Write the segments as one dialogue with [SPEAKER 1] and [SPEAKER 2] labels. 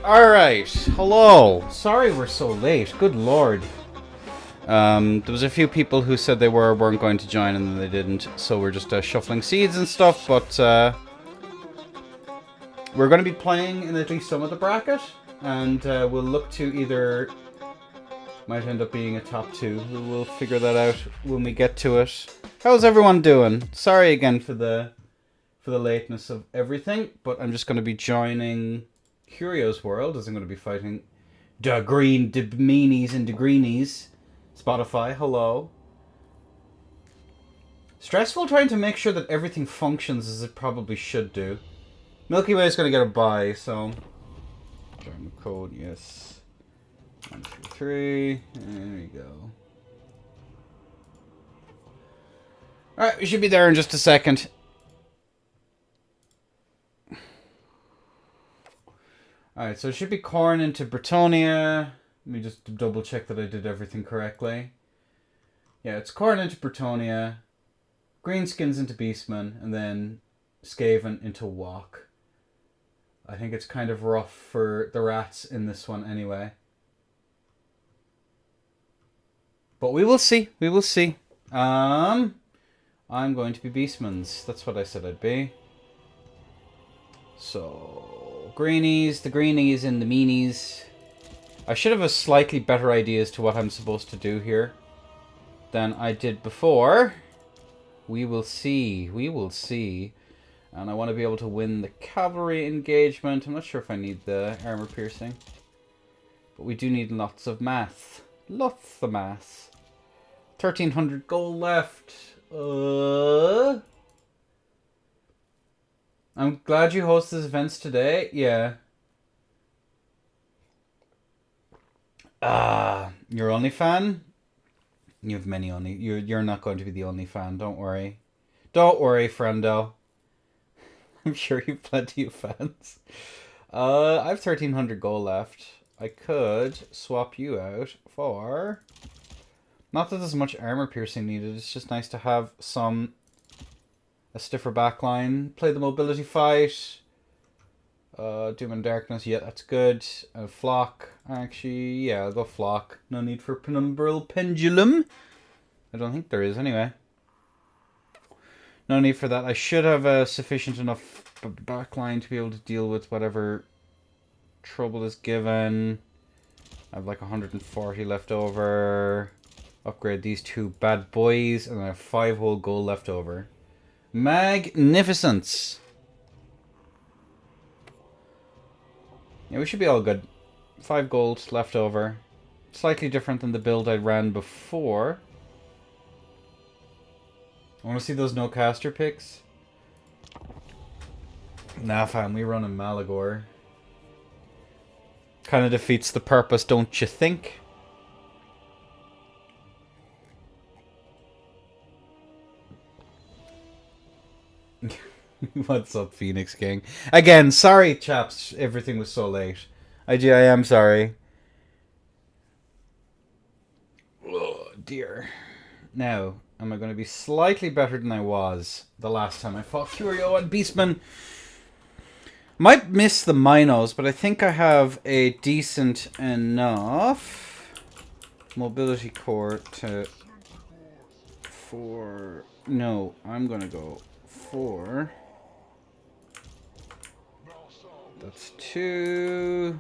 [SPEAKER 1] Alright, hello. Sorry we're so late, good lord. There was a few people who said they weren't going to join and then they didn't, so we're just shuffling seeds and stuff, but we're going to be playing in at least some of the bracket, and we'll look to either... might end up being a top 2. We'll figure that out when we get to it. How's everyone doing? Sorry again for the lateness of everything, but I'm just going to be joining Curio's World as I'm going to be fighting the meanies and the greenies. Spotify, hello. Stressful trying to make sure that everything functions as it probably should do. Milky Way is going to get a bye, so... join the code, yes. 1, 2, 3. There we go. Alright, we should be there in just a second. Alright, so it should be Corn into Bretonia. Let me just double check that I did everything correctly. Yeah, it's Corn into Bretonia, Greenskins into Beastman, and then Skaven into Walk. I think it's kind of rough for the rats in this one anyway. But we will see. We will see. I'm going to be Beastman's. That's what I said I'd be. So, greenies, the greenies and the meanies. I should have a slightly better idea as to what I'm supposed to do here than I did before. We will see. We will see. And I want to be able to win the cavalry engagement. I'm not sure if I need the armor piercing. But we do need lots of math. Lots of math. 1,300 gold left. I'm glad you host these events today. Yeah. Your only fan? You have many only. You're not going to be the only fan. Don't worry. Don't worry, friendo. I'm sure you've plenty of fans. I have 1,300 gold left. I could swap you out for... not that there's much armor piercing needed. It's just nice to have a stiffer backline. Play the mobility fight. Doom and Darkness, yeah, that's good. Flock, actually, yeah, I'll go Flock. No need for Penumbral Pendulum. I don't think there is, anyway. No need for that. I should have a sufficient enough backline to be able to deal with whatever trouble is given. I have like 140 left over. Upgrade these 2 bad boys, and I have 5 whole gold left over. Magnificence! Yeah, we should be all good. 5 gold left over. Slightly different than the build I ran before. I want to see those no caster picks. Nah, fam, we run a Malagor. Kind of defeats the purpose, don't you think? What's up, Phoenix King? Again, sorry, chaps, everything was so late. I am sorry. Oh, dear. Now, am I going to be slightly better than I was the last time I fought Curio and Beastman? Might miss the Minos, but I think I have a decent enough mobility core to... for... no, I'm going to go for... that's 2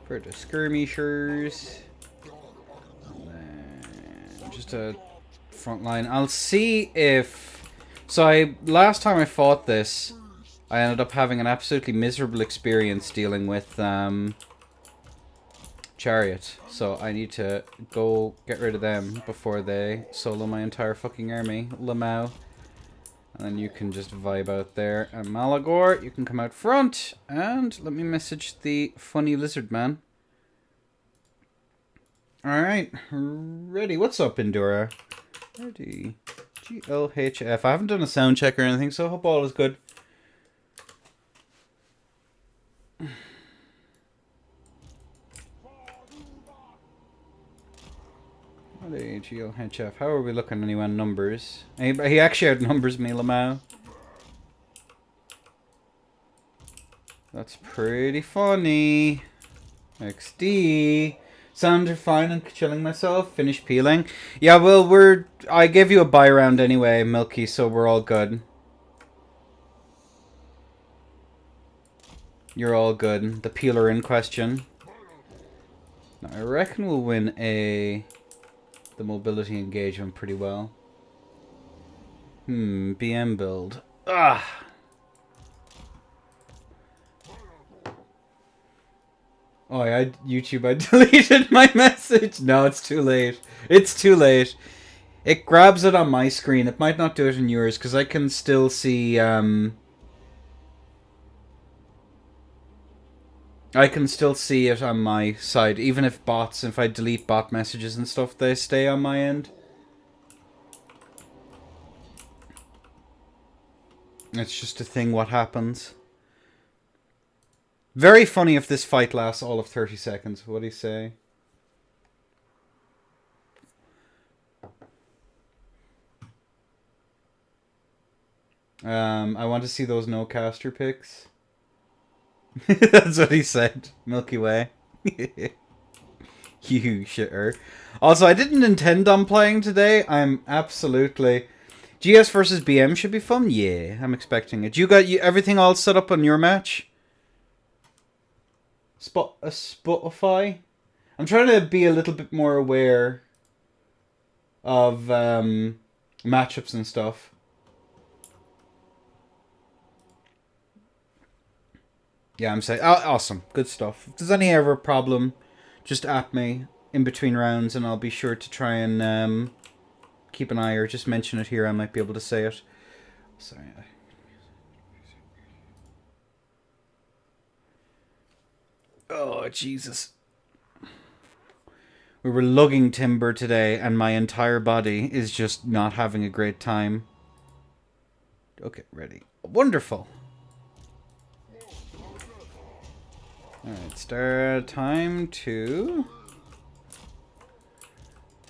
[SPEAKER 1] for the skirmishers. And then just a front line. I'll see if... so last time I fought this, I ended up having an absolutely miserable experience dealing with Chariot. So I need to go get rid of them before they solo my entire fucking army. Lamau. And then you can just vibe out there. And Malagor, you can come out front. And let me message the funny lizard man. Alright, ready. What's up, Endura? Ready. GLHF. I haven't done a sound check or anything, so I hope all is good. Ready, GLHF. How are we looking anyway on numbers? He actually outnumbers me, Lamau. That's pretty funny. XD. Sound fine and chilling myself. Finish peeling. Yeah, well, I gave you a buy round anyway, Milky, so we're all good. You're all good. The peeler in question. Now, I reckon we'll win the mobility engagement pretty well. BM build. Ah! Oh yeah, YouTube, I deleted my message. No, it's too late. It's too late. It grabs it on my screen. It might not do it in yours, because I can still see, I can still see it on my side. Even if I delete bot messages and stuff, they stay on my end. It's just a thing what happens. Very funny if this fight lasts all of 30 seconds. What do you say? I want to see those no caster pics. That's what he said. Milky Way. You shitter. Also, I didn't intend on playing today. I'm absolutely... GS versus BM should be fun. Yeah, I'm expecting it. You got everything all set up on your match? Spotify? I'm trying to be a little bit more aware of matchups and stuff. Yeah, I'm saying... Oh, awesome. Good stuff. If there's any ever problem, just at me in between rounds and I'll be sure to try and keep an eye or just mention it here. I might be able to say it. Sorry. Oh, Jesus. We were lugging timber today and my entire body is just not having a great time. Okay, ready. Wonderful. Alright, start time to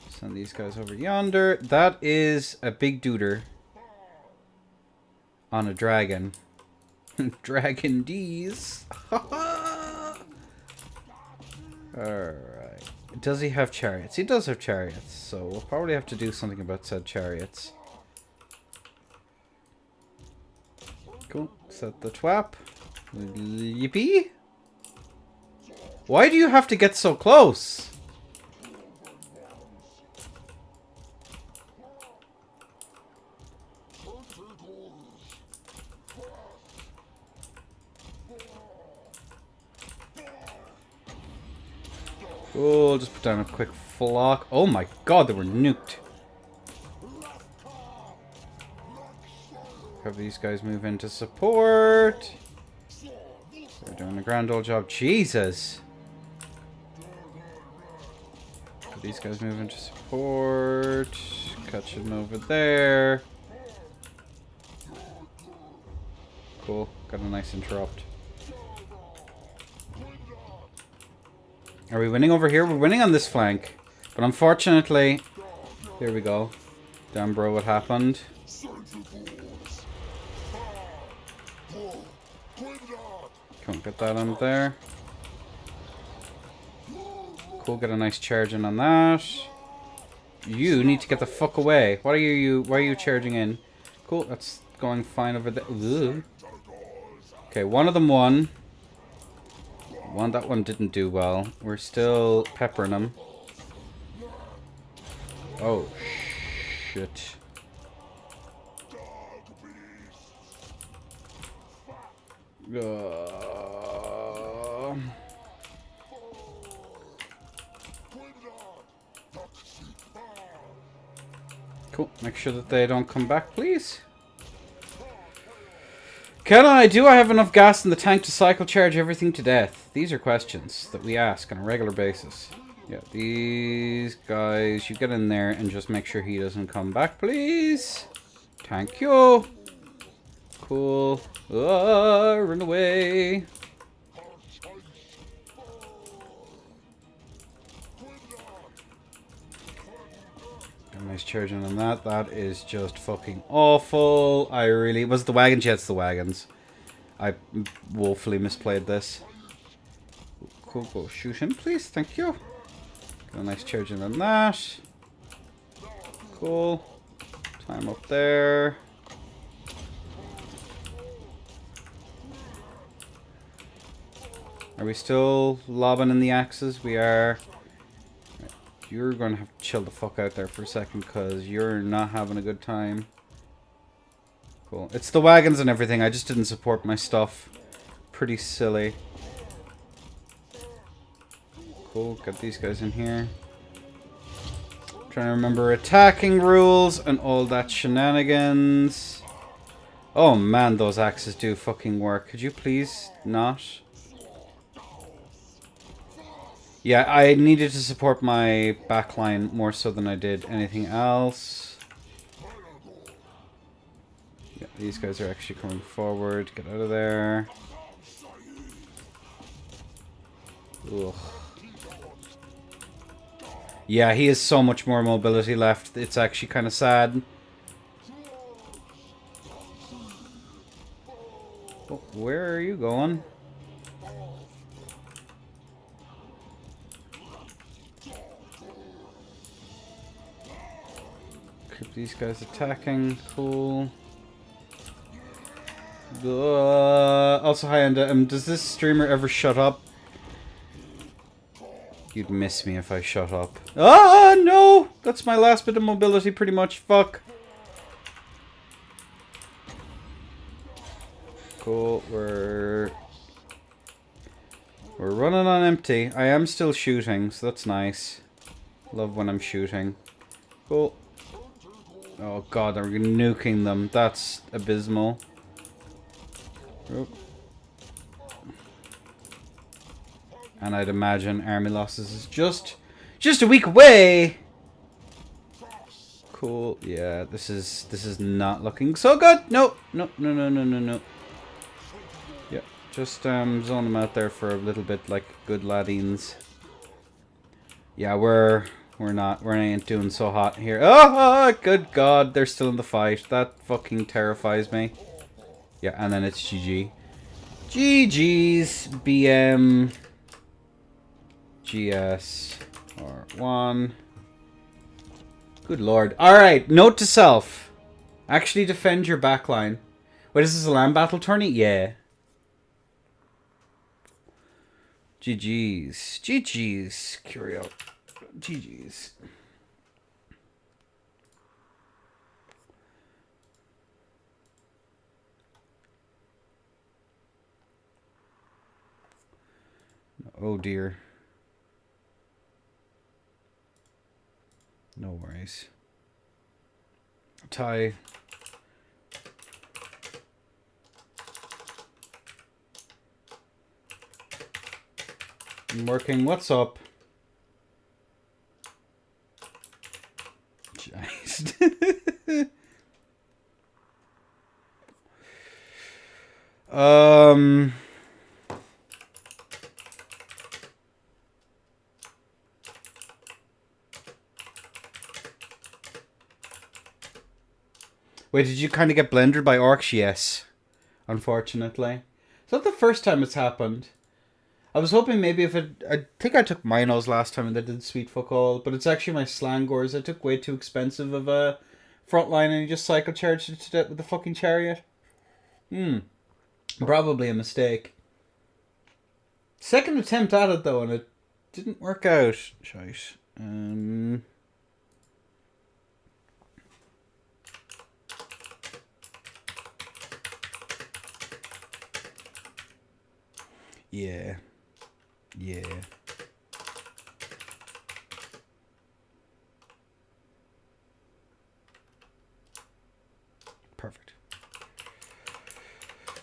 [SPEAKER 1] send these guys over yonder. That is a big duder on a dragon. Dragon D's. Alright. Does he have chariots? He does have chariots, so we'll probably have to do something about said chariots. Cool. Set the twap. Yippee. Why do you have to get so close? Oh, I'll just put down a quick flock. Oh my god, they were nuked. Have these guys move into support. They're doing a grand old job. Jesus. Have these guys move into support. Catch them over there. Cool. Got a nice interrupt. Are we winning over here? We're winning on this flank. But unfortunately... Here we go. Damn bro, what happened? Can't get that on there. Cool, get a nice charge in on that. You need to get the fuck away. Why are you charging in? Cool, that's going fine over there. Ugh. Okay, one of them won. That one didn't do well. We're still peppering them. Oh, shit. Cool. Make sure that they don't come back, please. Do I have enough gas in the tank to cycle charge everything to death? These are questions that we ask on a regular basis. Yeah, these guys, you get in there and just make sure he doesn't come back, please. Thank you. Cool. Run away. Got a nice charging on that. That is just fucking awful. Was it the wagons? Yeah, it's the wagons. I woefully misplayed this. Cool, go shoot him, please. Thank you. Got a nice charge in on that. Cool. Time up there. Are we still lobbing in the axes? We are. You're going to have to chill the fuck out there for a second because you're not having a good time. Cool. It's the wagons and everything. I just didn't support my stuff. Pretty silly. Cool. Got these guys in here. Trying to remember attacking rules and all that shenanigans. Oh man, those axes do fucking work. Could you please not? Yeah, I needed to support my backline more so than I did anything else. Yeah, these guys are actually coming forward. Get out of there. Ugh. Yeah, he has so much more mobility left. It's actually kind of sad. Oh, where are you going? Keep these guys attacking. Cool. Also, hi, and does this streamer ever shut up? You'd miss me if I shut up. Ah, no! That's my last bit of mobility, pretty much. Fuck. Cool. We're running on empty. I am still shooting, so that's nice. Love when I'm shooting. Cool. Oh god, they're nuking them. That's abysmal. Oh. And I'd imagine army losses is just a week away. Cool. Yeah, this is not looking so good. No. Yeah, just zone them out there for a little bit, like good laddines. Yeah, we ain't doing so hot here. Oh, good god, they're still in the fight. That fucking terrifies me. Yeah, and then it's GG. GG's BM GS R1. Good lord. Alright, note to self. Actually defend your backline. Wait, is this a land battle tourney? Yeah. GG's. GG's. Curio. GG's. Oh dear. No worries. Tie. I'm working. What's up? Jeez. Wait, did you kind of get blendered by orcs? Yes. Unfortunately. It's not the first time it's happened. I was hoping maybe if it... I think I took Minos last time and they did sweet fuck all, but it's actually my Slangors. I took way too expensive of a frontline and he just cycle charged it to death with the fucking chariot. Probably a mistake. Second attempt at it though, and it didn't work out. Shite. Yeah. Yeah. Perfect.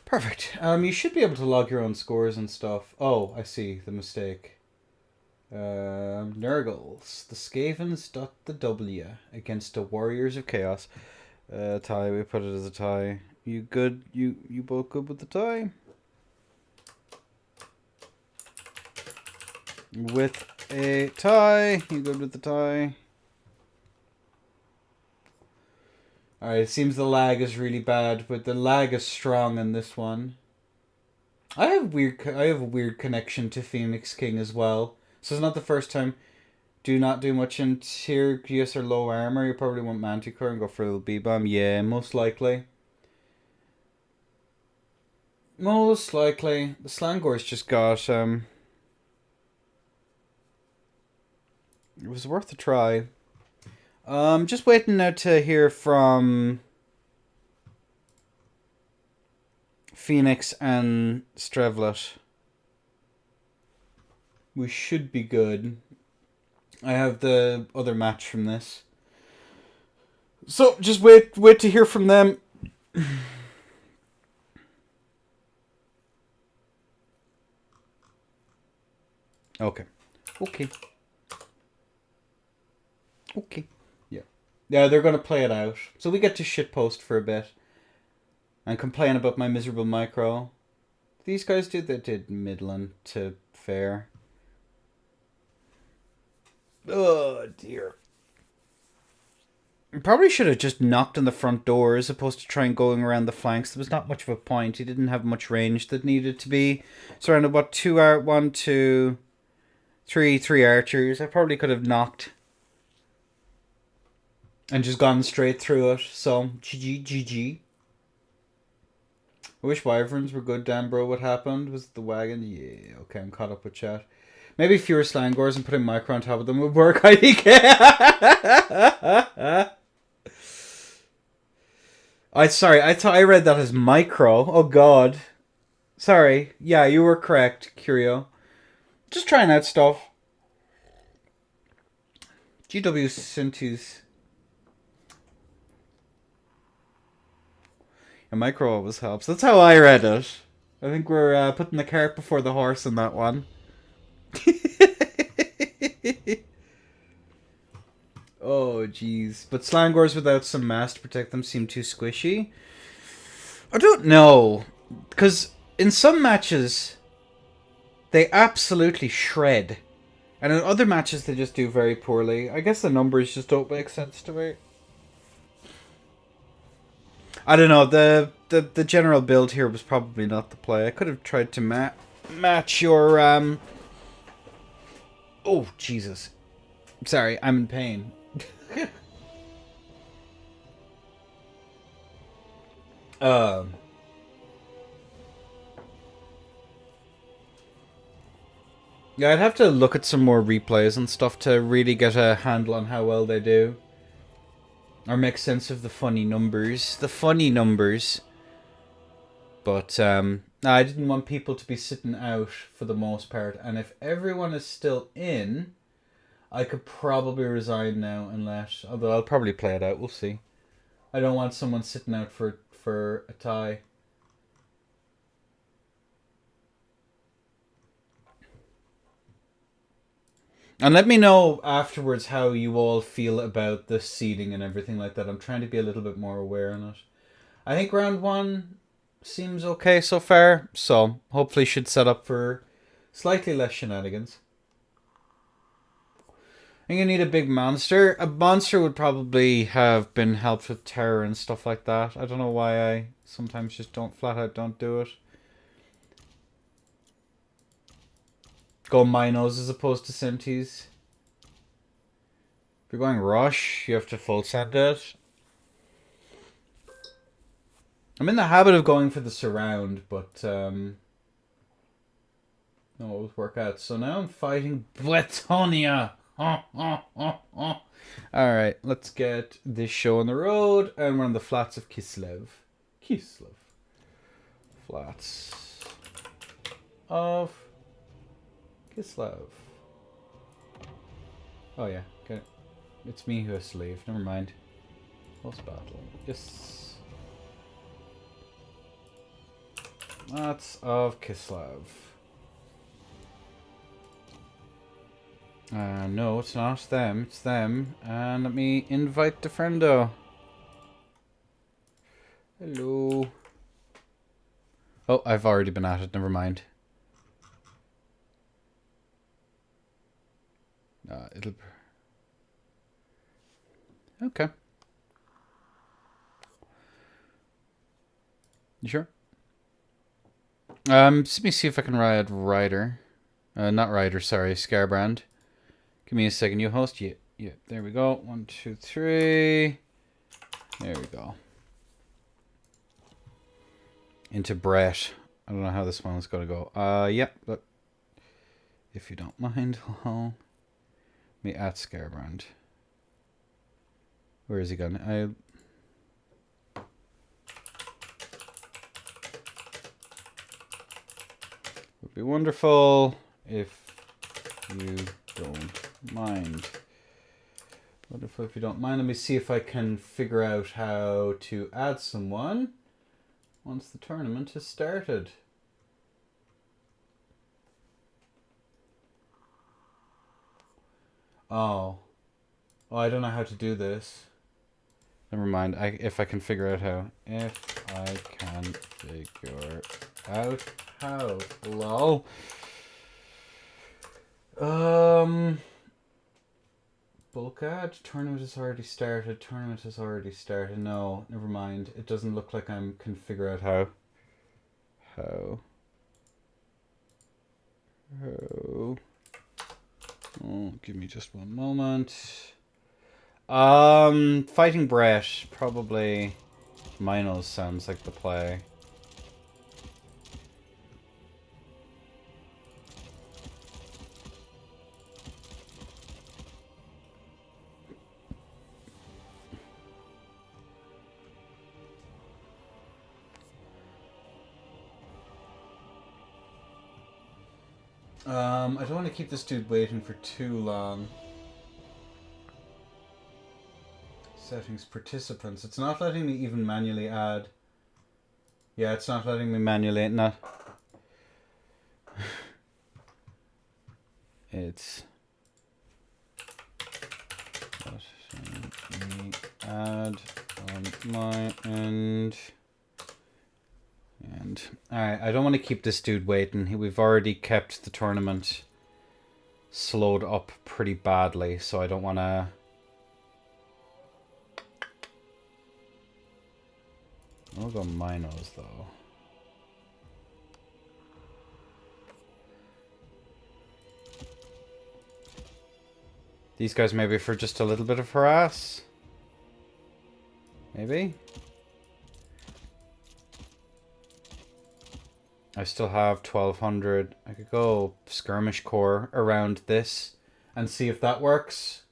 [SPEAKER 1] Perfect. You should be able to log your own scores and stuff. Oh, I see the mistake. Nurgles. The Skavens dot the W against the Warriors of Chaos. Tie. We put it as a tie. You good? You both good with the tie? With a tie. You good with the tie? Alright, it seems the lag is really bad, but the lag is strong in this one. I have a weird connection to Phoenix King as well. So it's not the first time. Do not do much interior use or low armor. You probably want Manticore and go for a little B-bomb. Yeah, most likely. Most likely. The Slangor's just got it was worth a try. Just waiting now to hear from Phoenix and Strevlet. We should be good. I have the other match from this. So just wait to hear from them. Okay. Okay. Okay. Yeah. Yeah, they're gonna play it out. So we get to shitpost for a bit. And complain about my miserable micro. These guys did middling to fair. Oh dear. Probably should have just knocked on the front door as opposed to trying going around the flanks. There was not much of a point. He didn't have much range that needed to be surrounded. What, three archers. I probably could have knocked and just gone straight through it. So GG. I wish wyverns were good, Dan bro. What happened? Was it the wagon? Yeah, okay, I'm caught up with chat. Maybe fewer slangors and putting micro on top of them would work. I think. I thought I read that as micro. Oh god. Sorry. Yeah, you were correct, Curio. Just trying out stuff. GW Sintus. A micro always helps. That's how I read it. I think we're putting the cart before the horse in that one. Oh, jeez. But slangors without some mass to protect them seem too squishy. I don't know. Because in some matches, they absolutely shred. And in other matches, they just do very poorly. I guess the numbers just don't make sense to me. I don't know. The general build here was probably not the play. I could have tried to match your... Oh, Jesus. Sorry, I'm in pain. Yeah, I'd have to look at some more replays and stuff to really get a handle on how well they do. Or make sense of the funny numbers. The funny numbers. But, I didn't want people to be sitting out for the most part. And if everyone is still in, I could probably resign now and although I'll probably play it out, we'll see. I don't want someone sitting out for a tie. And let me know afterwards how you all feel about the seeding and everything like that. I'm trying to be a little bit more aware on it. I think round one seems okay so far, so hopefully should set up for slightly less shenanigans. I'm gonna need a big monster. A monster would probably have been helped with terror and stuff like that. I don't know why I sometimes just flat out don't do it. Go Minos as opposed to Sentis. If you're going Rush, you have to full send it. I'm in the habit of going for the surround, but no, it will work out. So now I'm fighting Bretonia. Alright, let's get this show on the road, and we're on the flats of Kislev. Flats of Kislev. Oh yeah, okay. It's me who has to leave. Never mind. Lost battle. Yes. Flats of Kislev. No, it's not them. It's them. And let me invite the friendo. Hello. Oh, I've already been at it. Never mind. It'll... Okay. You sure? Let me see if I can ride Ryder. Not Ryder, sorry, Scarbrand. Give me a second, you host. Yeah, yeah, there we go. 1, 2, 3. There we go. Into Brett. I don't know how this one is going to go. Yeah, but if you don't mind, me at Scarbrand. Where is he gone? Would be wonderful if you don't mind. Wonderful if you don't mind. Let me see if I can figure out how to add someone once the tournament has started. Oh, I don't know how to do this. Never mind. If I can figure out how. If I can figure out how. Lol. Bulk ad. Tournament has already started. Tournament has already started. No, never mind. It doesn't look like I can figure out how. How. Oh, give me just one moment. Fighting Brett. Probably Minos sounds like the play. I don't want to keep this dude waiting for too long. Settings, participants. It's not letting me even manually add. Yeah, it's not letting me manually. Not. It's. Let me add on my end. And alright, I don't want to keep this dude waiting. We've already kept the tournament slowed up pretty badly, so I don't want to. I'll go Minos though. These guys maybe for just a little bit of harass. Maybe. I still have 1200. I could go skirmish corps around this and see if that works.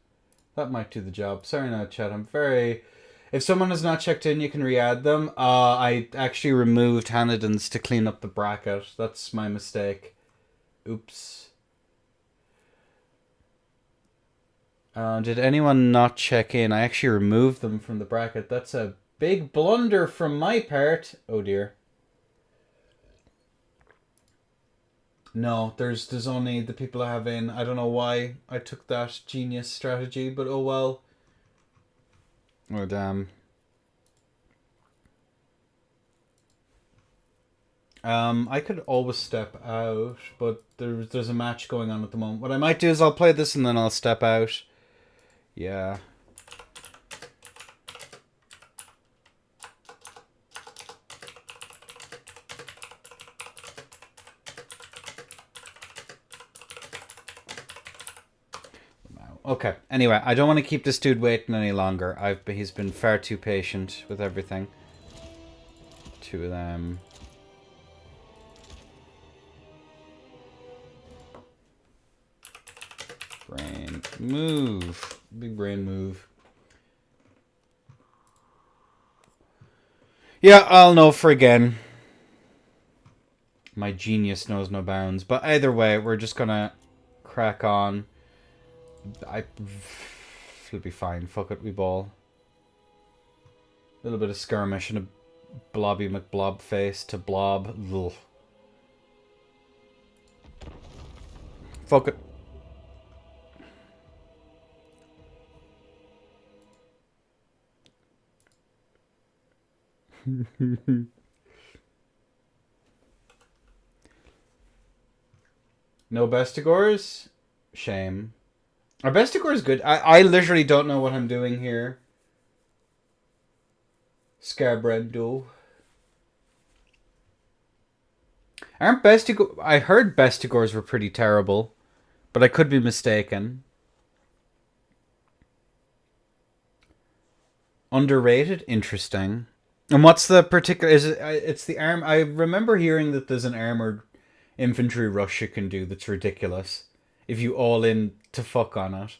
[SPEAKER 1] That might do the job. Sorry, no, chat. I'm very. If someone has not checked in, you can re-add them. I actually removed Hanniden's to clean up the bracket. That's my mistake. Oops. Did anyone not check in? I actually removed them from the bracket. That's a big blunder from my part. Oh dear. No, there's only the people I have in. I don't know why I took that genius strategy, but oh well. Oh damn. I could always step out, but there's a match going on at the moment. What I might do is I'll play this and then I'll step out. Yeah. Okay. Anyway, I don't want to keep this dude waiting any longer. He's been far too patient with everything. Two of them. Brain move. Big brain move. Yeah, I'll know for again. My genius knows no bounds. But either way, we're just gonna crack on. It'll be fine. Fuck it, we ball. A little bit of skirmish and a blobby McBlob face to blob. Ugh. Fuck it. No Bestigors? Shame. Our Bestigor is good. I literally don't know what I'm doing here. Scarbrando. Aren't Bestigor... I heard Bestigors were pretty terrible, but I could be mistaken. Underrated? Interesting. And what's the particular... Is it? It's the arm... I remember hearing that there's an armored infantry rush you can do that's ridiculous. If you all in to fuck on it.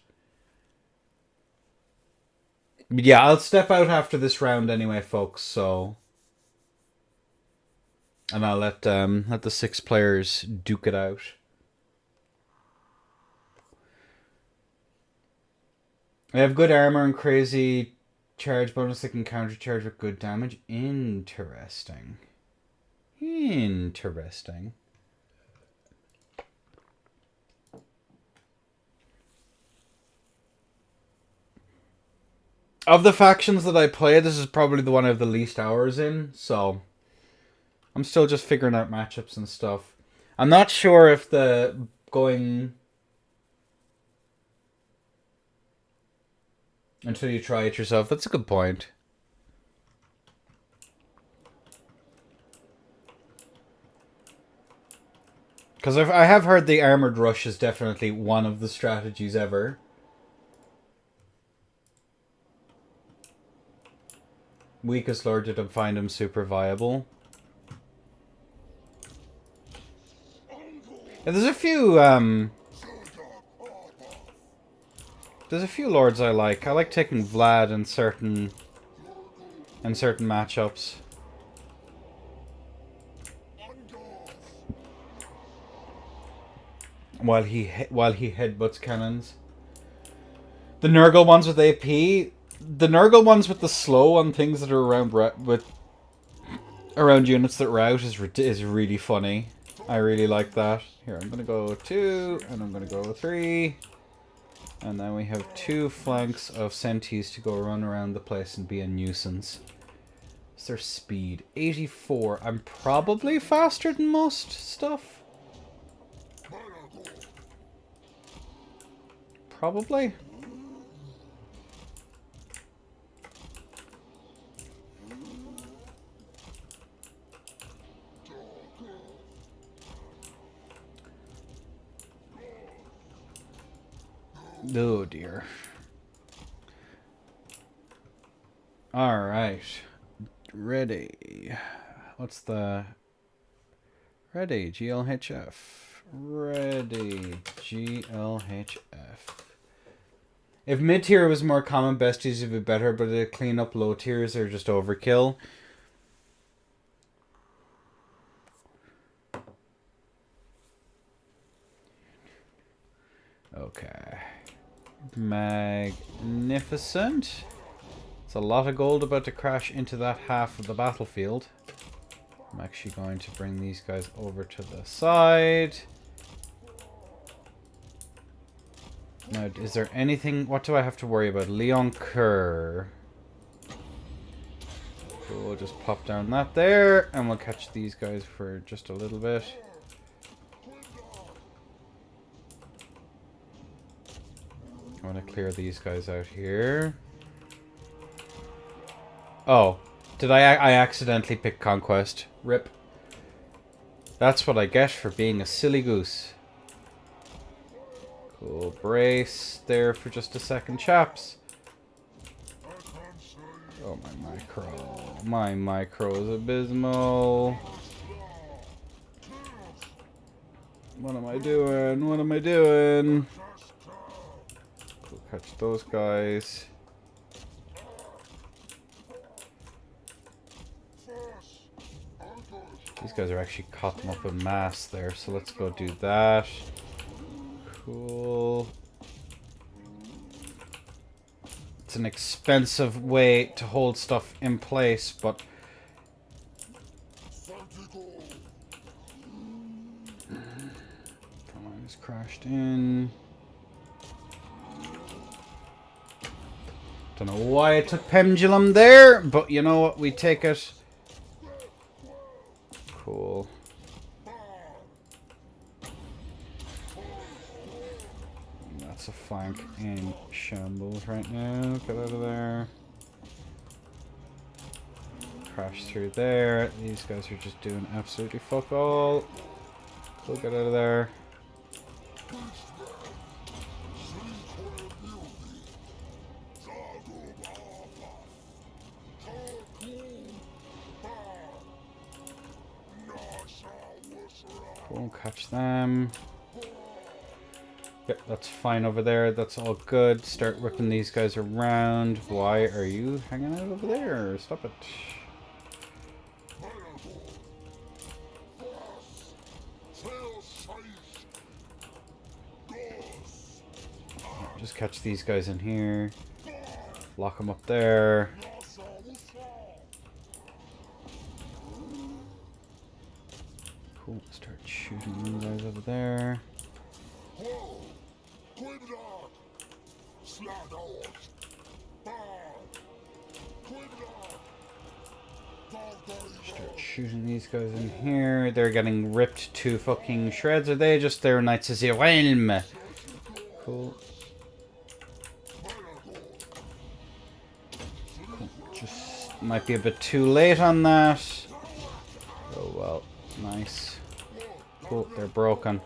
[SPEAKER 1] But yeah, I'll step out after this round anyway, folks, so... And I'll let the 6 players duke it out. I have good armor and crazy charge bonus that can counter charge with good damage. Interesting. Interesting. Of the factions that I play, this is probably the one I have the least hours in, so I'm still just figuring out matchups and stuff. I'm not sure if the going until you try it yourself. That's a good point. Because I have heard the armored rush is definitely one of the strategies ever. Weakest lord didn't find him super viable. Yeah, there's a few lords I like. I like taking Vlad in certain matchups. While he headbutts cannons. The Nurgle ones with AP, the Nurgle ones with the slow on things that are around units that route is really funny. I really like that. Here, I'm gonna go 2, and I'm gonna go 3. And then we have 2 flanks of Sentis to go run around the place and be a nuisance. What's their speed? 84. I'm probably faster than most stuff. Probably. Oh dear. Alright. Ready. What's the... Ready, GLHF. Ready, GLHF. If mid-tier was more common, besties would be better, but to clean up low tiers are just overkill. Okay. Magnificent. It's a lot of gold about to crash into that half of the battlefield. I'm actually going to bring these guys over to the side. Now, is there anything... What do I have to worry about? Leon Kerr. We'll just pop down that there, and we'll catch these guys for just a little bit. I want to clear these guys out here. Oh, did I accidentally pick Conquest? Rip. That's what I get for being a silly goose. Cool, brace there for just a second, chaps. Oh, my micro. My micro is abysmal. What am I doing? What am I doing? We'll catch those guys. These guys are actually caught them up in mass there, so let's go do that. Cool. It's an expensive way to hold stuff in place, but... Come on, it's crashed in. Don't know why I took Pendulum there, but you know what, we take it. Cool. That's a flank in shambles right now. Get out of there. Crash through there. These guys are just doing absolutely fuck all. Cool, get out of there. Cool, catch them. Yep, that's fine over there. That's all good. Start ripping these guys around. Why are you hanging out over there? Stop it. Just catch these guys in here. Lock them up there. Cool, start shooting you guys over there. Start shooting these guys in here. They're getting ripped to fucking shreds. Are they just their Knights of the Realm? Cool. Just might be a bit too late on that. Oh well, nice. Cool, they're broken.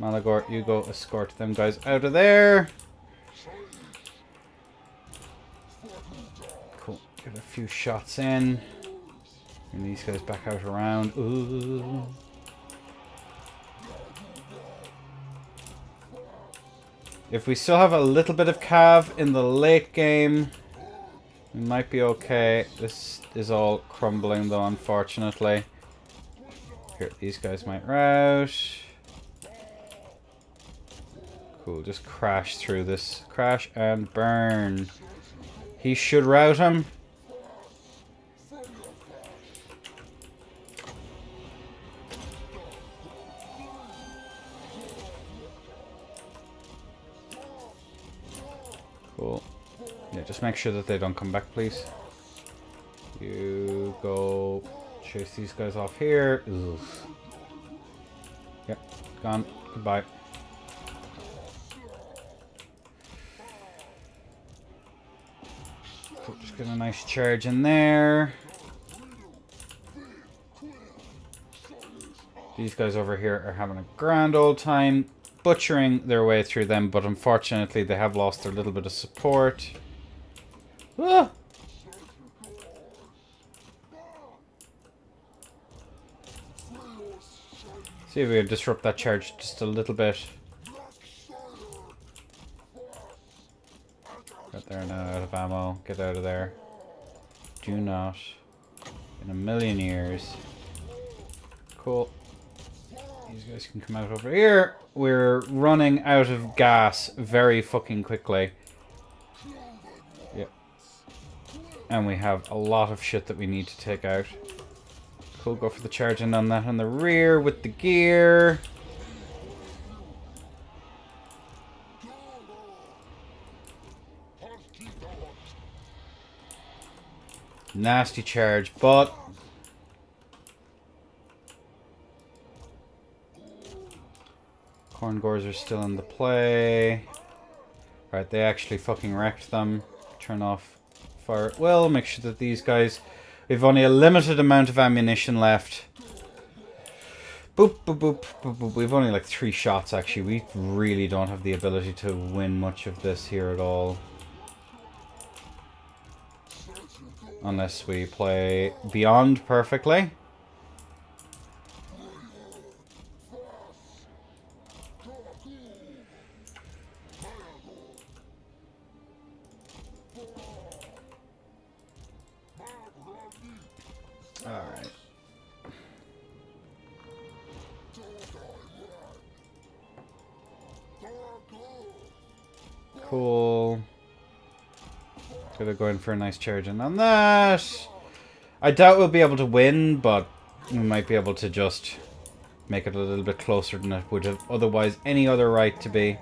[SPEAKER 1] Malagor, you go escort them guys out of there. Cool, get a few shots in. Bring these guys back out around. Ooh. If we still have a little bit of cav in the late game, we might be okay. This is all crumbling though, unfortunately. Here, these guys might rout. Cool, just crash through this. Crash and burn. He should rout him. Cool. Yeah, just make sure that they don't come back, please. You go chase these guys off here. Ugh. Yep, gone. Goodbye. Cool, just get a nice charge in there. These guys over here are having a grand old time butchering their way through them, but unfortunately they have lost their little bit of support. Ah! See if we can disrupt that charge just a little bit. Got there now, out of ammo. Get out of there. Do not. In a million years. Cool. These guys can come out over here. We're running out of gas very fucking quickly. Yep. And we have a lot of shit that we need to take out. Cool, go for the charging on that on the rear with the gear. Nasty charge, but corn gores are still in the play. Right, they actually fucking wrecked them. Turn off fire at will. Make sure that these guys... We've only a limited amount of ammunition left. Boop, boop, boop, boop, boop. We've only like 3 shots, actually. We really don't have the ability to win much of this here at all. Unless we play Beyond perfectly. Alright. Cool. Gonna go in for a nice charge in on that. I doubt we'll be able to win, but we might be able to just make it a little bit closer than it would have otherwise any other right to be.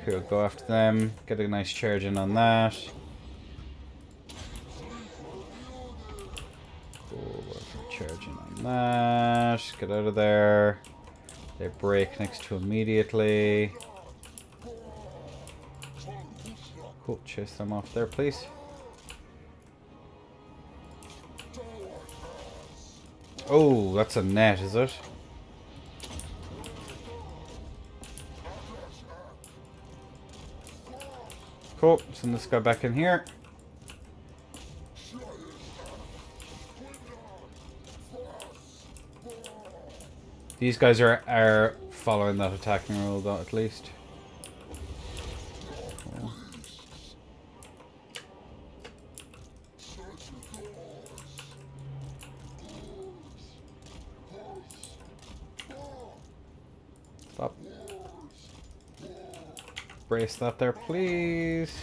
[SPEAKER 1] Cool, go after them. Get a nice charge in on that. Cool, go for a charge in on that. Get out of there. They break next to immediately. Cool, chase them off there, please. Oh, that's a net, is it? Cool. Send this guy back in here. These guys are following that attacking rule, though, at least. Cool. Stop. Brace that there, please.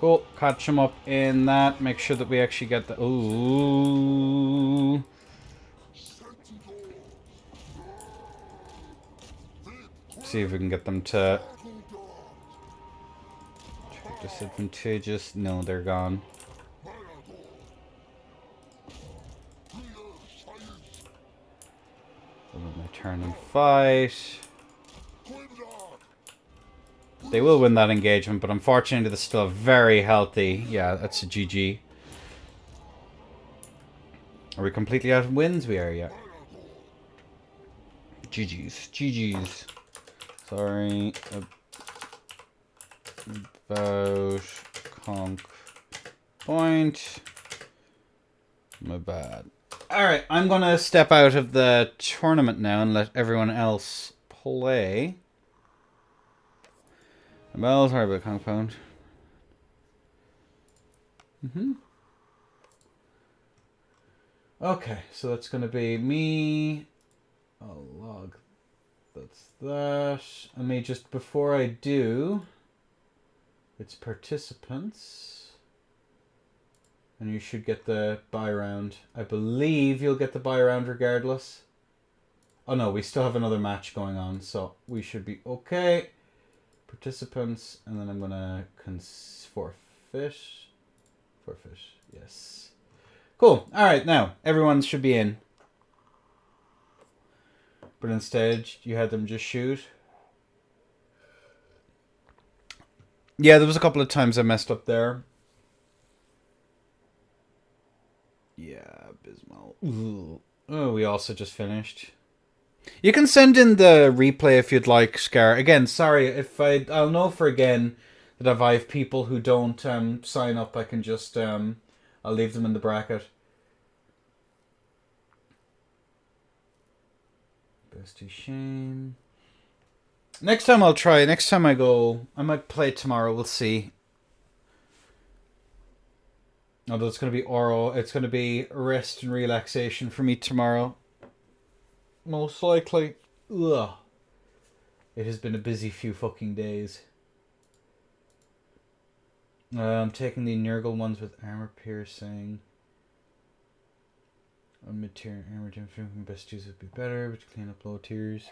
[SPEAKER 1] Cool. Catch him up in that. Make sure that we actually get the... Ooh. See if we can get them to... Disadvantageous. No, they're gone. My turn and fight. They will win that engagement, but unfortunately they're still very healthy. Yeah, that's a GG. Are we completely out of wins? We are, yeah. GG's. GG's. Sorry about conk point. My bad. Alright, I'm gonna step out of the tournament now and let everyone else play. Well, sorry about compound. Okay, so that's gonna be me. I'll log. That's that. And me just before I do, it's participants. And you should get the buy round. I believe you'll get the buy round regardless. Oh no, we still have another match going on, so we should be okay. Participants, and then I'm gonna forfeit. Forfeit, yes. Cool. Alright, now, everyone should be in. But instead, you had them just shoot. Yeah, there was a couple of times I messed up there. Yeah, abysmal. Ooh. Oh, we also just finished. You can send in the replay if you'd like, Scar. Again, sorry, if I'll know for again that if I have people who don't sign up, I can just I'll leave them in the bracket. Bestie Shane. Next time I'll try. Next time I go, I might play tomorrow. We'll see. Although it's going to be oral. It's going to be rest and relaxation for me tomorrow. Most likely. Ugh. It has been a busy few fucking days. I'm taking the Nurgle ones with armor piercing. Mid-tier armor from besties would be better, but to clean up low tiers.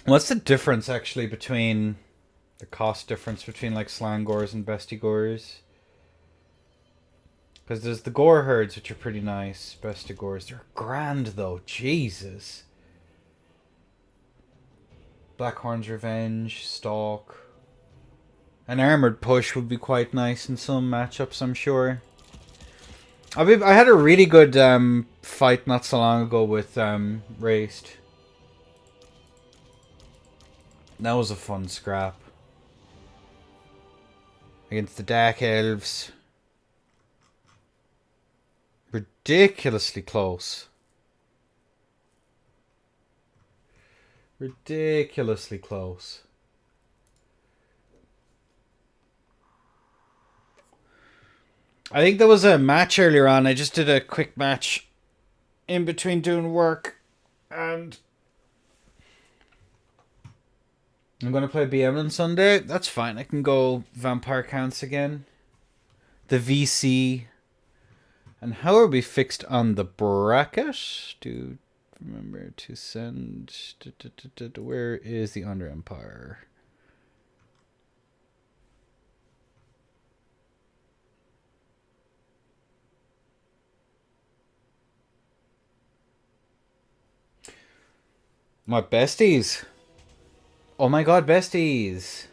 [SPEAKER 1] What's the difference actually between the cost difference between like Slangors and Bestigors? Because there's the Gore herds, which are pretty nice. Bestigors, they're grand though. Jesus. Blackhorn's Revenge, Stalk. An armored push would be quite nice in some matchups, I'm sure. I had a really good fight not so long ago with Raced. That was a fun scrap. Against the Dark Elves. Ridiculously close. Ridiculously close. I think there was a match earlier on. I just did a quick match in between doing work. And I'm going to play BM on Sunday. That's fine. I can go Vampire Counts again. The VC. And how are we fixed on the bracket? Do remember to send... Where is the Under Empire? My besties. Oh my god, besties.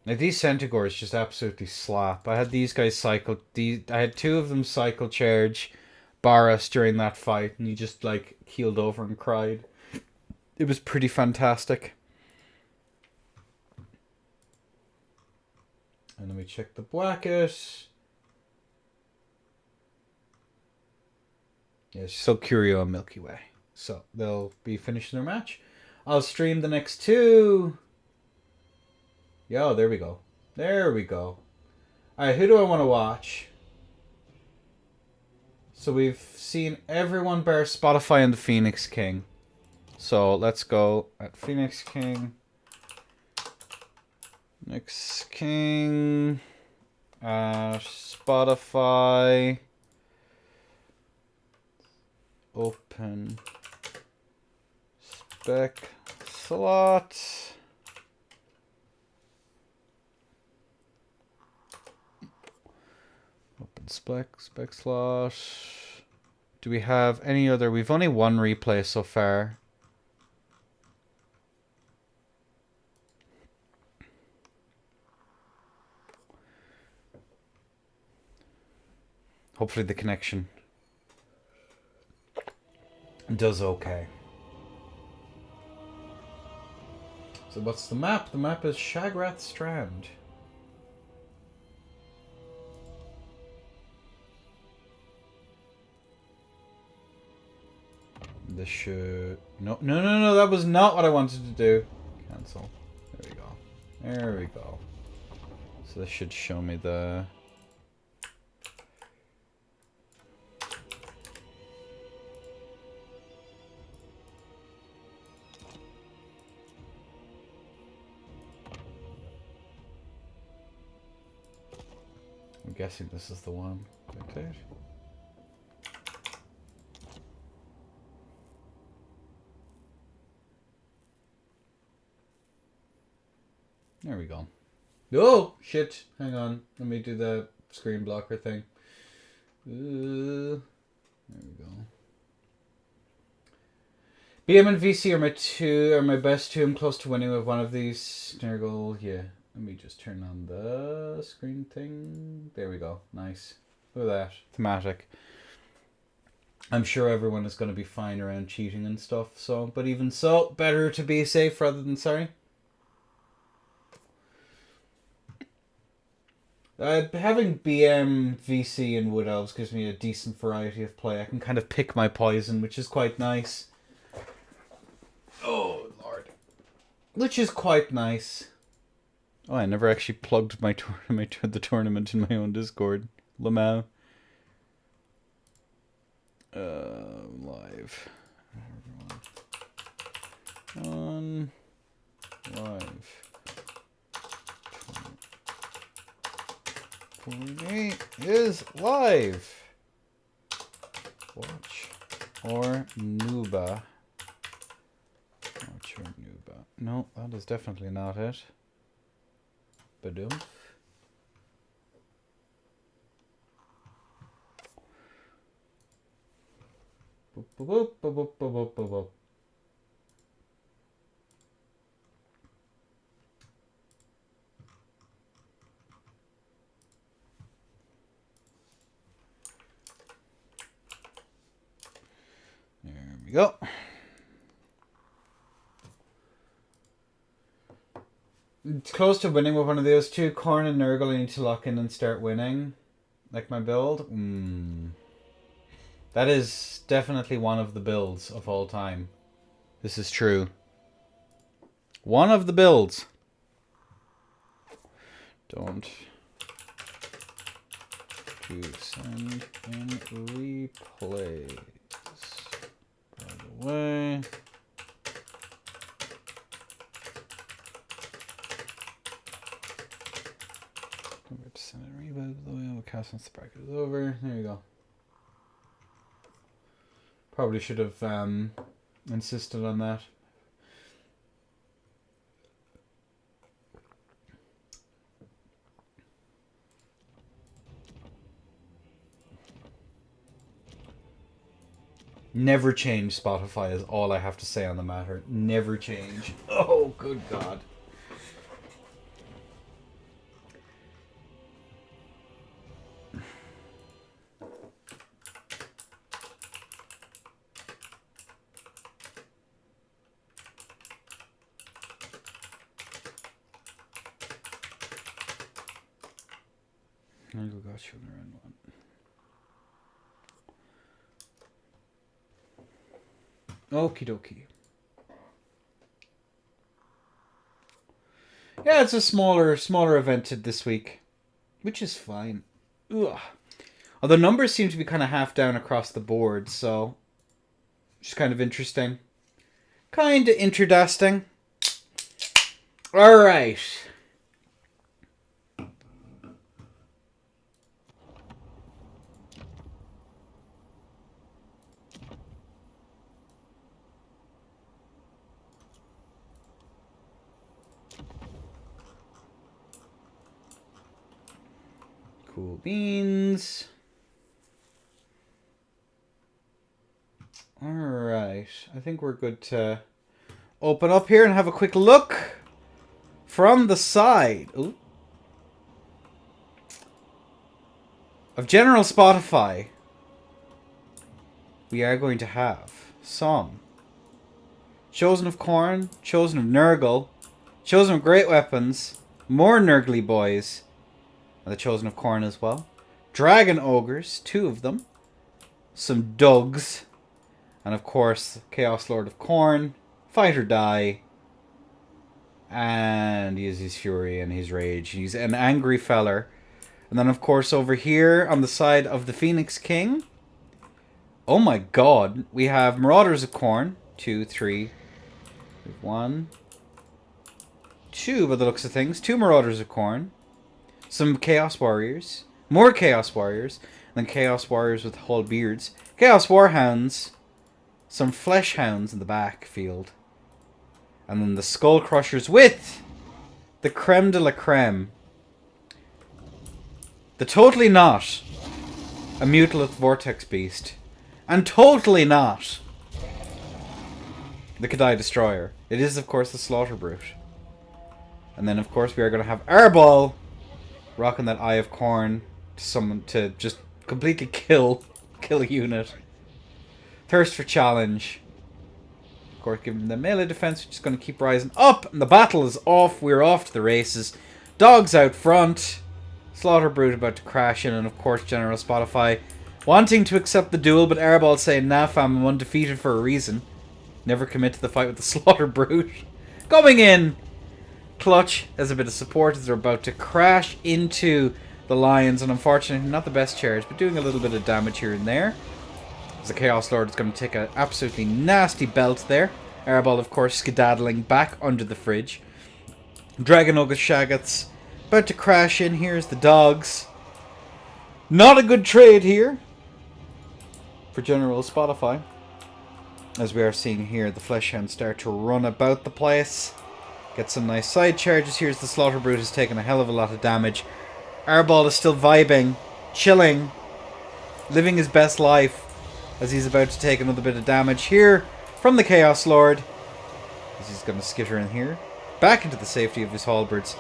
[SPEAKER 1] Now these Centaurs just absolutely slap. I had these guys cycle. I had two of them cycle charge Barras during that fight, and he just like keeled over and cried. It was pretty fantastic. And then we check the bracket. Yeah, so Curio and Milky Way. So they'll be finishing their match. I'll stream the next two. Yo, there we go. There we go. Alright, who do I want to watch? So we've seen everyone bar Spotify and the Phoenix King. So let's go at Phoenix King. Next King. Spotify. Open. Spec slot. Open spec slot. Do we have any other? We've only one replay so far. Hopefully the connection does okay. So what's the map? The map is Shagrath Strand. This should... No, that was not what I wanted to do. Cancel. There we go. There we go. So this should show me the... I'm guessing this is the one. Dictate. There we go. Oh, shit. Hang on. Let me do the screen blocker thing. There we go. BM and VC are my best two. I'm close to winning with one of these. Nergal, yeah. Let me just turn on the screen thing. There we go. Nice. Look at that. Thematic. I'm sure everyone is going to be fine around cheating and stuff. So, but even so, better to be safe rather than sorry. Having BM, VC, and Wood Elves gives me a decent variety of play. I can kind of pick my poison, which is quite nice. Oh, Lord. Which is quite nice. Oh, I never actually plugged my the tournament in my own Discord. Lamau. Live. On live. 48 is live. Watch or Nuba. Watch or Nuba. No, that is definitely not it. Badoom. Boop, boop, boop, boop, boop, boop, boop, boop. There we go. It's close to winning with one of those two. Corn and Nurgle, I need to lock in and start winning. Like my build. That is definitely one of the builds of all time. This is true. One of the builds. Don't to send in replays. By the way. Send it replay by the way. We'll cast once the bracket is over. There you go. Probably should have insisted on that. Never change Spotify is all I have to say on the matter. Never change. Oh, good God. got you in the round one. Okie dokie. Yeah, it's a smaller event this week, which is fine. Ugh. Although numbers seem to be kind of half down across the board, so which is kind of interesting. Kind of interdusting. All right. Cool beans. All right. I think we're good to open up here and have a quick look from the side. Ooh. Of General Spotify, we are going to have some Chosen of Khorne, Chosen of Nurgle, Chosen of Great Weapons, more Nurgly Boys, and the Chosen of Khorne as well. Dragon Ogres, 2 of them. Some Dugs. And of course, Chaos Lord of Khorne, Fight or Die. And he has his Fury and his Rage. He's an angry feller. And then of course over here on the side of the Phoenix King. Oh my god. We have Marauders of Khorne. 2, 3. 1. 2 by the looks of things. 2 Marauders of Khorne. Some Chaos Warriors. More Chaos Warriors. And then Chaos Warriors with whole beards. Chaos Warhounds. Some Flesh Hounds in the backfield. And then the Skull Crushers with the creme de la creme. The totally not a Mutilith Vortex Beast. And totally not the Kadai Destroyer. It is, of course, the Slaughter Brute. And then, of course, we are going to have Airball rocking that Eye of Khorne to just completely kill a unit. Thirst for Challenge. Of course, giving the melee defense, which is going to keep rising up. And the battle is off. We're off to the races. Dogs out front. Slaughter Brute about to crash in. And, of course, General Spotify wanting to accept the duel. But Airball saying, nah fam, I'm undefeated for a reason. Never commit to the fight with the Slaughter Brute. Coming in clutch as a bit of support as they're about to crash into the Lions. And unfortunately, not the best charge, but doing a little bit of damage here and there. As the Chaos Lord is going to take an absolutely nasty belt there. Airball, of course, skedaddling back under the fridge. Dragon Ogre Shaggots about to crash in. Here's the dogs. Not a good trade here for General Spotify. As we are seeing here, the Flesh Hounds start to run about the place. Get some nice side charges. Here's the Slaughter Brute has taken a hell of a lot of damage. Airball is still vibing, chilling, living his best life as he's about to take another bit of damage here from the Chaos Lord. As he's going to skitter in here. Back into the safety of his halberds.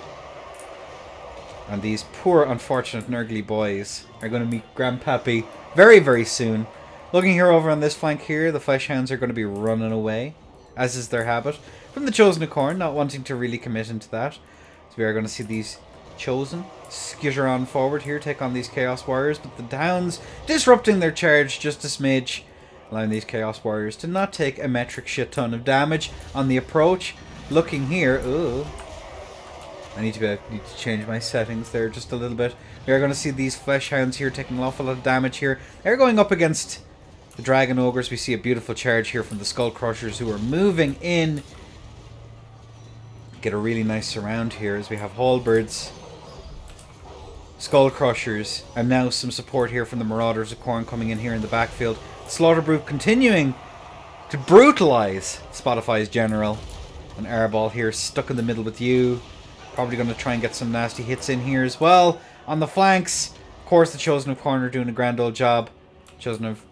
[SPEAKER 1] And these poor, unfortunate Nurgly boys are going to meet Grandpappy very, very soon. Looking here over on this flank here, the Flesh Hounds are going to be running away, as is their habit, from the Chosen of Khorne, not wanting to really commit into that. So we are going to see these Chosen skitter on forward here, take on these Chaos Warriors, but the Hounds disrupting their charge just a smidge, allowing these Chaos Warriors to not take a metric shit ton of damage on the approach. Looking here, ooh, I need to change my settings there just a little bit. We are going to see these Flesh Hounds here taking an awful lot of damage here. They're going up against the Dragon Ogres. We see a beautiful charge here from the Skull Crushers who are moving in. Get a really nice surround here as we have halberds, Skull Crushers, and now some support here from the Marauders of Khorne coming in here in the backfield. Slaughter Brute continuing to brutalize Spotify's General. And Airball here stuck in the middle with you. Probably going to try and get some nasty hits in here as well. On the flanks, of course, the Chosen of Khorne are doing a grand old job. Chosen of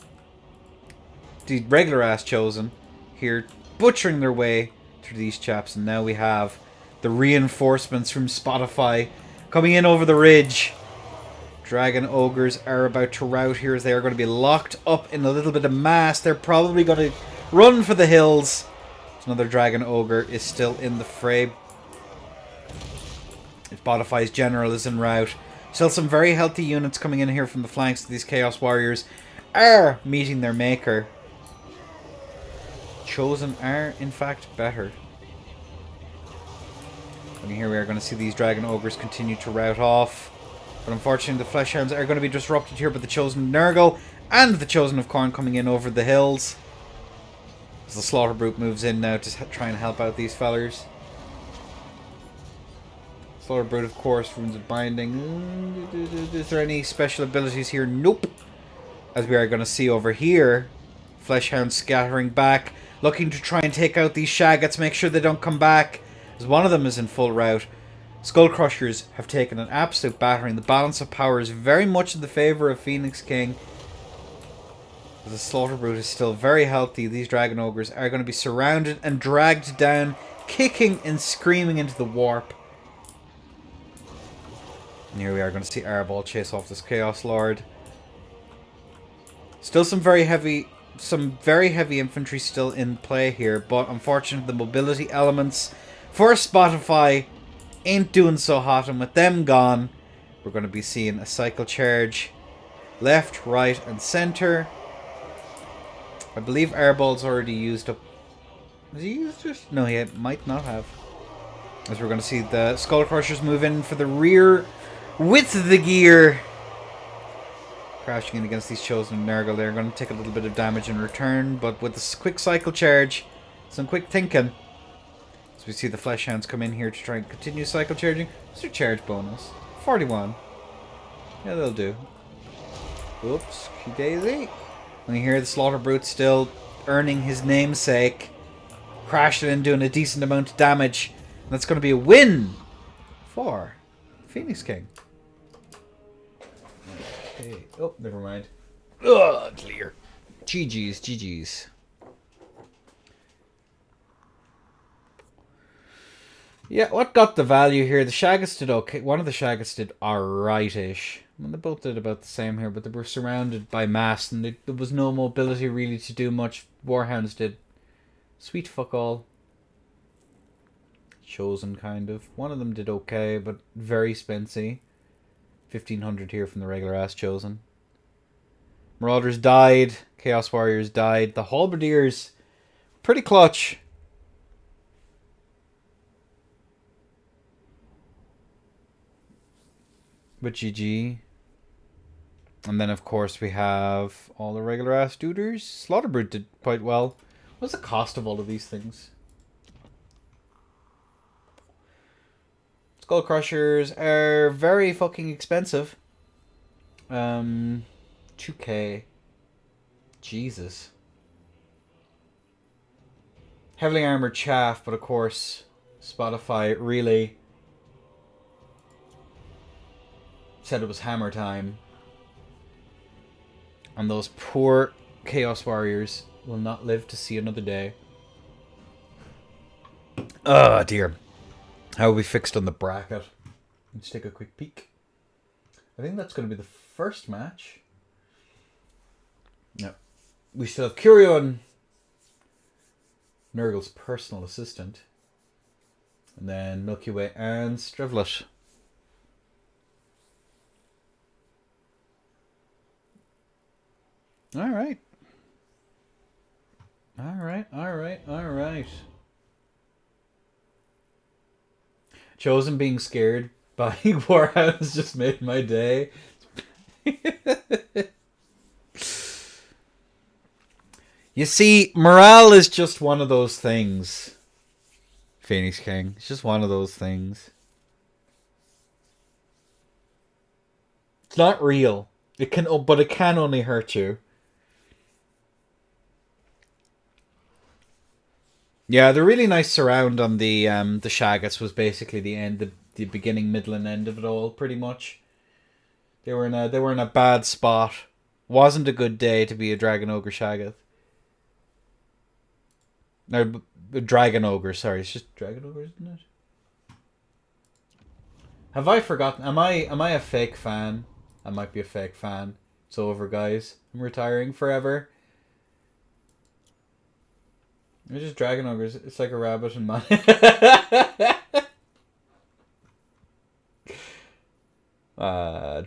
[SPEAKER 1] the regular ass Chosen here butchering their way through these chaps. And now we have the reinforcements from Spotify coming in over the ridge. Dragon Ogres are about to rout here as they are going to be locked up in a little bit of mass. They're probably going to run for the hills. Another Dragon Ogre is still in the fray. Spotify's General is en route. Still some very healthy units coming in here from the flanks. These Chaos Warriors are meeting their maker. Chosen are, in fact, better. And here we are going to see these Dragon Ogres continue to rout off. But unfortunately, the Flesh Hounds are going to be disrupted here by the Chosen Nurgle and the Chosen of Khorne coming in over the hills. As the Slaughter Brute moves in now to try and help out these fellers. Slaughter Brute, of course, runes of binding. Is there any special abilities here? Nope. As we are going to see over here, Flesh Hounds scattering back, looking to try and take out these Shaggots, make sure they don't come back. As one of them is in full rout. Skull Crushers have taken an absolute battering. The balance of power is very much in the favour of Phoenix King. The Slaughter Brute is still very healthy. These Dragon Ogres are going to be surrounded and dragged down, kicking and screaming into the warp. And here we are going to see Arbol chase off this Chaos Lord. Still some very heavy infantry still in play here, but unfortunately the mobility elements for Spotify ain't doing so hot, and with them gone, we're going to be seeing a cycle charge left, right, and centre. I believe Arbol's already used up. Has he used it? No, he might not have. As we're going to see the Skull Crushers move in for the rear with the gear. Crashing in against these Chosen Nurgle. They're going to take a little bit of damage in return, but with this quick cycle charge, some quick thinking. As we see the Flesh Hounds come in here to try and continue cycle charging. What's their charge bonus? 41. Yeah, they'll do. Oops, daisy. And here the Slaughter Brute still earning his namesake. Crashing in, doing a decent amount of damage. And that's going to be a win for Phoenix King. Okay. Oh, never mind. Ugh, clear. GG's, GG's. Yeah, what got the value here? The Shaggots did okay. One of the Shaggots did alright-ish. I mean, they both did about the same here, but they were surrounded by mass, and there was no mobility really to do much. Warhounds did sweet fuck all. Chosen, kind of. One of them did okay, but very spency. 1,500 here from the regular ass Chosen. Marauders died. Chaos Warriors died. The Halberdiers, pretty clutch. But GG. And then, of course, we have all the regular ass duders. Slaughter Brute did quite well. What's the cost of all of these things? Skull Crushers are very fucking expensive. 2k. Jesus. Heavily armored chaff, but of course, Spotify really said it was hammer time. And those poor Chaos Warriors will not live to see another day. Oh dear. How are we fixed on the bracket? Let's take a quick peek. I think that's going to be the first match. No. We still have Curion, Nurgle's personal assistant. And then Milky Way and Strivlet. Alright. Alright. Chosen being scared by Warhounds just made my day. You see, morale is just one of those things. Phoenix King. It's just one of those things. It's not real. But it can only hurt you. Yeah, the really nice surround on the Shaggots was basically the beginning, middle, and end of it all, pretty much. They were in a bad spot. Wasn't a good day to be a Dragon Ogre Shaggot. No, Dragon Ogre. Sorry, it's just Dragon Ogre, isn't it? Have I forgotten? Am I a fake fan? I might be a fake fan. It's over, guys. I'm retiring forever. It's just Dragon Ogres. It's like a rabbit and man.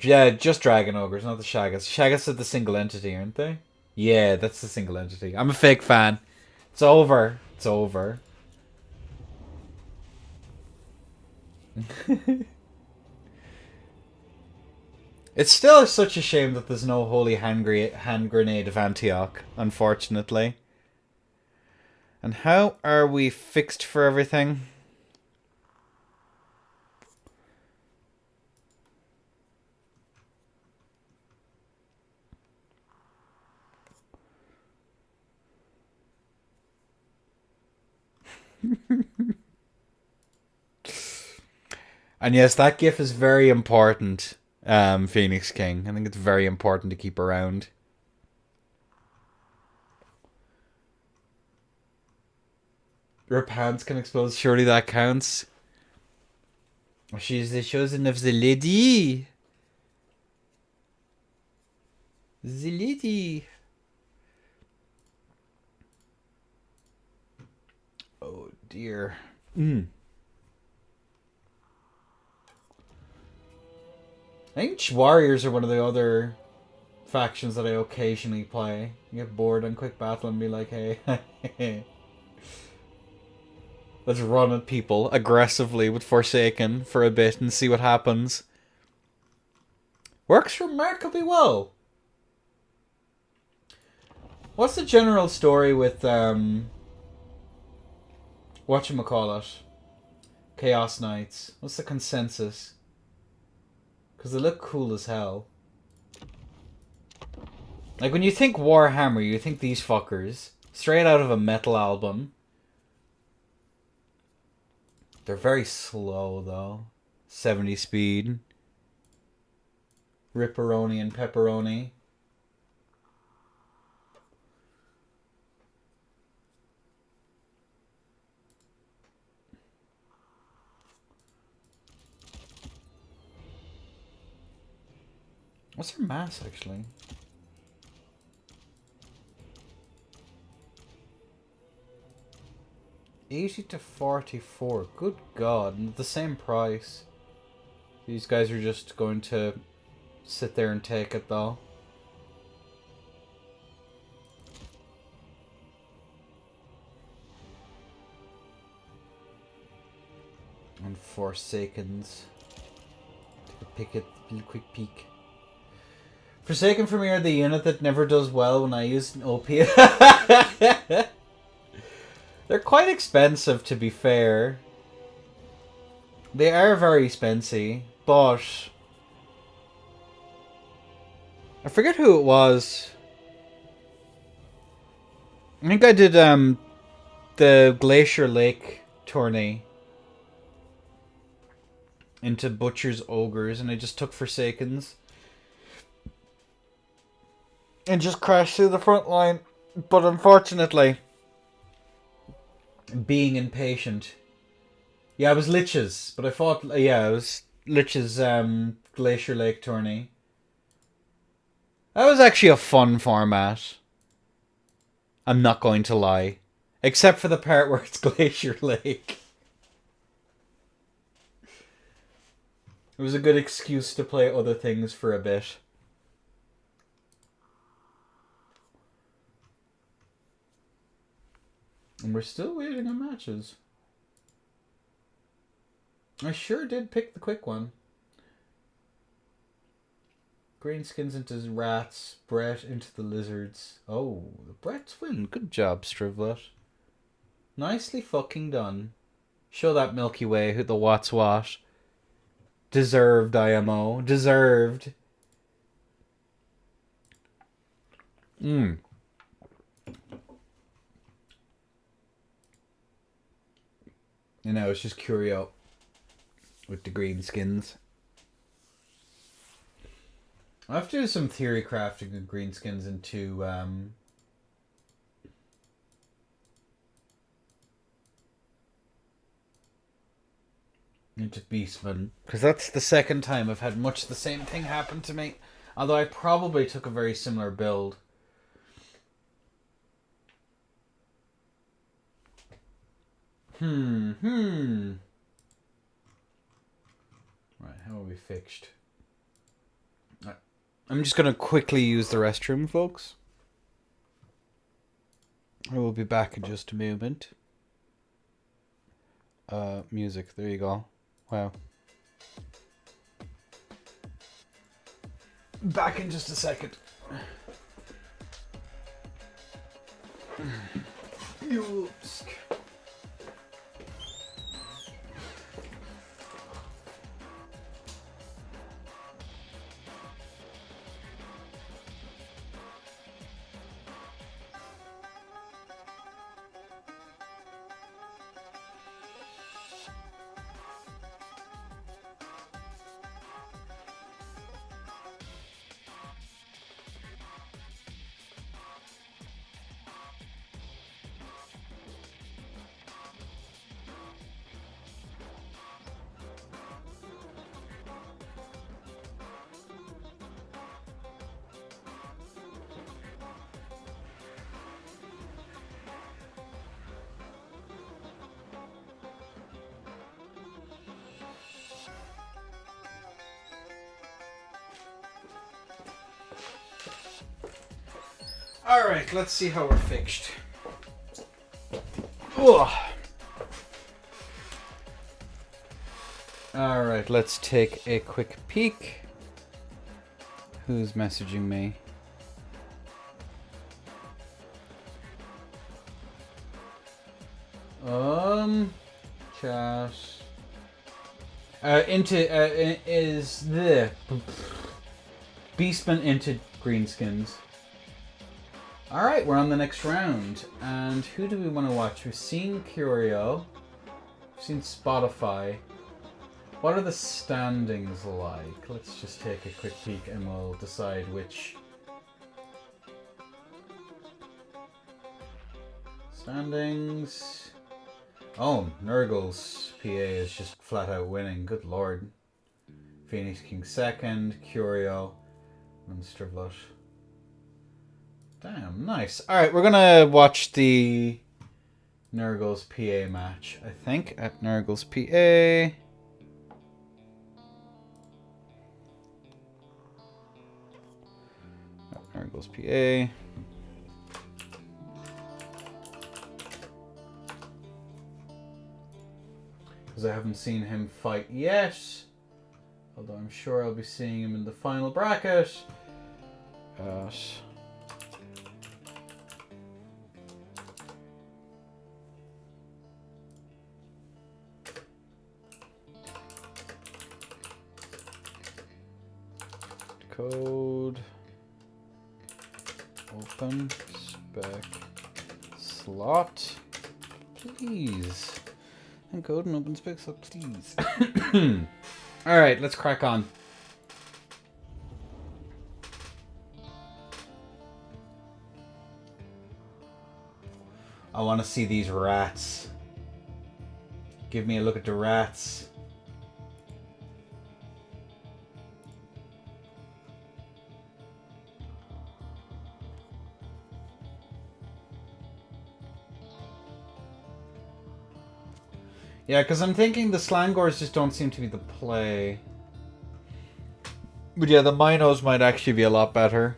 [SPEAKER 1] Yeah, just Dragon Ogres, not the Shaggots. Shaggots are the single entity, aren't they? Yeah, that's the single entity. I'm a fake fan. It's over. It's over. It's still such a shame that there's no holy hand grenade of Antioch, unfortunately. And how are we fixed for everything? And yes, that gif is very important, Phoenix King. I think it's very important to keep around. Your pants can explode. Surely that counts. She's the chosen of the lady. The lady. Oh dear. I think Warriors are one of the other factions that I occasionally play. You get bored on quick battle and be like, hey, let's run at people aggressively with Forsaken for a bit and see what happens. Works remarkably well. What's the general story with whatchamacallit? Chaos Knights. What's the consensus? Because they look cool as hell. Like, when you think Warhammer, you think these fuckers. Straight out of a metal album. They're very slow, though. 70 speed. Ripperoni and pepperoni. What's their mass, actually? $80 to $44. Good God. And the same price. These guys are just going to sit there and take it, though. And Forsakens. Take a quick peek. Forsaken for me are the unit that never does well when I use an OP. They're quite expensive, to be fair. They are very expensive, but I forget who it was. I think I did the Glacier Lake tourney into Butcher's Ogres, and I just took Forsakens and just crashed through the front line. But unfortunately, being impatient. Yeah, it was Lich's, but I fought. Yeah, it was Lich's Glacier Lake tourney. That was actually a fun format. I'm not going to lie. Except for the part where it's Glacier Lake. It was a good excuse to play other things for a bit. And we're still waiting on matches. I sure did pick the quick one. Greenskins into rats, Brett into the lizards. Oh, the Bretts win. Good job, Strivlet. Nicely fucking done. Show that Milky Way who the what's what. Deserved, IMO. Deserved. And now it's just Curio with the greenskins. I have to do some theory crafting of greenskins into Beastman, because that's the second time I've had much the same thing happen to me. Although I probably took a very similar build. Right, how are we fixed? I'm just gonna quickly use the restroom, folks. I will be back in just a moment. Music. There you go. Wow. Back in just a second. Oops. Alright, let's see how we're fixed. Alright, let's take a quick peek. Who's messaging me? Chat. Is the Beastman into Greenskins. Alright, we're on the next round. And who do we want to watch? We've seen Curio. We've seen Spotify. What are the standings like? Let's just take a quick peek and we'll decide which. Standings. Oh, Nurgle's PA is just flat out winning. Good lord. Phoenix King second. Curio. Munstervlut. Damn, nice. Alright, we're gonna watch the Nurgle's PA match, I think, at Nurgle's PA. At Nurgle's PA. Because I haven't seen him fight yet. Although I'm sure I'll be seeing him in the final bracket. Code. Open. Spec. Slot. Please. And code and open spec slot, please. Alright, let's crack on. I want to see these rats. Give me a look at the rats. Yeah, because I'm thinking the Slangors just don't seem to be the play. But yeah, the Minos might actually be a lot better.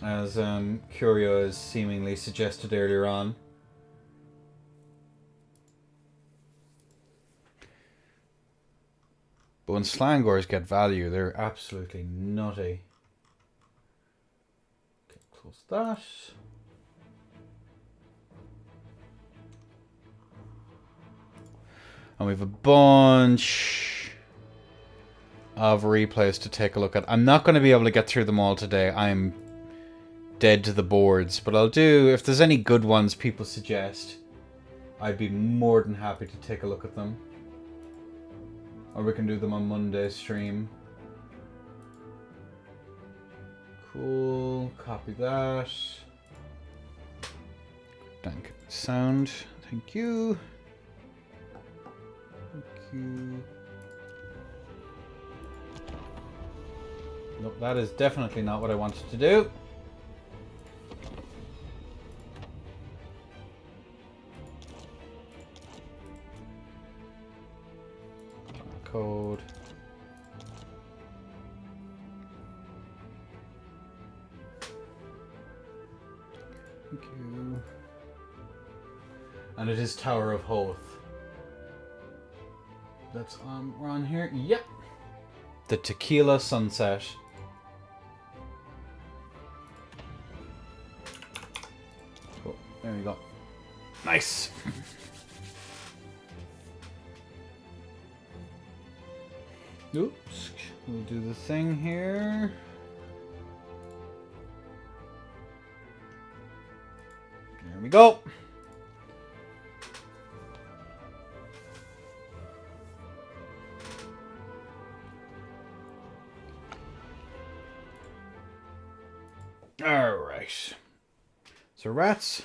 [SPEAKER 1] As Curio has seemingly suggested earlier on. But when Slangors get value, they're absolutely nutty. Okay, close that. And we have a bunch of replays to take a look at. I'm not going to be able to get through them all today. I'm dead to the boards. But I'll do, if there's any good ones people suggest, I'd be more than happy to take a look at them. Or we can do them on Monday's stream. Cool. Copy that. Thank sound. Thank you. Nope, that is definitely not what I wanted to do. code. Thank you. And it is Tower of Hoth. That's we're on here. Yep. The Tequila Sunset. Oh, there we go. Nice. Oops. We'll do the thing here. There we go. All right. So Rats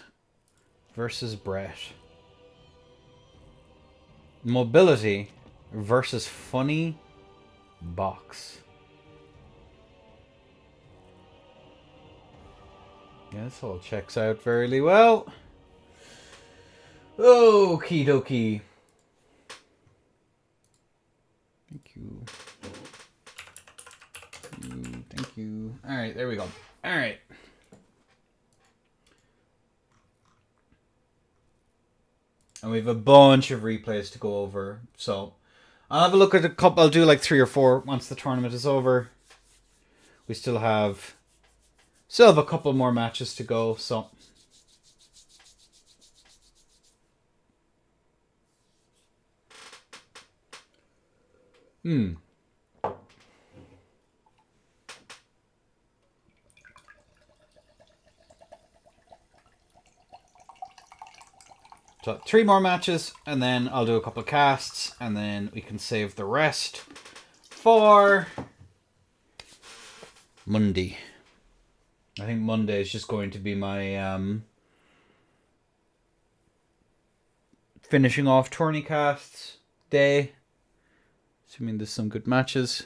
[SPEAKER 1] versus Brett. Mobility versus Funny Box. Yeah, this all checks out fairly well. Okie dokie. Thank you. Thank you. Alright, there we go. Alright. And we have a bunch of replays to go over. So I'll have a look at a couple. I'll do like 3 or 4 once the tournament is over. We still have a couple more matches to go. So So 3 more matches, and then I'll do a couple of casts, and then we can save the rest for Monday. I think Monday is just going to be my finishing off tourney casts day. Assuming there's some good matches.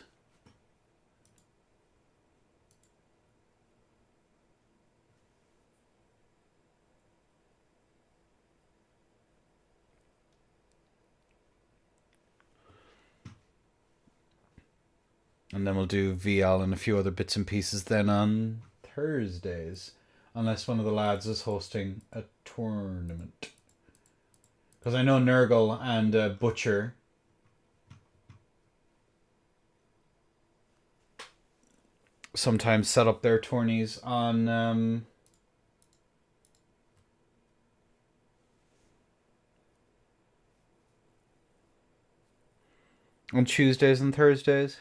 [SPEAKER 1] And then we'll do VL and a few other bits and pieces then on Thursdays. Unless one of the lads is hosting a tournament. Because I know Nurgle and Butcher sometimes set up their tourneys on Tuesdays and Thursdays.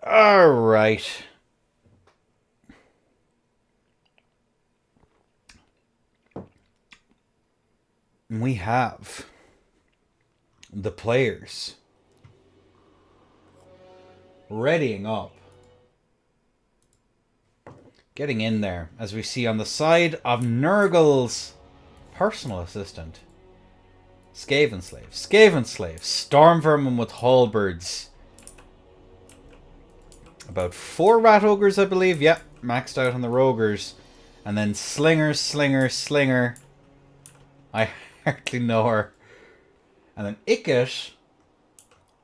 [SPEAKER 1] All right. We have the players readying up. Getting in there, as we see on the side of Nurgle's personal assistant. Skaven Slave. Skaven Slave. Storm Vermin with halberds. About 4 Rat Ogres, I believe. Yep, maxed out on the Rogers. And then Slinger, Slinger, Slinger. I hardly know her. And then Icket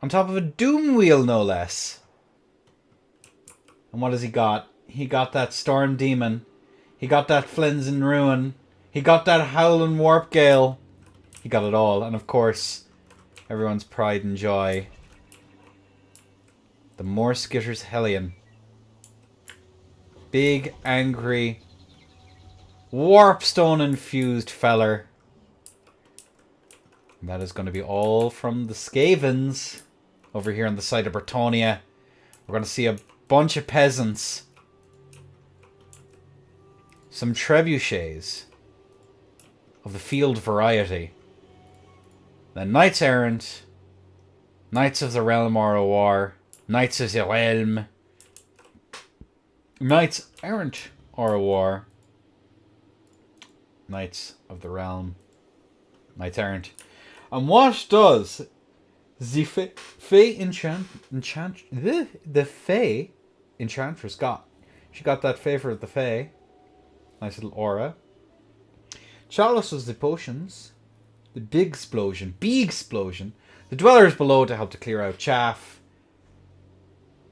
[SPEAKER 1] on top of a Doom Wheel, no less. And what has he got? He got that Storm Demon. He got that Flynn's in Ruin. He got that Howlin' Warp Gale. He got it all. And of course, everyone's pride and joy. The More Skitters Hellion. Big, angry, Warpstone infused feller. And that is going to be all from the Skavens over here on the side of Bretonnia. We're going to see a bunch of peasants. Some trebuchets of the field variety. Then Knights Errant, Knights of the Realm War, Knights of the Realm, Knights Errant War, Knights of the Realm, Knights Errant. And what does the Fey Enchantress got? She got that Favor of the Fey. Nice little aura. Chalice was the potions. The big explosion. Big explosion. The dwellers below to help to clear out chaff.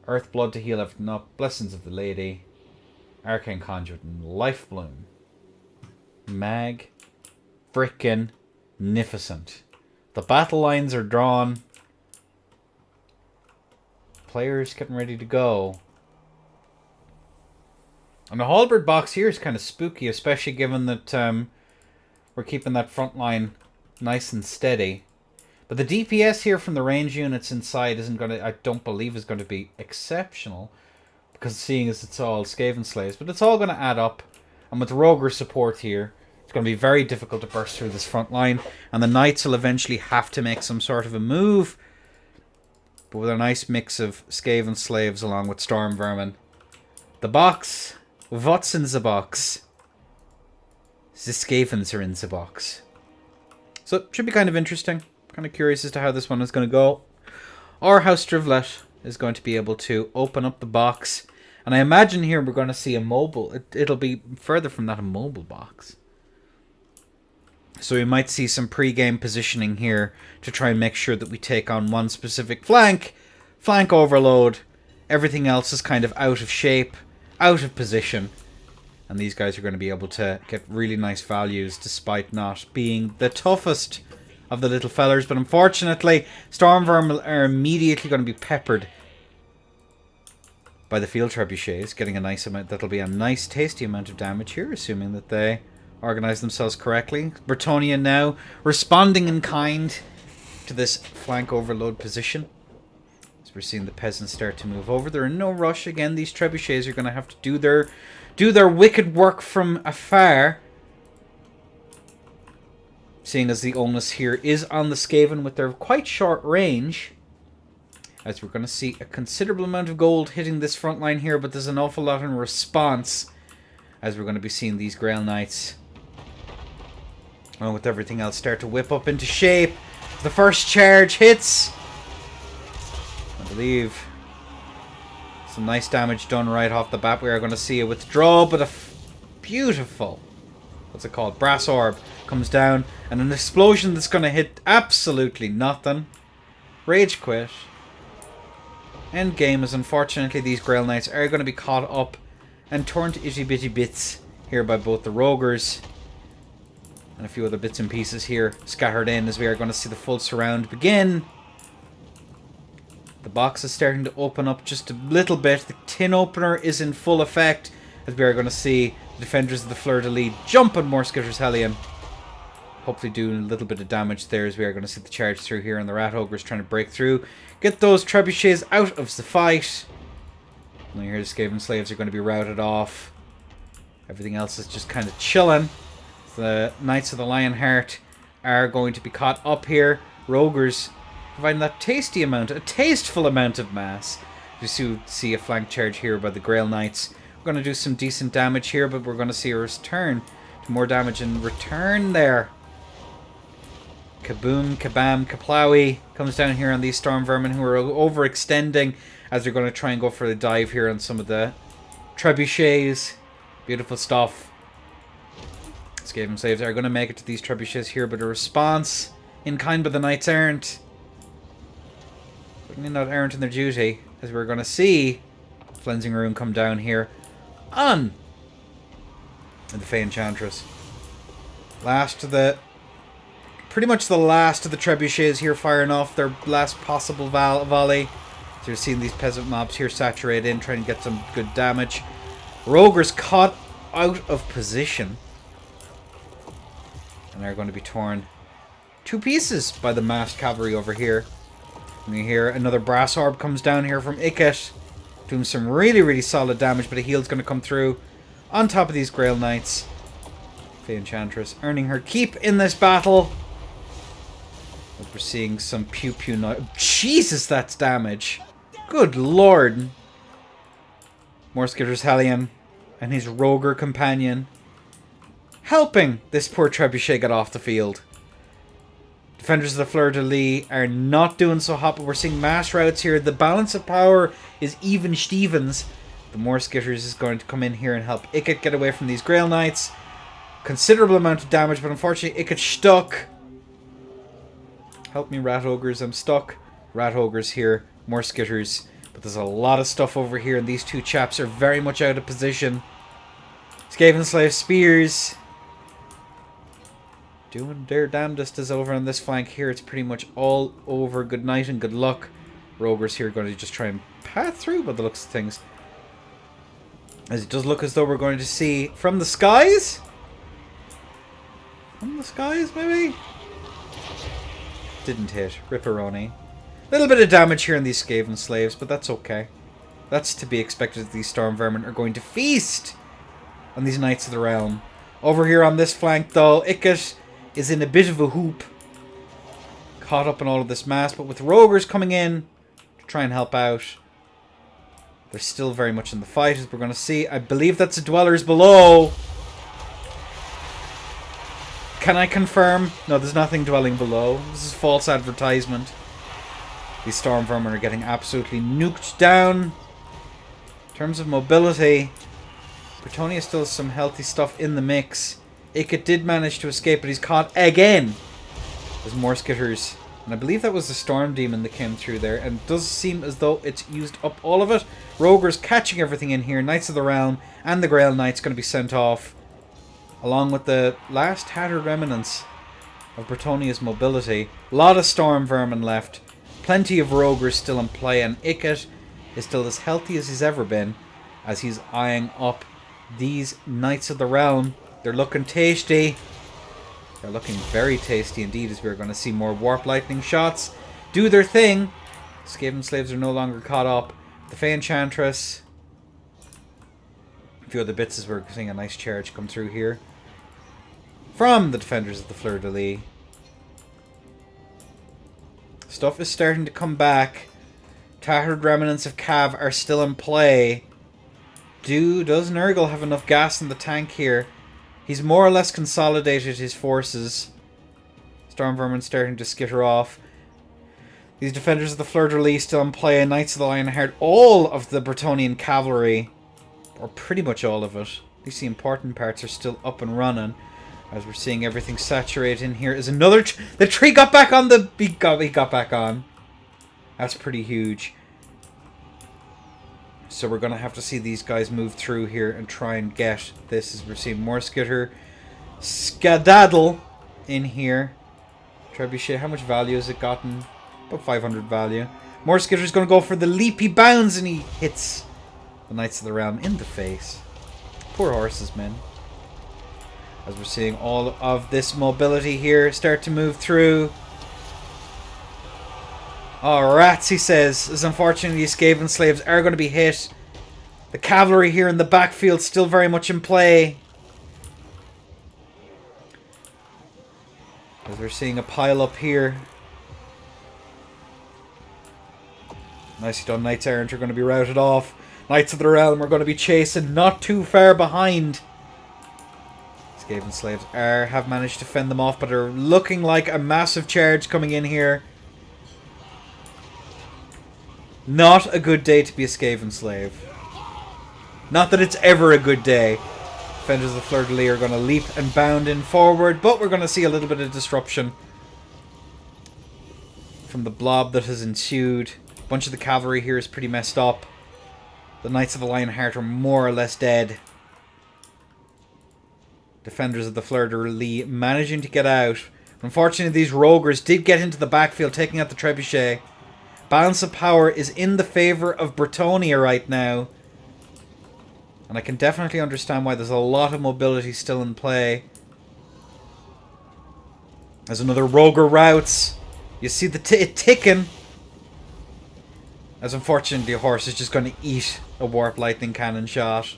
[SPEAKER 1] Earth blood to heal everything up. Blessings of the lady. Arcane conduit and life bloom. Mag. Frickin' magnificent. The battle lines are drawn. Players getting ready to go. And the halberd box here is kind of spooky, especially given that we're keeping that front line nice and steady. But the DPS here from the range units inside isn't going to, I don't believe, is going to be exceptional. Because seeing as it's all Skaven slaves. But it's all going to add up. And with the Roger support here, it's going to be very difficult to burst through this front line. And the Knights will eventually have to make some sort of a move. But with a nice mix of Skaven slaves along with Storm Vermin. The box. What's in the box? The Skavens are in the box. So it should be kind of interesting. Kind of curious as to how this one is going to go. Or how Strivlet is going to be able to open up the box. And I imagine here we're going to see a mobile. It'll be further from that, a mobile box. So we might see some pre-game positioning here to try and make sure that we take on one specific flank. Flank overload. Everything else is kind of out of shape, out of position. And these guys are going to be able to get really nice values despite not being the toughest of the little fellers. But unfortunately, Storm Vermin are immediately going to be peppered by the field trebuchets, getting a nice amount. That'll be a nice, tasty amount of damage here, assuming that they organize themselves correctly. Bretonnia now responding in kind to this flank overload position. As we're seeing the peasants start to move over. They're in no rush. Again, these trebuchets are going to have to do their wicked work from afar. Seeing as the onus here is on the Skaven with their quite short range. As we're going to see a considerable amount of gold hitting this front line here, but there's an awful lot in response. As we're going to be seeing these Grail Knights, along with everything else, start to whip up into shape. The first charge hits. I believe some nice damage done right off the bat. We are going to see a withdrawal, but a beautiful, what's it called, brass orb comes down, and an explosion that's going to hit absolutely nothing. Rage quit. End game, as unfortunately these Grail Knights are going to be caught up and torn to itty bitty bits here by both the Rogers and a few other bits and pieces here scattered in, as we are going to see the full surround begin. The box is starting to open up just a little bit. The tin opener is in full effect, as we are going to see the defenders of the Fleur-de-Lis jump on Morskitter's Hellion. Hopefully doing a little bit of damage there, as we are going to see the charge through here, and the Rat Ogres trying to break through. Get those trebuchets out of the fight. And here the Skaven slaves are going to be routed off. Everything else is just kind of chilling. The Knights of the Lionheart are going to be caught up here. Rogers providing that tasty amount, a tasteful amount of mass. You see a flank charge here by the Grail Knights. We're going to do some decent damage here, but we're going to see a return to more damage in return there. Kaboom, kabam, kaplowy comes down here on these Storm Vermin, who are overextending as they're going to try and go for the dive here on some of the trebuchets. Beautiful stuff. Skaven slaves are going to make it to these trebuchets here, but a response in kind, but the Knights aren't. Certainly not errant in their duty, as we're going to see Cleansing Rune come down here on the Fey Enchantress. Pretty much the last of the trebuchets here firing off their last possible volley. So you're seeing these peasant mobs here saturate in, trying to get some good damage. Rogers caught out of position, and they're going to be torn to pieces by the massed cavalry over here. And you hear another brass orb comes down here from Icket, doing some really, really solid damage, but a heal's going to come through on top of these Grail Knights. Fey Enchantress earning her keep in this battle. But we're seeing some pew-pew now. Jesus, that's damage. Good lord. Morskitter's Hellion and his Roger companion helping this poor trebuchet get off the field. Defenders of the Fleur-de-Lis are not doing so hot, but we're seeing mass routes here. The balance of power is even Stevens. The Morskitters is going to come in here and help Icket get away from these Grail Knights. Considerable amount of damage, but unfortunately Icket stuck. Help me, rat ogres. I'm stuck. Rat ogres here. More skitters. But there's a lot of stuff over here, and these two chaps are very much out of position. Skaven Slave spears. Doing their damnedest is over on this flank here. It's pretty much all over. Good night and good luck. Rogers here are going to just try and path through by the looks of things. As it does look as though we're going to see from the skies. From the skies, maybe? Didn't hit. Ripperoni. Little bit of damage here in these Skaven Slaves, but that's okay. That's to be expected. These Storm Vermin are going to feast on these Knights of the Realm. Over here on this flank, though, Icket is in a bit of a hoop. Caught up in all of this mass, but with Rogers coming in to try and help out. They're still very much in the fight, as we're going to see. I believe that's the Dwellers below. Can I confirm? No, there's nothing dwelling below. This is false advertisement. These Storm Vermin are getting absolutely nuked down. In terms of mobility, Bretonia still has some healthy stuff in the mix. Icket did manage to escape, but he's caught again. There's more skitters. And I believe that was the Storm Demon that came through there. And it does seem as though it's used up all of it. Roger's catching everything in here. Knights of the Realm and the Grail Knights going to be sent off. Along with the last tattered remnants of Bretonia's mobility. A lot of Storm Vermin left. Plenty of Rogers still in play. And Icket is still as healthy as he's ever been, as he's eyeing up these Knights of the Realm. They're looking tasty. They're looking very tasty indeed, as we're going to see more Warp Lightning shots do their thing. Skaven Slaves are no longer caught up. The Fey Enchantress. A few other bits as we're seeing a nice charge come through here from the defenders of the Fleur-de-Lis. Stuff is starting to come back. Tattered remnants of Cav are still in play. Does Nurgle have enough gas in the tank here? He's more or less consolidated his forces. Storm Vermin starting to skitter off. These defenders of the Fleur-de-Lis still in play. Knights of the Lionheart. All of the Bretonian cavalry, or pretty much all of it. At least the important parts are still up and running. As we're seeing everything saturate in here. Is another... the tree got back on the... He got back on. That's pretty huge. So we're going to have to see these guys move through here and try and get this, as we're seeing more skitter skadaddle in here. Trebuchet, how much value has it gotten? About 500 value. More skitter's going to go for the leapy bounds, and he hits the Knights of the Realm in the face. Poor horses, men. As we're seeing all of this mobility here start to move through. Oh, rats, he says, as unfortunately these Skaven Slaves are going to be hit. The cavalry here in the backfield still very much in play. As we're seeing a pile up here. Nicely done. Knights Errant are going to be routed off. Knights of the Realm are going to be chasing not too far behind. Skaven Slaves have managed to fend them off, but are looking like a massive charge coming in here. Not a good day to be a Skaven Slave. Not that it's ever a good day. Defenders of the Fleur-de-Lis are going to leap and bound in forward, but we're going to see a little bit of disruption from the blob that has ensued. A bunch of the cavalry here is pretty messed up. The Knights of the Lionheart are more or less dead. Defenders of the Fleur-de-Lis managing to get out. Unfortunately, these Rogers did get into the backfield, taking out the Trebuchet. Balance of power is in the favour of Bretonia right now. And I can definitely understand why there's a lot of mobility still in play. There's another Roger routes. You see it ticking. As unfortunately a horse is just going to eat a Warp Lightning Cannon shot.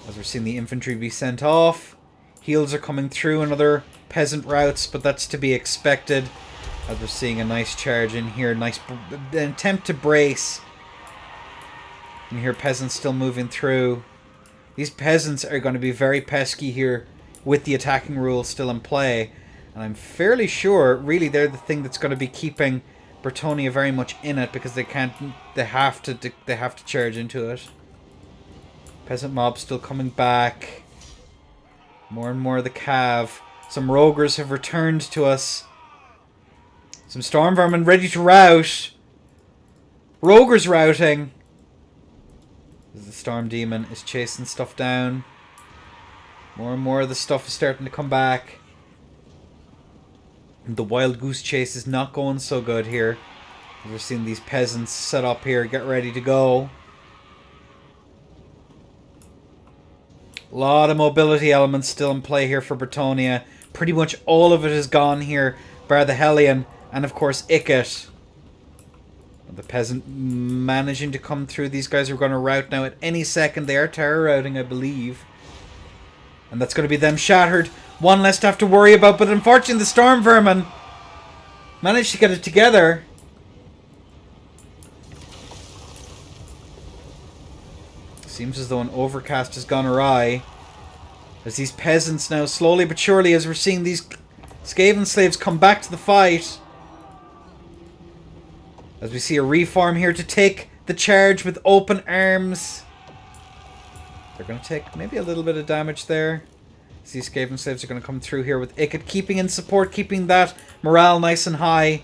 [SPEAKER 1] As we're seeing the infantry be sent off. Heals are coming through, another peasant routes, but that's to be expected. As we're seeing a nice charge in here. Nice an attempt to brace. And here peasants still moving through. These peasants are going to be very pesky here with the attacking rule still in play. And I'm fairly sure really they're the thing that's going to be keeping Bretonia very much in it, because they have to charge into it. Peasant mob still coming back. More and more of the cav. Some Rogers have returned to us. Some storm vermin ready to rout. Roger's routing. The storm demon is chasing stuff down. More and more of the stuff is starting to come back. The wild goose chase is not going so good here. We're seeing these peasants set up here, get ready to go. A lot of mobility elements still in play here for Bretonnia. Pretty much all of it is gone here, bar the Hellion, and of course Icket. The peasant managing to come through. These guys are going to rout now at any second. They are terror routing, I believe. And that's going to be them shattered. One less to have to worry about, but unfortunately the storm vermin managed to get it together. Seems as though an overcast has gone awry. As these peasants now, slowly but surely, as we're seeing these Skaven slaves come back to the fight. As we see a reform here to take the charge with open arms. They're going to take maybe a little bit of damage there. As these Skaven slaves are going to come through here with Icket keeping in support, keeping that morale nice and high.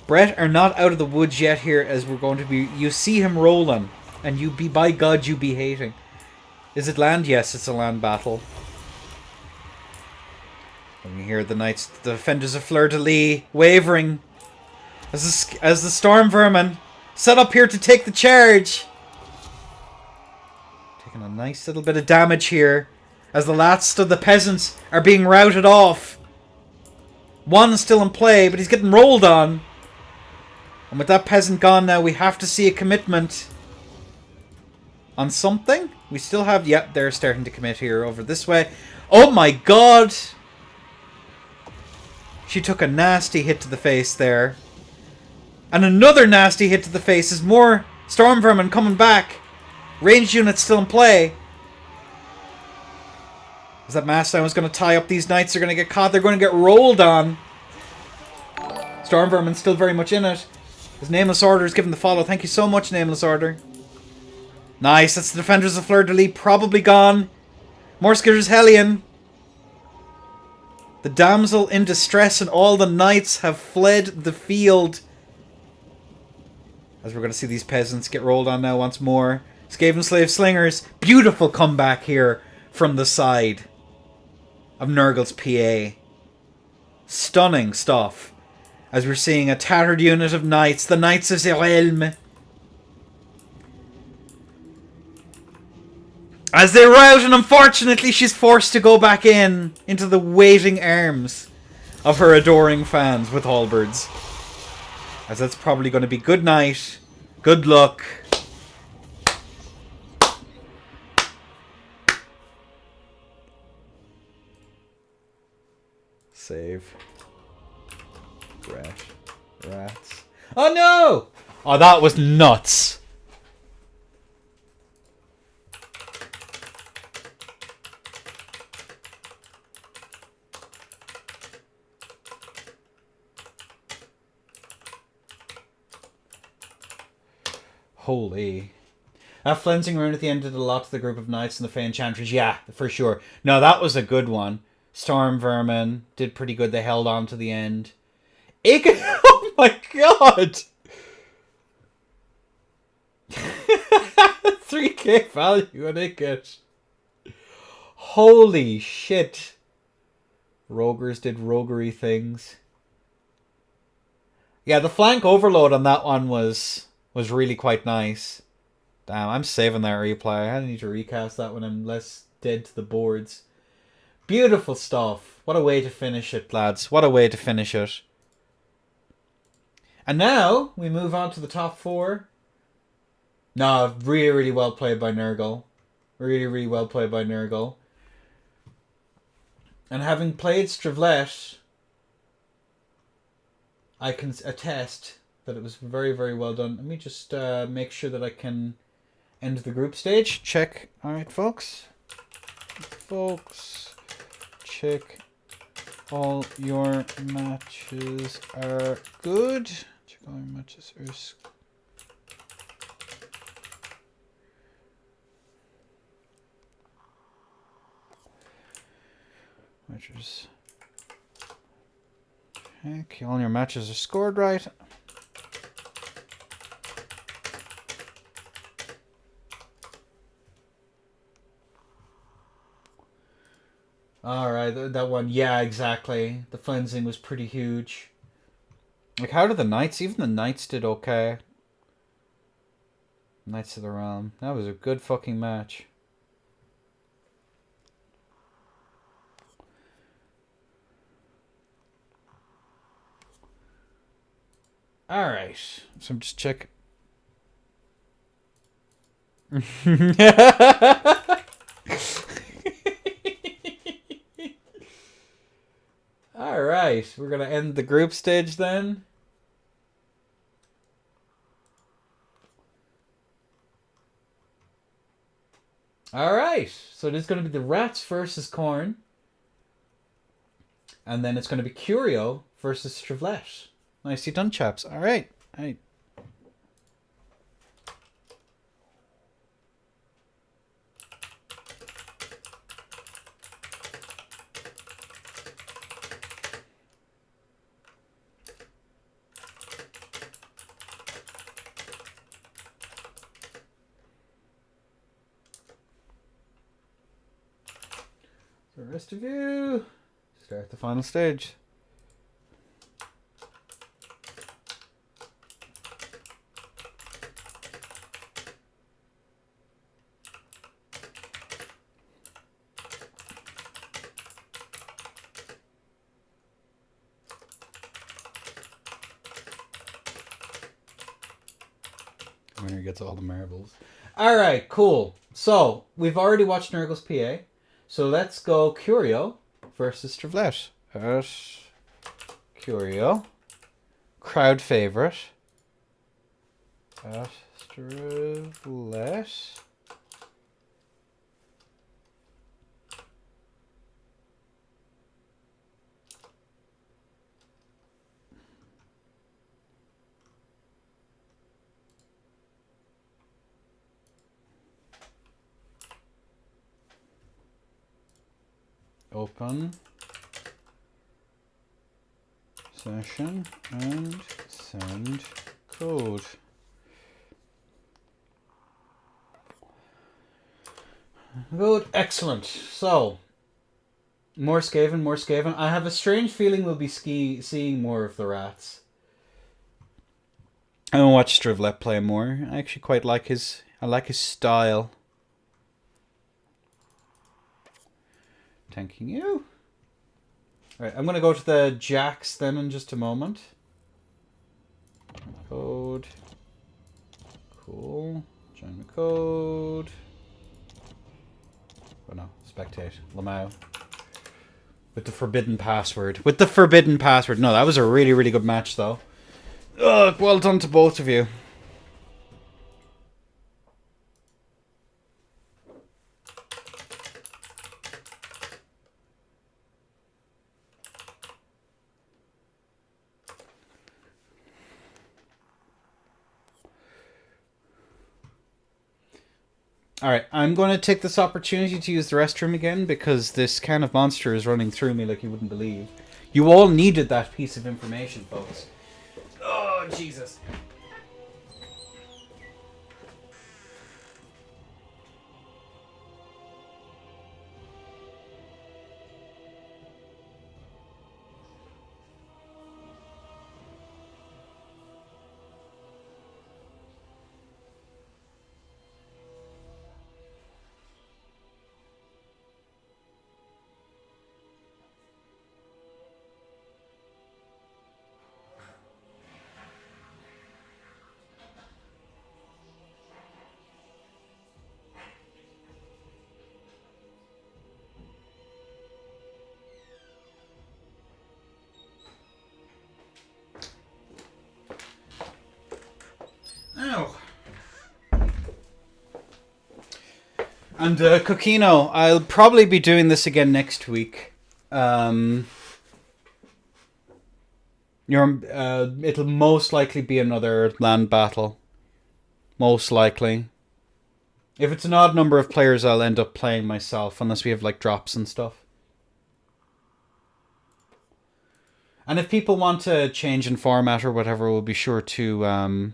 [SPEAKER 1] Brett are not out of the woods yet here, as we're going to be... You see him rolling, and you be... By God, you be hating. Is it land? Yes, it's a land battle. And we hear the knights, the defenders of Fleur-de-Lis, wavering. As the storm vermin set up here to take the charge. Taking a nice little bit of damage here. As the last of the peasants are being routed off. One's still in play, but he's getting rolled on. And with that peasant gone now, we have to see a commitment on something. We still have... Yep, they're starting to commit here over this way. Oh my God! She took a nasty hit to the face there. And another nasty hit to the face as more storm vermin coming back. Ranged units still in play. As that mass down is going to tie up these knights. They're going to get caught. They're going to get rolled on. Storm vermin still very much in it. His Nameless Order is given the follow. Thank you so much, Nameless Order. Nice. That's the defenders of Fleur-de-Lis probably gone. More Skitters Hellion. The damsel in distress and all the knights have fled the field. As we're going to see these peasants get rolled on now once more. Skaven Slave Slingers. Beautiful comeback here from the side of Nurgle's PA. Stunning stuff. As we're seeing a tattered unit of knights. The Knights of the Realm. As they rout, and unfortunately she's forced to go back into the waiting arms of her adoring fans with halberds. As that's probably going to be good night, good luck. Save. Rats. Oh no! Oh, that was nuts. Holy. That flensing rune at the end did a lot to the group of knights and the Fey Enchanters. Yeah, for sure. No, that was a good one. Storm Vermin did pretty good. They held on to the end. Icket! Oh my God! 3k value on Icket. Holy shit. Rogers did roguery things. Yeah, the flank overload on that one was really quite nice. Damn, I'm saving that replay. I need to recast that when I'm less dead to the boards. Beautiful stuff. What a way to finish it, lads. What a way to finish it. And now, we move on to the top four. No, really, really well played by Nurgle. Really, really well played by Nurgle. And having played Stravlet, I can attest that it was very, very well done. Let me just make sure that I can end the group stage. Check. Alright, folks. Check all your matches are good. Check all your matches are matches Okay, all your matches are scored right. Alright, that one. Yeah, exactly. The cleansing was pretty huge. Like, how did the Knights? Even the Knights did okay. Knights of the Realm. That was a good fucking match. Alright. So I'm just checking. Alright. We're going to end the group stage then. Alright. So this is going to be the Rats versus Khorne. And then it's going to be Curio versus Stravlet. Nicely done, chaps. Alright. Alright. The rest of you, start the final stage. Winner gets all the marbles. Alright, cool. So, we've already watched Nurgle's PA. So let's go Curio versus Stravlet. Curio. Crowd favorite. Stravlet. Open session and send code. Good, excellent. So, more Skaven, more Skaven. I have a strange feeling we'll be seeing more of the Rats. I want to watch Stravlet play more. I actually quite like his style. Thanking you. Alright, I'm going to go to the Jacks then in just a moment. Code. Cool. Join the code. Oh no, spectate. Lamau. With the forbidden password. With the forbidden password. No, that was a really, really good match though. Ugh, well done to both of you. Alright, I'm going to take this opportunity to use the restroom again because this can of monster is running through me like you wouldn't believe. You all needed that piece of information, folks. Oh, Jesus. Ow. And Coquino, I'll probably be doing this again next week. It'll most likely be another land battle. Most likely. If it's an odd number of players, I'll end up playing myself, unless we have like drops and stuff. And if people want to change in format or whatever, we'll be sure to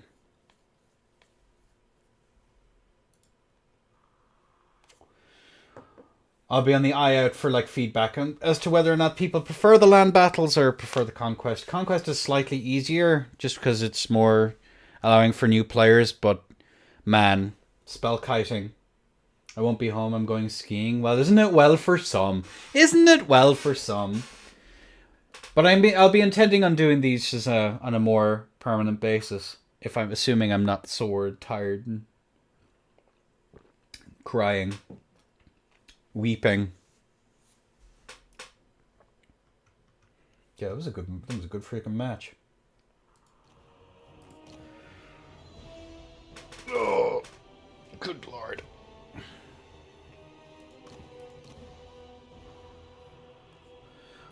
[SPEAKER 1] I'll be on the eye out for like feedback as to whether or not people prefer the land battles or prefer the Conquest. Conquest is slightly easier just because it's more allowing for new players, but man, spell kiting. I won't be home, I'm going skiing. Well, isn't it well for some? Isn't it well for some? But I'll be intending on doing these as on a more permanent basis. If I'm assuming I'm not sore, tired, and crying, weeping. Yeah, that was a good freaking match. Oh, good lord.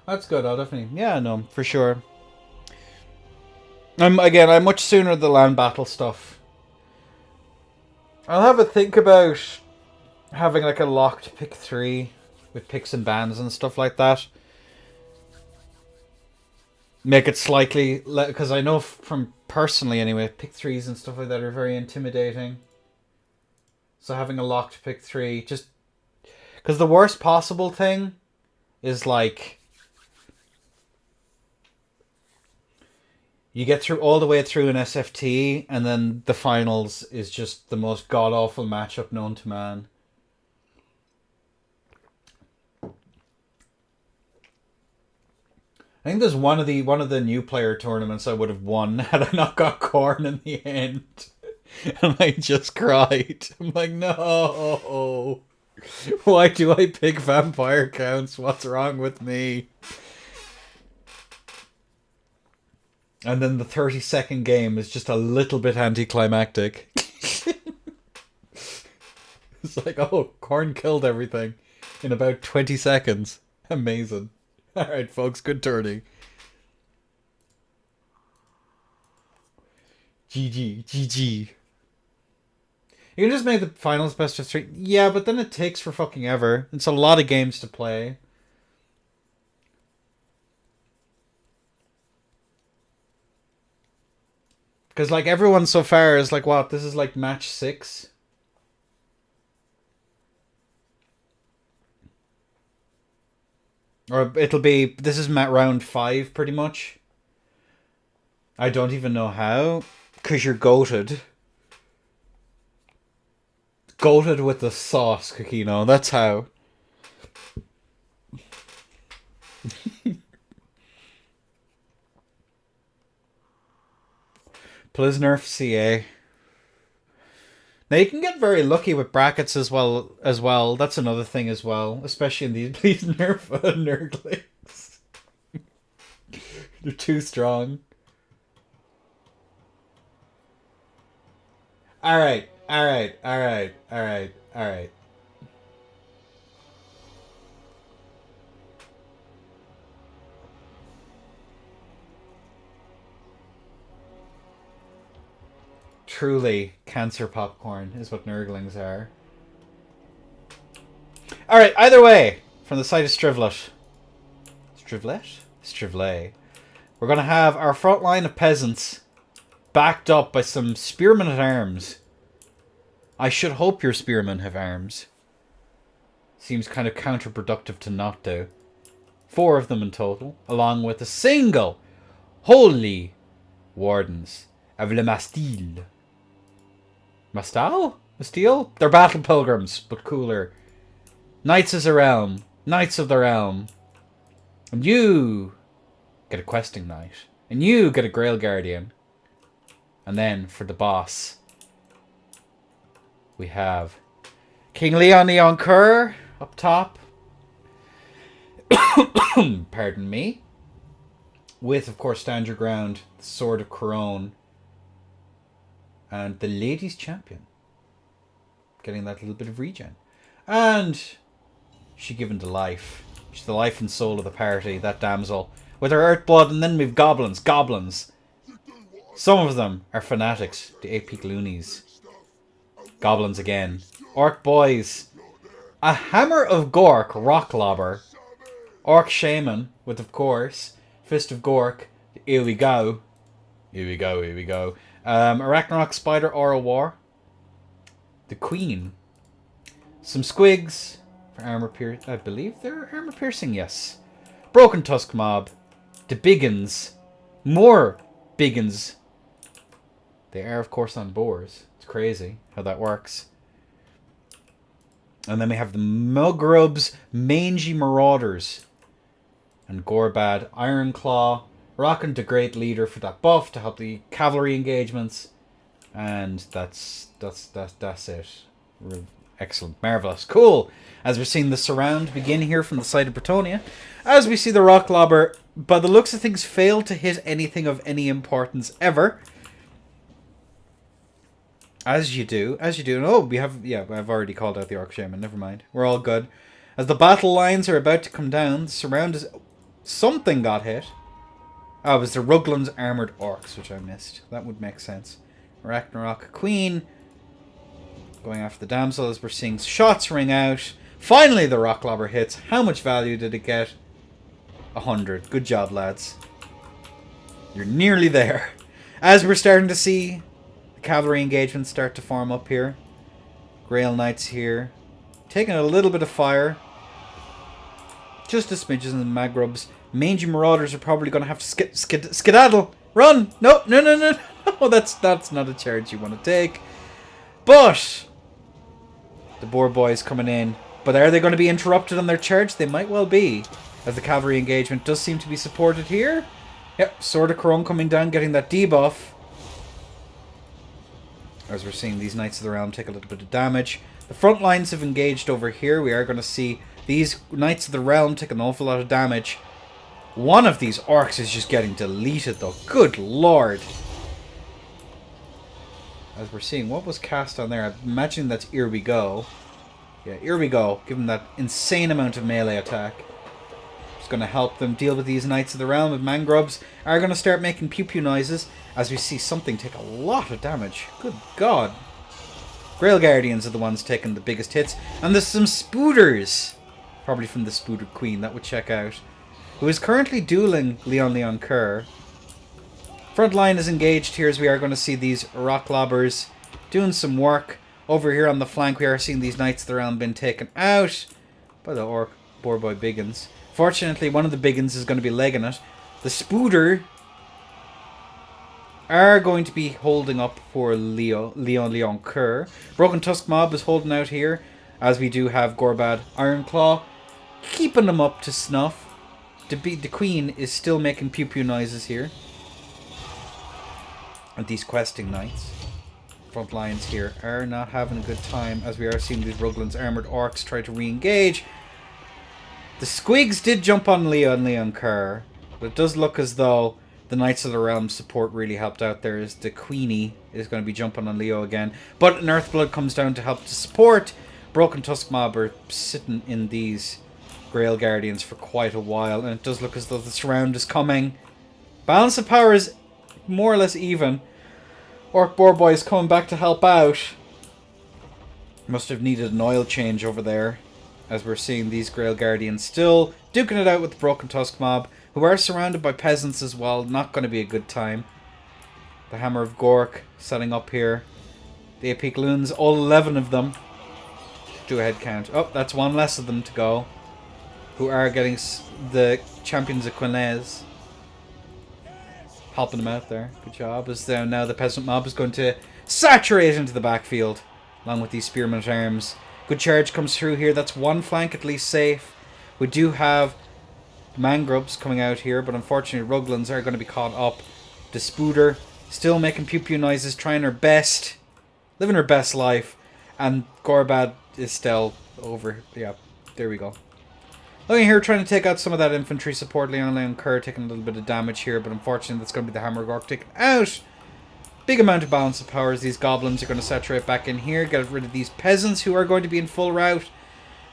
[SPEAKER 1] That's good. I'll definitely, yeah, no, for sure. I'm much sooner the land battle stuff. I'll have a think about having like a locked pick 3 with picks and bans and stuff like that. Make it slightly, because I know from personally anyway, pick 3s and stuff like that are very intimidating. So having a locked pick 3, just because the worst possible thing is like you get through all the way through an SFT, and then the finals is just the most god awful matchup known to man. I think there's one of the new player tournaments I would have won had I not got Corn in the end. And I just cried. I'm like, no. Why do I pick vampire counts? What's wrong with me? And then the 30-second game is just a little bit anticlimactic. It's like, oh, Corn killed everything in about 20 seconds. Amazing. Alright, folks, good turning. GG, GG. You can just make the finals best of 3. Yeah, but then it takes for fucking ever. It's a lot of games to play. Because, like, everyone so far is like, what? This is like match 6? Or it'll be, this is round 5, pretty much. I don't even know how. Because you're goated. Goated with the sauce, Kakino. That's how. Please nerf CA. Now you can get very lucky with brackets as well. That's another thing as well, especially in these. Please nerf Nurglings. They're too strong. All right. Truly, cancer popcorn is what Nurglings are. Alright, either way, from the side of Strivlet. Strivlet. We're going to have our front line of peasants backed up by some spearmen at arms. I should hope your spearmen have arms. Seems kind of counterproductive to not do. 4 of them in total, along with a single holy wardens of Le Mastile. Mastile? They're battle pilgrims, but cooler. Knights of the Realm. Knights of the Realm. And you get a questing knight. And you get a Grail Guardian. And then, for the boss, we have King Leon the Yonkeur up top. Pardon me. With, of course, Stand Your Ground, the Sword of Corone, and the Ladies Champion. Getting that little bit of regen. And she given to life. She's the life and soul of the party, that damsel. With her Earthblood, and then we've goblins. Goblins. Some of them are fanatics, the 8-peak loonies. Goblins again. Orc boys. A Hammer of Gork Rocklobber. Orc Shaman, with, of course, Fist of Gork. Here we go. Here we go, here we go. Arachnarok Spider Aura War. The Queen. Some Squigs for armor piercing. I believe they're armor piercing, yes. Broken Tusk Mob. The Biggins. More Biggins. They are, of course, on boars. It's crazy how that works. And then we have the Mugrubs Mangy Marauders. And Gorbad Ironclaw. Rocking the Great Leader for that buff to help the cavalry engagements. And that's it. Excellent. Marvellous. Cool. As we're seeing the surround begin here from the side of Bretonia. As we see the Rock Lobber, by the looks of things, fail to hit anything of any importance ever. As you do. And oh, we have... Yeah, I've already called out the Orc Shaman. Never mind. We're all good. As the battle lines are about to come down, the surround is... Something got hit. Oh, it was the Rugland's Armoured Orcs, which I missed. That would make sense. Ragnarok Queen. Going after the damsel as we're seeing shots ring out. Finally the Rock Lobber hits. How much value did it get? 100. Good job, lads. You're nearly there. As we're starting to see the cavalry engagements start to form up here. Grail Knights here. Taking a little bit of fire. Just a smidges and Magrubs. Mangy Marauders are probably going to have to skedaddle. Run! No. No, that's not a charge you want to take. But the Boar Boys coming in. But are they going to be interrupted on their charge? They might well be. As the cavalry engagement does seem to be supported here. Yep, Sword of Crone coming down, getting that debuff. As we're seeing these Knights of the Realm take a little bit of damage. The front lines have engaged over here. We are going to see these Knights of the Realm take an awful lot of damage. One of these Orcs is just getting deleted though. Good lord. As we're seeing, what was cast on there? I'm imagining that's Here We Go. Yeah, Here We Go. Give them that insane amount of melee attack. It's going to help them deal with these Knights of the Realm. And Mangrubs are going to start making pew-pew noises as we see something take a lot of damage. Good god. Grail Guardians are the ones taking the biggest hits. And there's some Spooters. Probably from the Spooter Queen. That would check out. Who is currently dueling Leon Kerr. Front line is engaged here as we are going to see these Rock Lobbers doing some work. Over here on the flank we are seeing these Knights of the Realm being taken out by the Orc Boar Boy Biggins. Fortunately, one of the Biggins is going to be legging it. The Spooter are going to be holding up for Leon Kerr. Broken Tusk Mob is holding out here, as we do have Gorbad Ironclaw keeping them up to snuff. The Queen is still making pew-pew noises here. And these questing Knights. Front lines here are not having a good time, as we are seeing these Rugland's Armoured Orcs try to re-engage. The Squigs did jump on Leon Kerr, but it does look as though the Knights of the Realm support really helped out there, as the Queenie is going to be jumping on Leo again. But an Earthblood comes down to help to support. Broken Tusk Mob are sitting in these Grail Guardians for quite a while, and it does look as though the surround is coming. Balance of power is more or less even. Orc Boar Boy is coming back to help out. Must have needed an oil change over there, as we're seeing these Grail Guardians still duking it out with the Broken Tusk Mob, who are surrounded by peasants as well. Not going to be a good time. The Hammer of Gork setting up here. The Epic Loons, all 11 of them. Do a head count. Oh, that's one less of them to go. Who are getting the Champions of Quinez. Helping them out there. Good job. As now the Peasant Mob is going to saturate into the backfield, along with these Spearmen at Arms. Good charge comes through here. That's one flank at least safe. We do have Mangrubs coming out here, but unfortunately Ruglands are going to be caught up. The Spooter still making pew-pew noises, trying her best, living her best life. And Gorbad is still over. Yeah, there we go. Looking here, trying to take out some of that infantry support. Leon Kerr taking a little bit of damage here, but unfortunately that's going to be the Hammer of Gork taken out. Big amount of balance of powers. These goblins are going to saturate back in here. Get rid of these peasants who are going to be in full rout.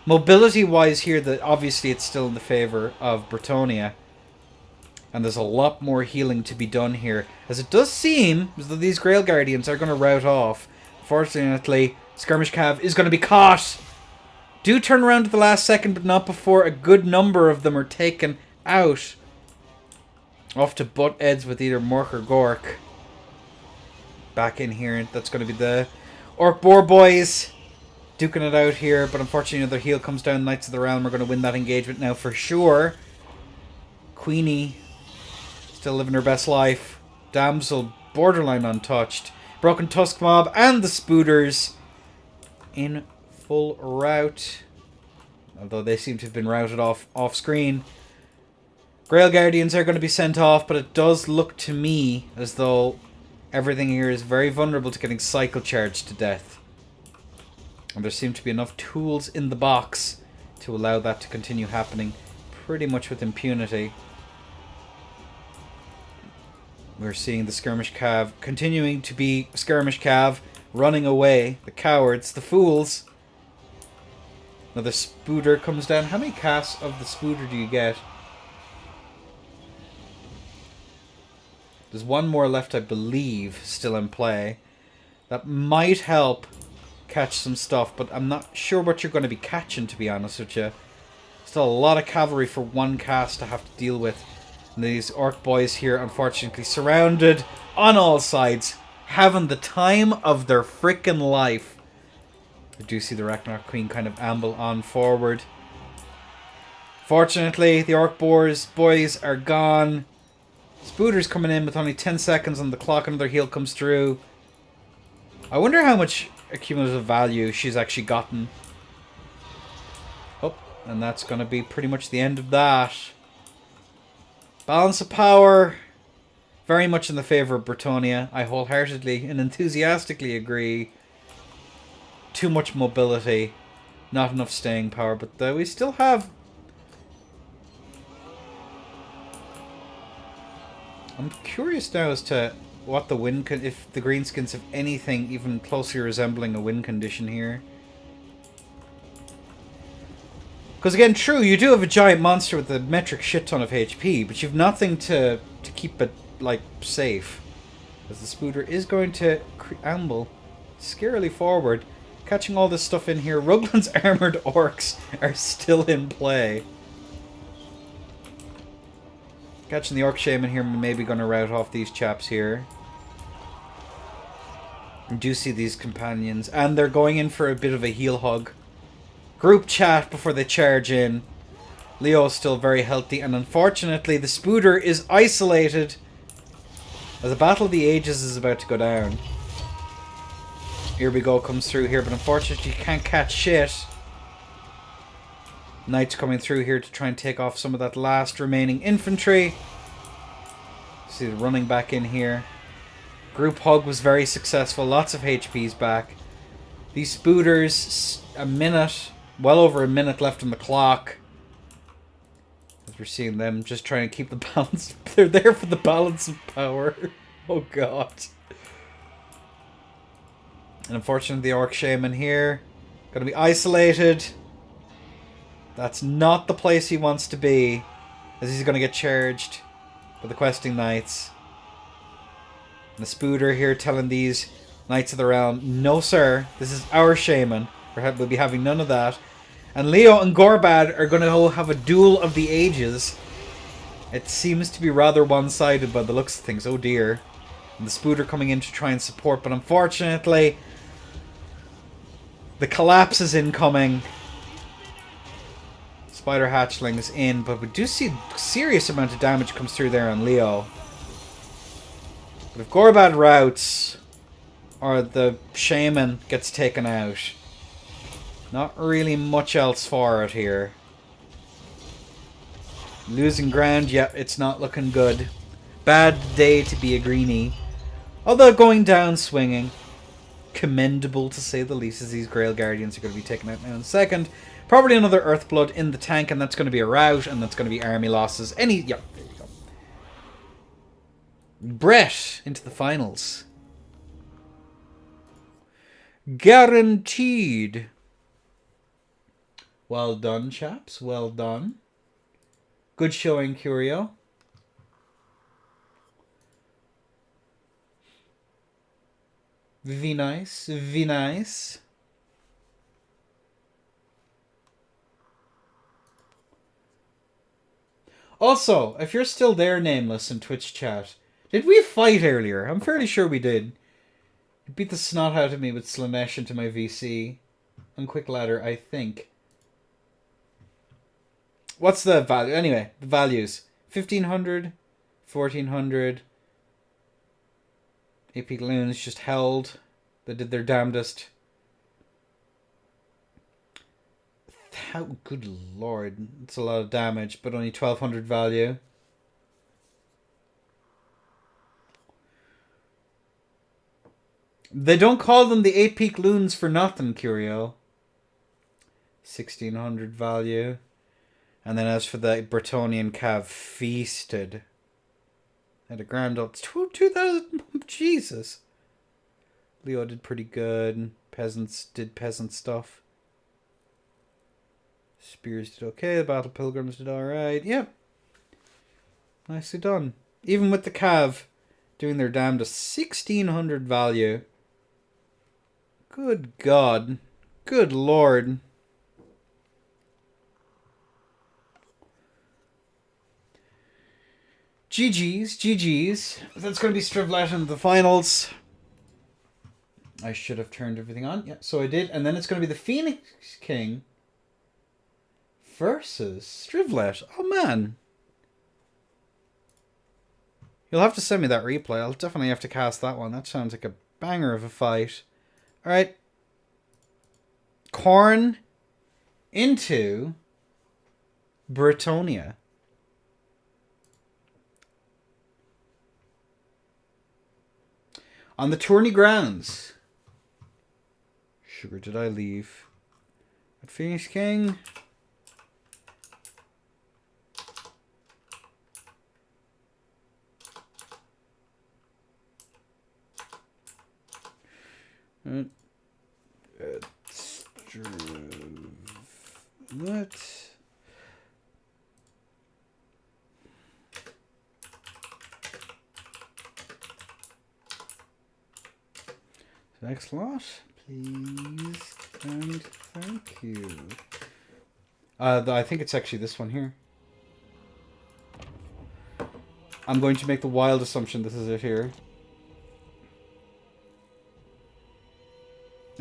[SPEAKER 1] Mobility-wise here, obviously it's still in the favour of Bretonia. And there's a lot more healing to be done here, as it does seem as though these Grail Guardians are going to rout off. Fortunately, Skirmish Cav is going to be caught. Do turn around at the last second, but not before a good number of them are taken out. Off to butt heads with either Mork or Gork. Back in here. That's going to be the Orc Boar boys duking it out here. But unfortunately another heal comes down. Knights of the Realm are going to win that engagement now for sure. Queenie still living her best life. Damsel borderline untouched. Broken Tusk Mob and the Spooters in full rout. Although they seem to have been routed off screen. Grail Guardians are going to be sent off, but it does look to me as though everything here is very vulnerable to getting cycle charged to death. And there seem to be enough tools in the box to allow that to continue happening pretty much with impunity. We're seeing the Skirmish Cav continuing to be Skirmish Cav, running away. The cowards, the fools. Another Spooter comes down. How many casts of the Spooter do you get? There's one more left, I believe, still in play. That might help catch some stuff, but I'm not sure what you're going to be catching, to be honest with you. Still a lot of cavalry for one cast to have to deal with. And these Orc boys here, unfortunately, surrounded on all sides, having the time of their frickin' life. I do see the Ragnarok Queen kind of amble on forward. Fortunately, the Orc boys are gone. Spooter's coming in with only 10 seconds on the clock. Another heal comes through. I wonder how much accumulative value she's actually gotten. Oh, and that's going to be pretty much the end of that. Balance of power. Very much in the favour of Bretonnia. I wholeheartedly and enthusiastically agree. Too much mobility. Not enough staying power. But we still have... I'm curious now as to what the win if the greenskins have anything even closely resembling a win condition here. Because again, true, you do have a giant monster with a metric shit ton of HP, but you've nothing to keep it like safe. As the Spooter is going to amble scarily forward, catching all this stuff in here. Rugland's armored orcs are still in play. Catching the Orc Shaman here, maybe going to rout off these chaps here. I do see these companions, and they're going in for a bit of a heal hug. Group chat before they charge in. Leo's still very healthy, and unfortunately the Spooter is isolated as the Battle of the Ages is about to go down. Here we go, comes through here, but unfortunately you can't catch shit. Knights coming through here to try and take off some of that last remaining infantry. See the running back in here. Group hug was very successful. Lots of HPs back. These Spooters, a minute, well over a minute left on the clock. As we're seeing them just trying to keep the balance. They're there for the balance of power. Oh god. And unfortunately the Orc Shaman here, gonna be isolated. That's not the place he wants to be, as he's going to get charged by the questing knights. And the Spooter here telling these Knights of the Realm, no sir, this is our shaman. We'll be having none of that. And Leo and Gorbad are going to have a duel of the ages. It seems to be rather one-sided by the looks of things, oh dear. And the Spooter coming in to try and support, but unfortunately, the collapse is incoming. Spider hatchlings in, but we do see a serious amount of damage comes through there on Leo. But if Gorbad routs, or the shaman gets taken out, not really much else for it here. Losing ground, yep, it's not looking good. Bad day to be a greenie. Although going down swinging, commendable to say the least, as these Grail Guardians are going to be taken out now in a second. Probably another Earthblood in the tank, and that's going to be a rout, and that's going to be army losses. Yep, there you go. Brett into the finals. Guaranteed. Well done, chaps. Well done. Good showing, Curio. Very nice. Very nice. Also, if you're still there, Nameless, in Twitch chat, did we fight earlier? I'm fairly sure we did. You beat the snot out of me with Slanesh into my VC. On Quick Ladder, I think. What's the value? Anyway, the values. 1500, 1400. AP Loons just held. They did their damnedest. How, good lord. It's a lot of damage, but only 1200 value. They don't call them the 8-peak Loons for nothing, Curio. 1600 value. And then as for the Bretonian Cav, feasted. At a grand up, 2,000. Jesus. Leo did pretty good. Peasants did peasant stuff. Spears did okay. The Battle Pilgrims did alright. Yep. Nicely done. Even with the Cav doing their damnedest. 1600 value. Good God. Good Lord. GG's, GG's. That's going to be Strivlet in the finals. I should have turned everything on. Yeah, so I did. And then it's going to be the Phoenix King versus Strivlet. Oh, man. You'll have to send me that replay. I'll definitely have to cast that one. That sounds like a banger of a fight. All right. Khorne into Bretonia. On the tourney grounds. Sugar, did I leave? At Phoenix King. What? Next lot, please, and thank you. I think it's actually this one here. I'm going to make the wild assumption this is it here.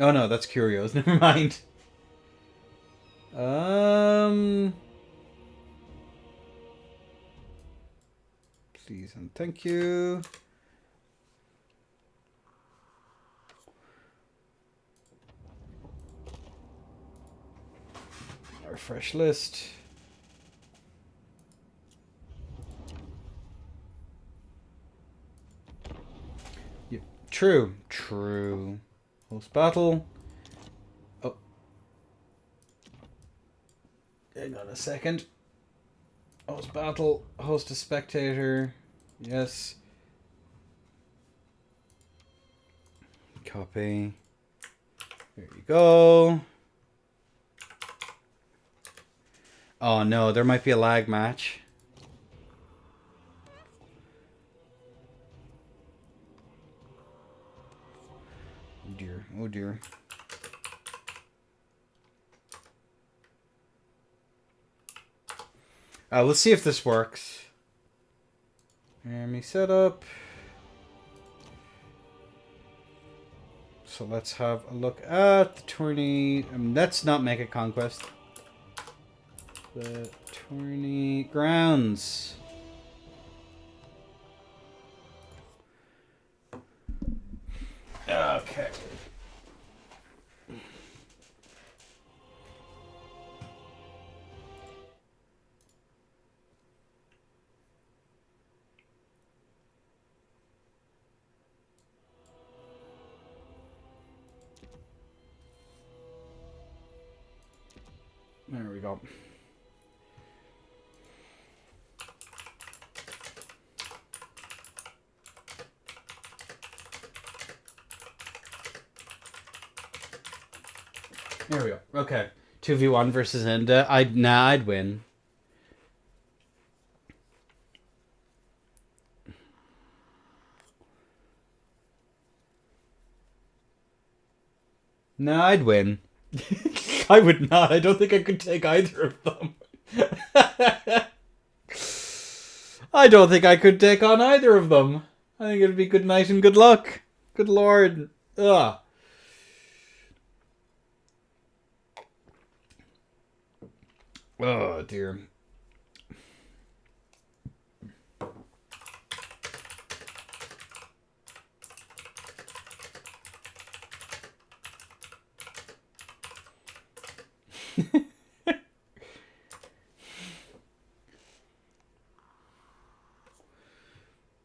[SPEAKER 1] Oh no, that's Curios. Never mind. Please and thank you. Refresh list. Yep. True. True. Host battle. Oh. Hang on a second. Host battle. Host a spectator. Yes. Copy. There you go. Oh no, there might be a lag match. Oh dear, oh dear. Let's see if this works. Army setup. So let's have a look at the tourney. Let's not make a conquest. The tourney grounds. Okay. There we go. There we go. Okay. 2v1 versus Enda. I'd win. No, I'd win. I would not. I don't think I could take either of them. I don't think I could take on either of them. I think it'd be good night and good luck. Good lord. Ugh. Oh, dear.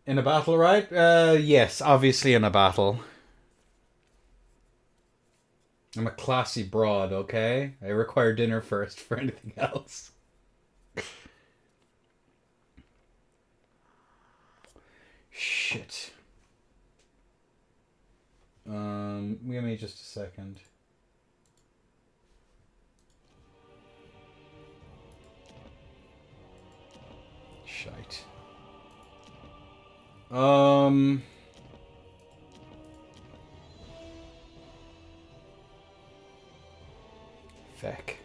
[SPEAKER 1] In a battle, right? Yes, obviously in a battle. I'm a classy broad, okay? I require dinner first for anything else. Shit. Give me just a second. Shite. Feck.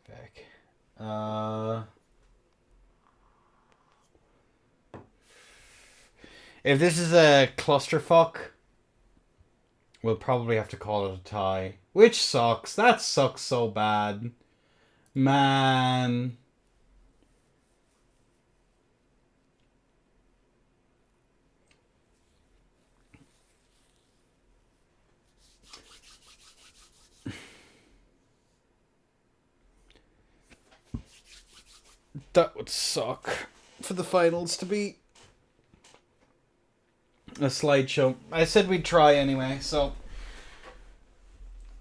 [SPEAKER 1] Feck. If this is a clusterfuck, we'll probably have to call it a tie. Which sucks. That sucks so bad. Man. That would suck for the finals to be a slideshow. I said we'd try anyway, so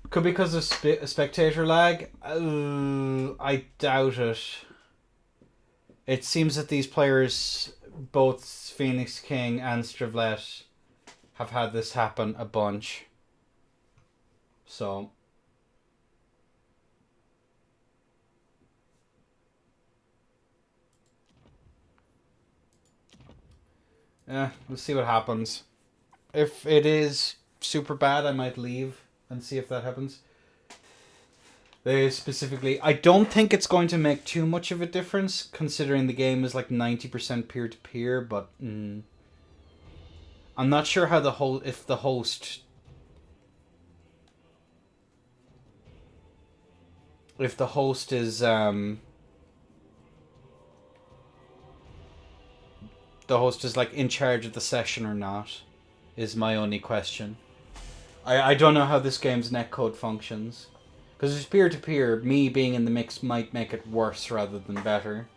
[SPEAKER 1] could be because of spectator lag. I doubt it. It seems that these players, both Phoenix King and Stravlet, have had this happen a bunch. So yeah, we'll see what happens. If it is super bad, I might leave and see if that happens. They specifically, I don't think it's going to make too much of a difference, considering the game is like 90% peer-to-peer, but I'm not sure how if the host is like in charge of the session or not, is my only question. I don't know how this game's netcode functions. Because it's peer-to-peer, me being in the mix might make it worse rather than better.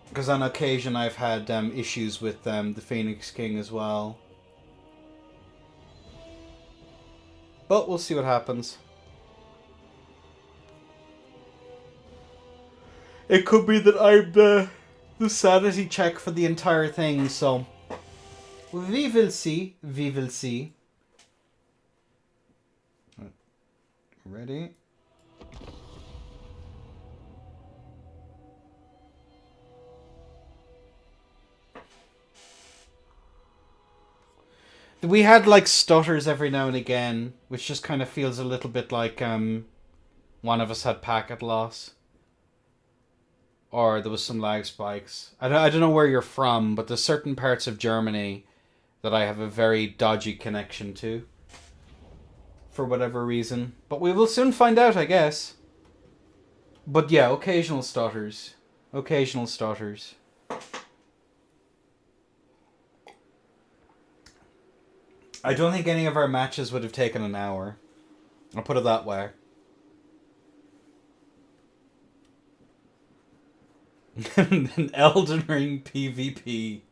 [SPEAKER 1] Because on occasion I've had issues with the Phoenix King as well. But we'll see what happens. It could be that I'm the sanity check for the entire thing, so we will see. We will see. Ready? We had like stutters every now and again, which just kind of feels a little bit like one of us had packet loss. Or there was some lag spikes. I don't know where you're from, but there's certain parts of Germany that I have a very dodgy connection to. For whatever reason. But we will soon find out, I guess. But yeah, occasional stutters. Occasional stutters. I don't think any of our matches would have taken an hour. I'll put it that way. An Elden Ring PvP.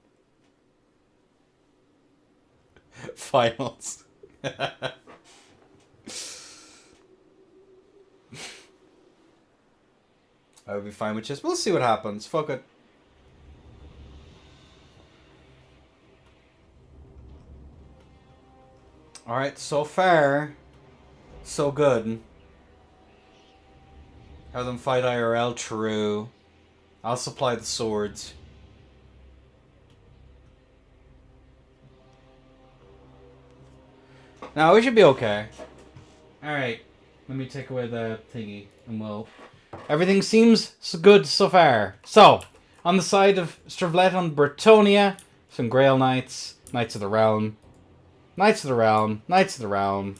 [SPEAKER 1] Finals. I would be fine with this. We'll see what happens. Fuck it. Alright, so far, so good. Have them fight IRL, true. I'll supply the swords. Now we should be okay. Alright. Let me take away the thingy, and we'll... Everything seems good so far. So, on the side of Stravlet Bretonia, some Grail Knights, Knights of the Realm, Knights of the Realm, Knights of the Realm.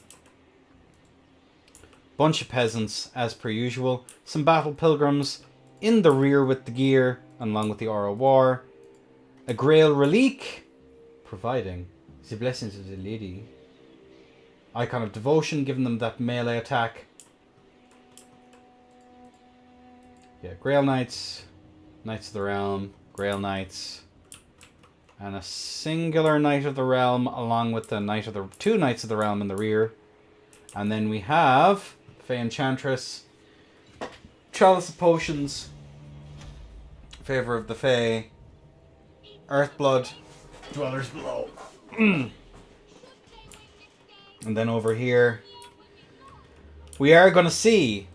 [SPEAKER 1] Bunch of peasants, as per usual. Some battle pilgrims in the rear with the gear, along with the Aura War. A Grail Relique, providing the blessings of the lady. Icon of Devotion, giving them that melee attack. Yeah, Grail Knights, Knights of the Realm, Grail Knights, and a singular Knight of the Realm, along with the two Knights of the Realm in the rear. And then we have Fey Enchantress, Chalice of Potions, Favor of the Fey, Earthblood, Dwellers Below. And then over here, we are going to see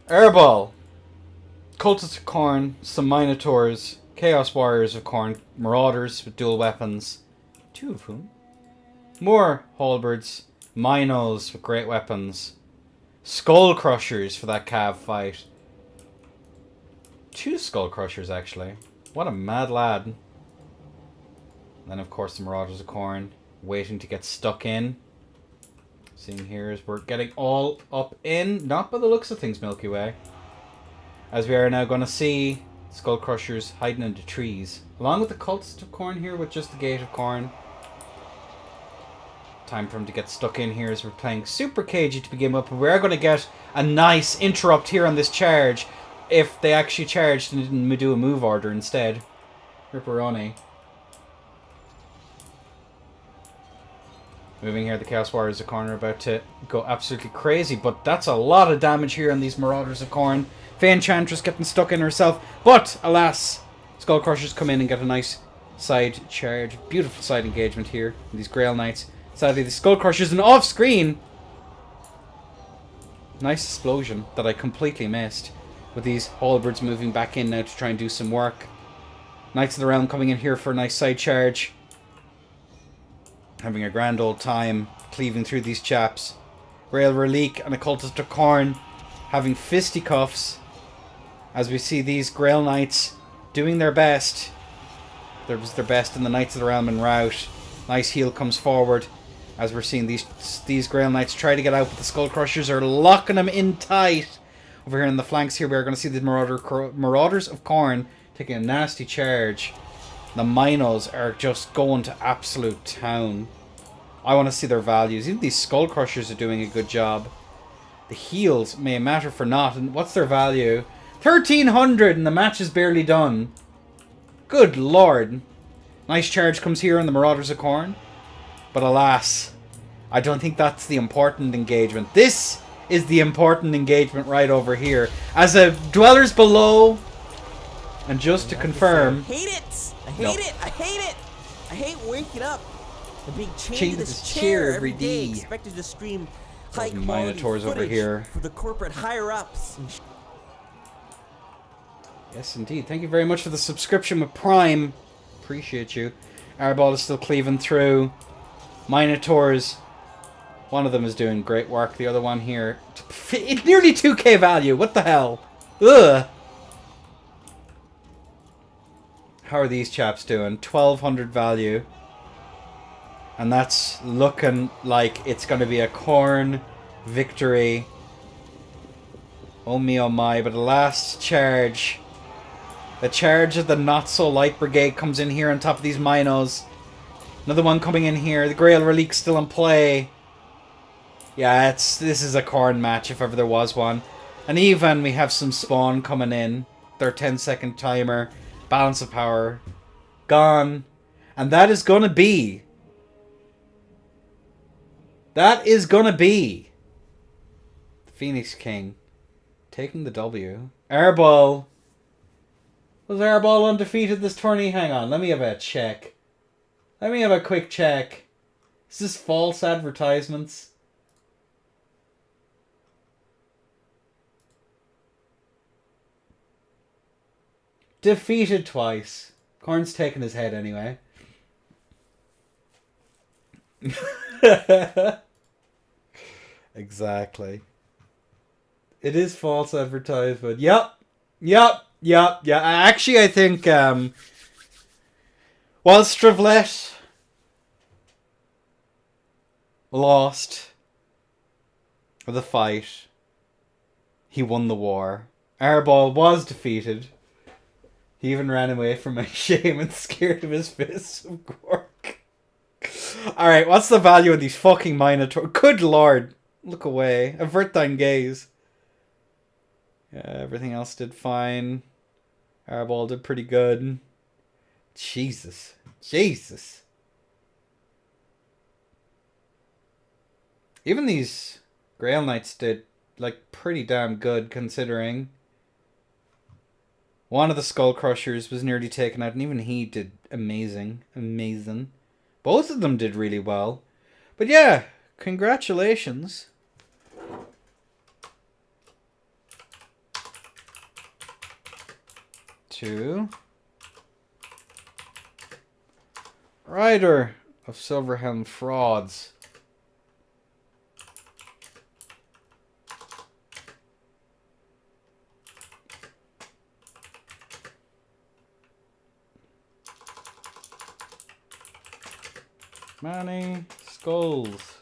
[SPEAKER 1] Airball, Cultists of Khorne, some Minotaurs, Chaos Warriors of Khorne, Marauders with dual weapons, two of whom, more Halberds, Minos with great weapons, Skull Crushers for that Cav fight. Two Skull Crushers, actually. What a mad lad. And then, of course, the Marauders of Khorne, waiting to get stuck in. Seeing here as we're getting all up in, not by the looks of things, Milky Way. As we are now going to see Skull Crushers hiding into trees. Along with the Cultist of Khorne here with just the Gate of Khorne. Time for him to get stuck in here as we're playing super cagey to begin with. But we're going to get a nice interrupt here on this charge. If they actually charged and didn't do a move order instead. Ripperoni. Moving here, the Chaos Warriors of Khorne are about to go absolutely crazy. But that's a lot of damage here on these Marauders of Khorne. Fey Enchantress getting stuck in herself. But, alas, Skull Crushers come in and get a nice side charge. Beautiful side engagement here. These Grail Knights. Sadly, the Skull Crushers and off screen. Nice explosion that I completely missed. With these Halberds moving back in now to try and do some work. Knights of the Realm coming in here for a nice side charge. Having a grand old time cleaving through these chaps. Grail Relique and a Cultist of Khorne having fisticuffs. As we see these Grail Knights doing their best. Their best in the Knights of the Realm en route. Nice heal comes forward. As we're seeing these Grail Knights try to get out, but the Skull Crushers are locking them in tight. Over here in the flanks here, we are going to see the Marauders of Khorne taking a nasty charge. The Minos are just going to absolute town. I want to see their values. Even these Skull Crushers are doing a good job. The heals may matter for naught. And what's their value? 1,300 and the match is barely done. Good lord. Nice charge comes here on the Marauders of Khorne. But alas, I don't think that's the important engagement. This is the important engagement right over here. As a Dwellers Below, and just to confirm...
[SPEAKER 2] I hate it! I hate it! I hate it! I hate waking up and being chained to this chair every day, expected to scream high quality
[SPEAKER 1] Minotaurs over here
[SPEAKER 2] for the corporate higher-ups.
[SPEAKER 1] Yes, indeed. Thank you very much for the subscription with Prime. Appreciate you. Airball is still cleaving through. Minotaurs. One of them is doing great work. The other one here... It's nearly 2k value. What the hell? Ugh. How are these chaps doing? 1,200 value. And that's looking like it's going to be a Khorne victory. Oh me, oh my. But the last charge... The charge of the Not-So-Light Brigade comes in here on top of these Minos. Another one coming in here. The Grail Relique's still in play. Yeah, this is a Khorne match if ever there was one. And even we have some Spawn coming in. Their 10-second timer. Balance of power. Gone. And that is going to be... That is going to be... The Phoenix King. Taking the W. Airball. Was Airball undefeated this tourney? Hang on, let me have a check. Let me have a quick check. Is this false advertisements? Defeated twice. Khorne's taking his head anyway. Exactly. It is false advertisement. Yep. Yeah. Actually, I think while Stravlet lost the fight, he won the war. Arbol was defeated. He even ran away from my shame and scared of his fists of Gork. Alright, what's the value of these fucking Minotaurs? Good lord. Look away. Avert thine gaze. Yeah, everything else did fine. Arbol did pretty good. Jesus. Even these Grail Knights did, like, pretty damn good considering. One of the Skull Crushers was nearly taken out, and even he did amazing. Both of them did really well. But yeah, congratulations. To Rider of Silverhelm Frauds. Many skulls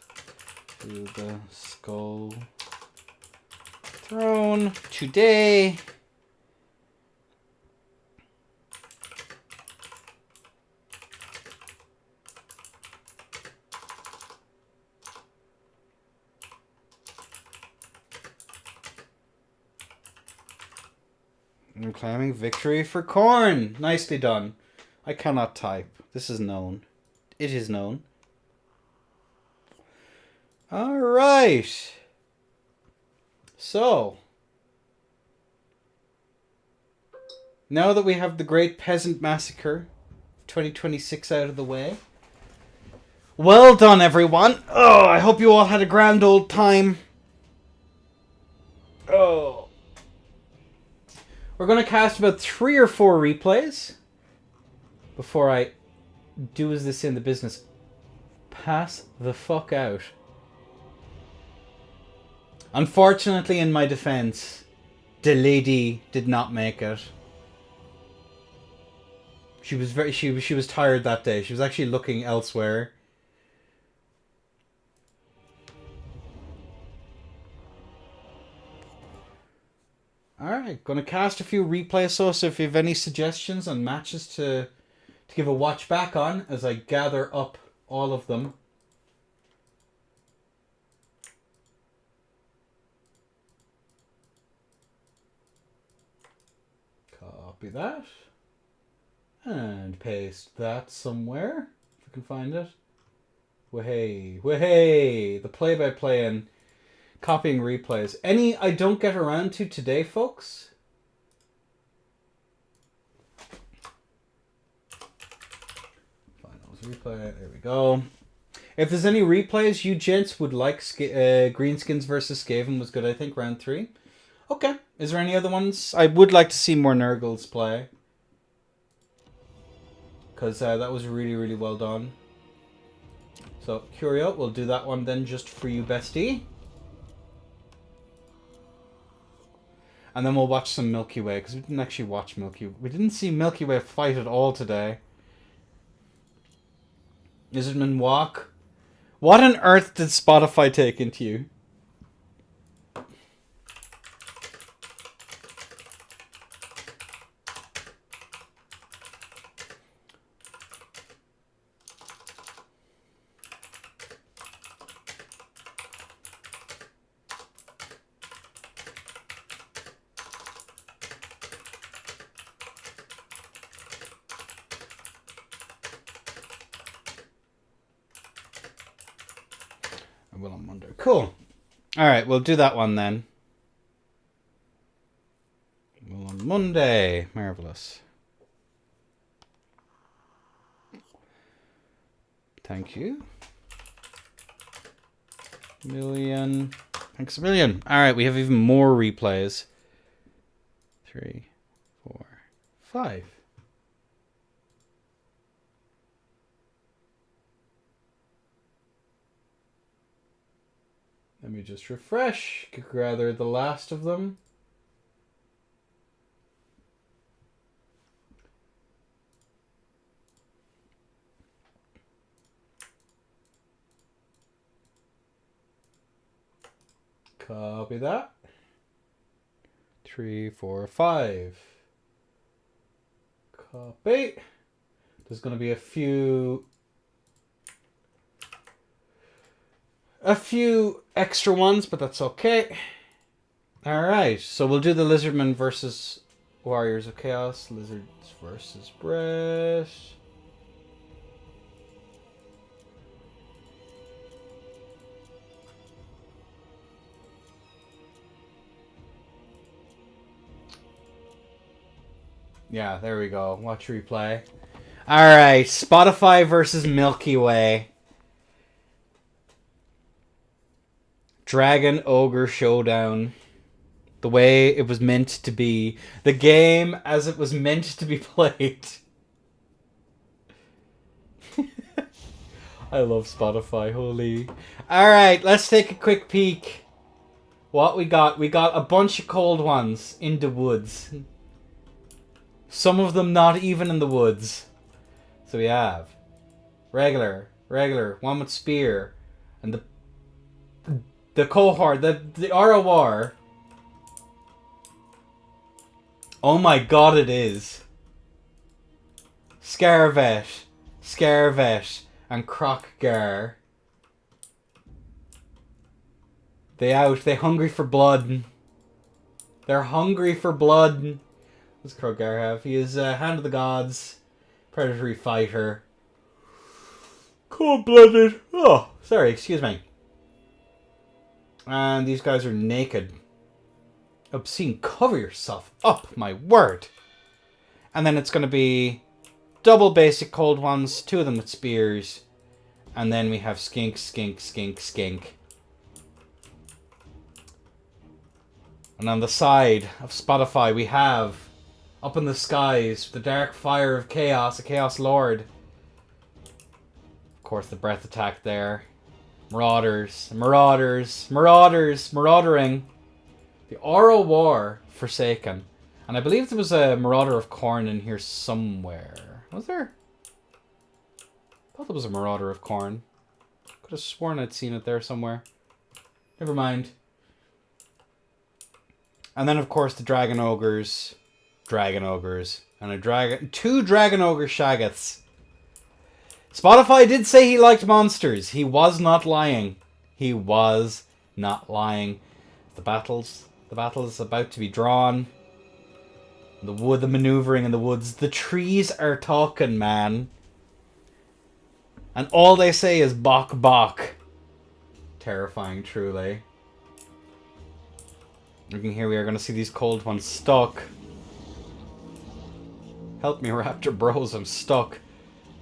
[SPEAKER 1] to the skull throne today. I'm claiming victory for Khorne. Nicely done. I cannot type. This is known. It is known. Alright. So. Now that we have the Great Peasant Massacre 2026 out of the way. Well done, everyone. Oh, I hope you all had a grand old time. Oh. We're going to cast about 3 or 4 replays before I do as this in the business. Pass the fuck out. Unfortunately, in my defense, the lady did not make it. She was tired that day. She was actually looking elsewhere. Alright, gonna cast a few replays, so if you have any suggestions on matches to give a watch back on as I gather up all of them. Copy that. And paste that somewhere, if I can find it. Wahey, the play-by-play and copying replays. Any I don't get around to today, folks? Finals replay, there we go. If there's any replays you gents would like, Greenskins versus Skaven was good, I think, round 3. Okay, is there any other ones? I would like to see more Nurgles play. Because that was really, really well done. So, Curio, we'll do that one then just for you, bestie. And then we'll watch some Milky Way, because we didn't actually watch Milky Way. We didn't see Milky Way fight at all today. Lizardman Walk. What on earth did Spotify take into you? Cool. Alright, we'll do that one then. Well, on Monday. Marvellous. Thank you. Million. Thanks a million. Alright, we have even more replays. 3, 4, 5. Let me just refresh. Gather the last of them. Copy that. 3, 4, 5. Copy. There's going to be a few extra ones, but that's okay. Alright, so we'll do the Lizardmen versus Warriors of Chaos. Lizards versus Brett. Yeah, there we go. Watch replay. Alright, Spotify versus Milky Way. Dragon Ogre Showdown. The way it was meant to be. The game as it was meant to be played. I love Spotify, holy. Alright, let's take a quick peek. What we got? We got a bunch of cold ones in the woods. Some of them not even in the woods. So we have regular, one with spear, and the cohort, the ROR. Oh my god, it is. Scarvet, and Crocgar. They hungry for blood. They're hungry for blood. What's Crocgar have? He is Hand of the Gods, predatory fighter, cold-blooded. Oh, sorry, excuse me. And these guys are naked. Obscene, cover yourself up, my word. And then it's going to be double basic cold ones, 2 of them with spears. And then we have skink. And on the side of Spotify we have Up in the Skies, the Dark Fire of Chaos, a Chaos Lord. Of course, the breath attack there. Maraudering. The Oro War, Forsaken. And I believe there was a Marauder of Corn in here somewhere. Was there? I thought there was a Marauder of Corn. Could have sworn I'd seen it there somewhere. Never mind. And then, of course, the Dragon Ogres. And 2 Dragon Ogre Shaggoths. Spotify did say he liked monsters. He was not lying. The battle is about to be drawn. The maneuvering in the woods. The trees are talking, man. And all they say is bok bok. Terrifying, truly. Looking here, we are going to see these cold ones stuck. Help me, Raptor Bros, I'm stuck.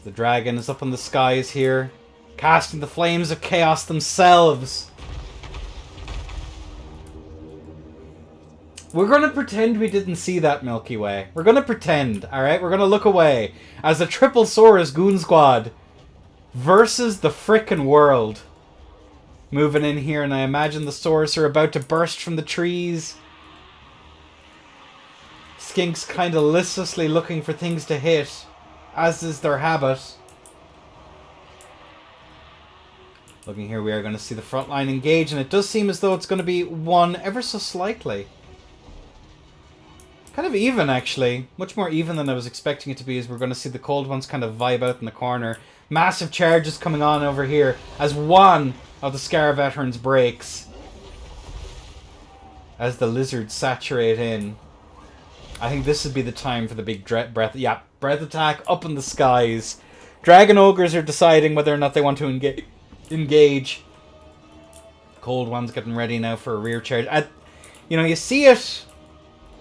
[SPEAKER 1] The dragon is up in the skies here, casting the flames of chaos themselves. We're going to pretend we didn't see that, Milky Way. We're going to pretend, alright? We're going to look away as the Triple Saurus Goon Squad versus the frickin' world. Moving in here, and I imagine the Saurus are about to burst from the trees. Skinks kind of listlessly looking for things to hit, as is their habit. Looking here, we are going to see the front line engage, and it does seem as though it's going to be won ever so slightly. Kind of even, actually. Much more even than I was expecting it to be, as we're going to see the cold ones kind of vibe out in the corner. Massive charges coming on over here, as one of the Scar Veterans breaks. As the lizards saturate in. I think this would be the time for the big breath attack up in the skies. Dragon Ogres are deciding whether or not they want to engage. Cold one's getting ready now for a rear charge. You see it.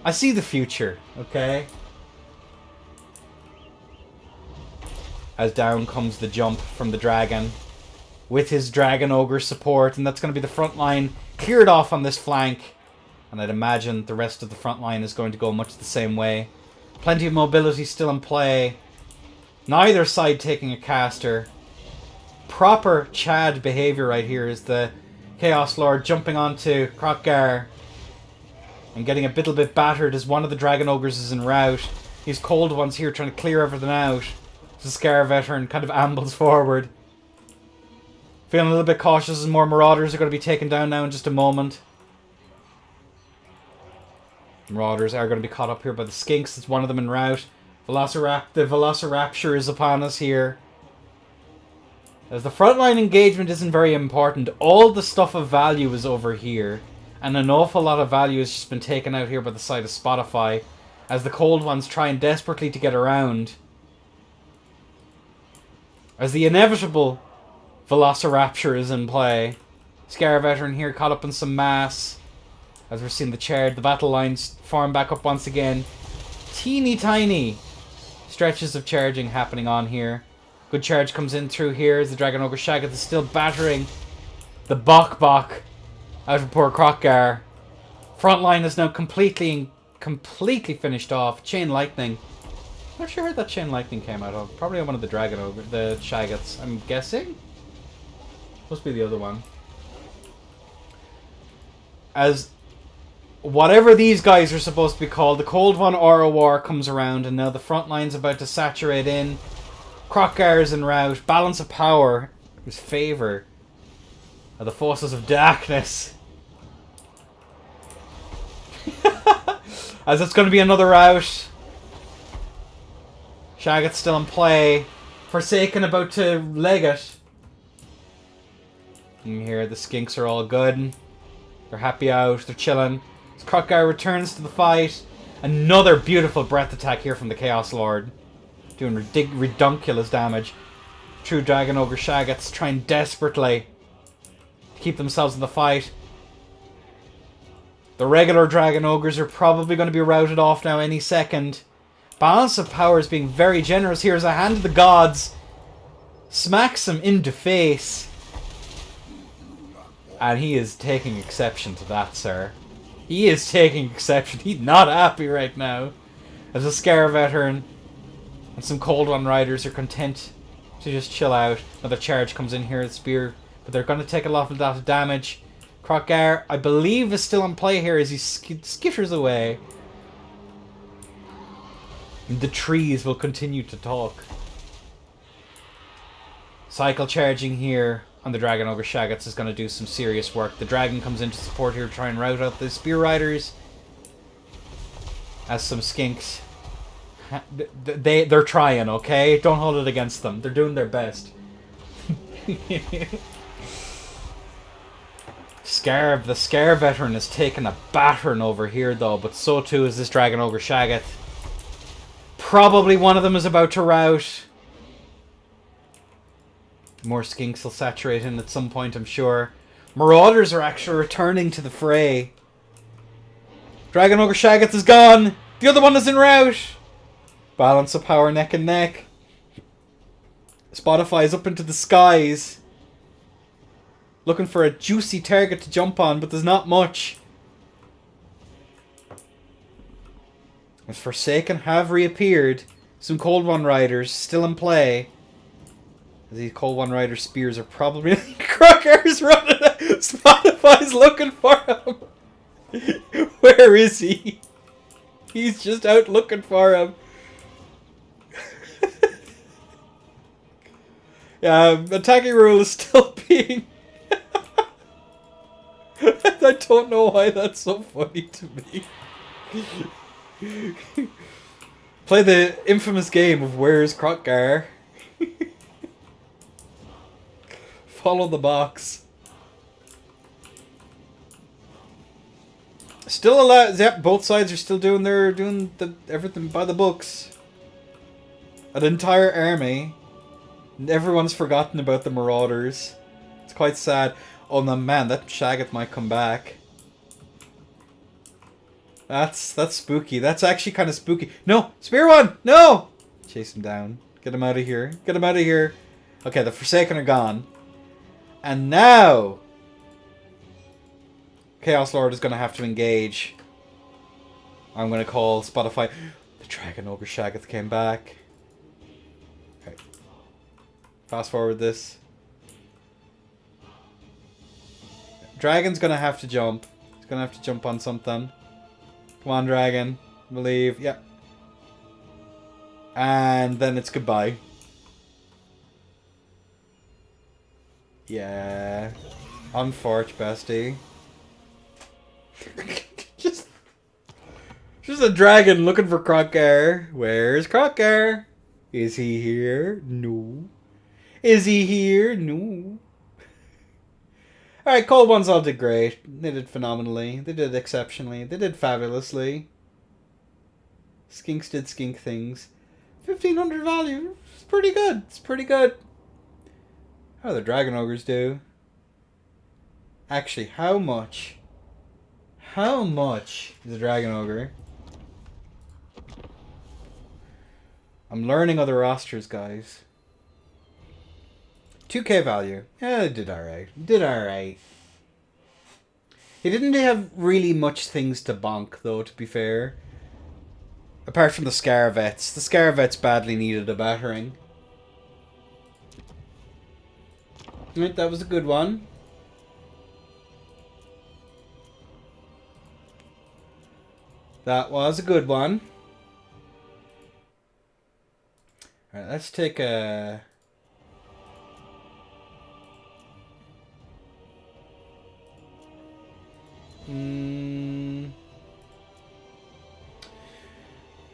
[SPEAKER 1] I see the future, okay? As down comes the jump from the dragon. With his Dragon Ogre support. And that's going to be the front line cleared off on this flank. And I'd imagine the rest of the front line is going to go much the same way. Plenty of mobility still in play. Neither side taking a caster. Proper Chad behavior right here is the Chaos Lord jumping onto Krokgar and getting a little bit battered as one of the Dragon Ogres is en route. These cold ones here trying to clear everything out. The Scar Veteran kind of ambles forward. Feeling a little bit cautious as more Marauders are going to be taken down now in just a moment. Marauders are going to be caught up here by the Skinks. It's one of them en route. The Velociraptor is upon us here. As the frontline engagement isn't very important, all the stuff of value is over here. And an awful lot of value has just been taken out here by the side of Spotify. As the cold ones trying desperately to get around. As the inevitable Velociraptor is in play. Scar Veteran here caught up in some mass. As we're seeing the battle lines form back up once again. Teeny tiny stretches of charging happening on here. Good charge comes in through here as the Dragon Ogre Shaggoth is still battering the Bok out of poor Krokgar. Frontline is now completely finished off. Chain Lightning. Not sure where that Chain Lightning came out of. Probably on one of the the Shaggoths, I'm guessing. Must be the other one. As whatever these guys are supposed to be called, the Cold One Aura War comes around, and now the front line's about to saturate in. Krokgar is en route. Balance of power is favor of the forces of darkness. As it's going to be another rout. Shaggoth's still in play. Forsaken about to leg it. And here the Skinks are all good. They're happy out. They're chilling. As Krokgar returns to the fight. Another beautiful breath attack here from the Chaos Lord. Doing redunculous damage. True Dragon Ogre Shaggoths trying desperately to keep themselves in the fight. The regular Dragon Ogres are probably going to be routed off now any second. Balance of power is being very generous here as a hand of the gods smacks him in the face. And he is taking exception to that, sir. He is taking exception. He's not happy right now. As a Scar Veteran and some Cold One Riders are content to just chill out. Another charge comes in here, the spear. But they're going to take a lot of damage. Krokgar, I believe, is still in play here as he skitters away. The trees will continue to talk. Cycle charging here on the Dragon Ogre Shaggoths is going to do some serious work. The dragon comes into support here to try and rout out the Spear Riders. As some Skinks. They're trying, okay? Don't hold it against them. They're doing their best. The Scar Veteran is taking a battering over here, though, but so too is this Dragon Ogre Shaggoth. Probably one of them is about to rout. More Skinks will saturate in at some point, I'm sure. Marauders are actually returning to the fray. Dragon Ogre Shaggoth is gone. The other one is en route. Balance of power neck and neck. Spotify is up into the skies. Looking for a juicy target to jump on, but there's not much. As Forsaken have reappeared. Some Cold One Riders still in play. These Cold One Rider spears are probably... Krokgar's running! Spotify's looking for him! Where is he? He's just out looking for him. Yeah, attacking rule is still being... I don't know why that's so funny to me. Play the infamous game of Where's Krokgar? Follow the box. Still allowed. Yep, both sides are still doing everything by the books. An entire army. And everyone's forgotten about the Marauders. It's quite sad. Oh no, man, that Shaggoth might come back. That's spooky. That's actually kind of spooky. No, Spear One, no! Chase him down. Get him out of here. Get him out of here. Okay, the Forsaken are gone. And now Chaos Lord is going to have to engage. I'm going to call Spotify. The Dragon Ogre Shaggoth came back. Okay. Fast forward this. Dragon's gonna have to jump. He's gonna have to jump on something. Come on, dragon. Believe. Yep. And then it's goodbye. Yeah. Unfortunate, bestie. Just a dragon looking for Crocker. Where's Crocker? Is he here? No. Is he here? No. Alright, Cold Ones all did great. They did phenomenally. They did exceptionally. They did fabulously. Skinks did skink things. 1500 value. It's pretty good. It's pretty good. How do the Dragon Ogres do? Actually, how much? How much is a Dragon Ogre? I'm learning other rosters, guys. 2k value. Yeah, it did alright. Did alright. He didn't have really much things to bonk, though, to be fair. Apart from the Scarvets. The Scarvets badly needed a battering. Right, that was a good one. That was a good one. Alright, let's take a...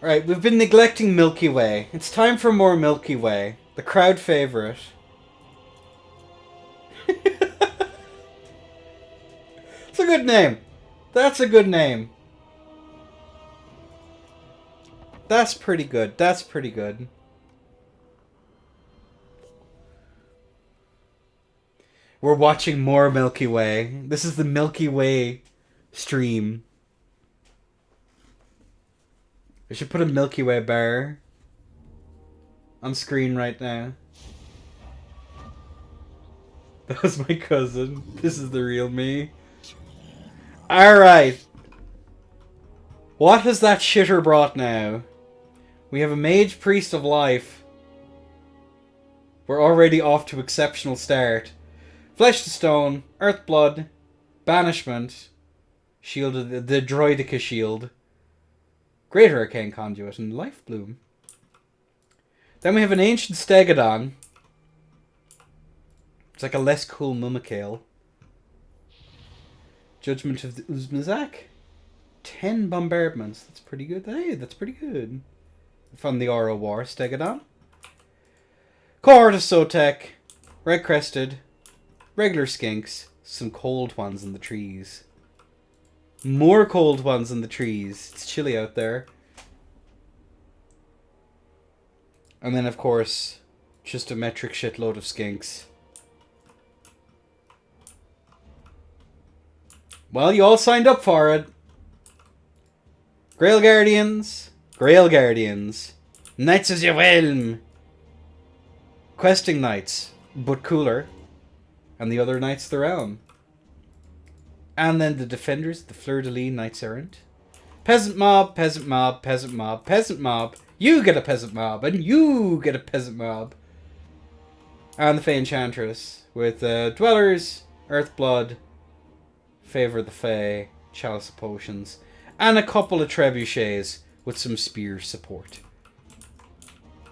[SPEAKER 1] Alright, we've been neglecting Milky Way. It's time for more Milky Way. The crowd favorite. It's a good name. That's a good name. That's pretty good. That's pretty good. We're watching more Milky Way. This is the Milky Way stream. I should put a Milky Way bar on screen right now. That was my cousin. This is the real me. Alright. What has that shitter brought now? We have a Mage Priest of Life. We're already off to exceptional start. Flesh to Stone, Earth Blood, Banishment, Shield of the Droidica Shield, Greater Arcane Conduit, and Life Bloom. Then we have an Ancient Stegodon. It's like a less cool Mumikale. Judgment of the Uzmazak. 10 bombardments. That's pretty good. Hey, that's pretty good. From the Aura War, Stegodon. Cohort of Sotek. Red Crested. Regular Skinks. Some cold ones in the trees. More cold ones in the trees. It's chilly out there. And then, of course, just a metric shitload of Skinks. Well, you all signed up for it. Grail Guardians. Grail Guardians. Knights of the Realm. Questing Knights, but cooler. And the other Knights of the Realm. And then the Defenders, the Fleur-de-Lis Knights Errant. Peasant Mob, Peasant Mob, Peasant Mob, Peasant Mob. You get a Peasant Mob, and you get a Peasant Mob. And the Fey Enchantress, with Dwellers, Earthblood, Favor of the Fae, Chalice of Potions, and a couple of Trebuchets with some spear support.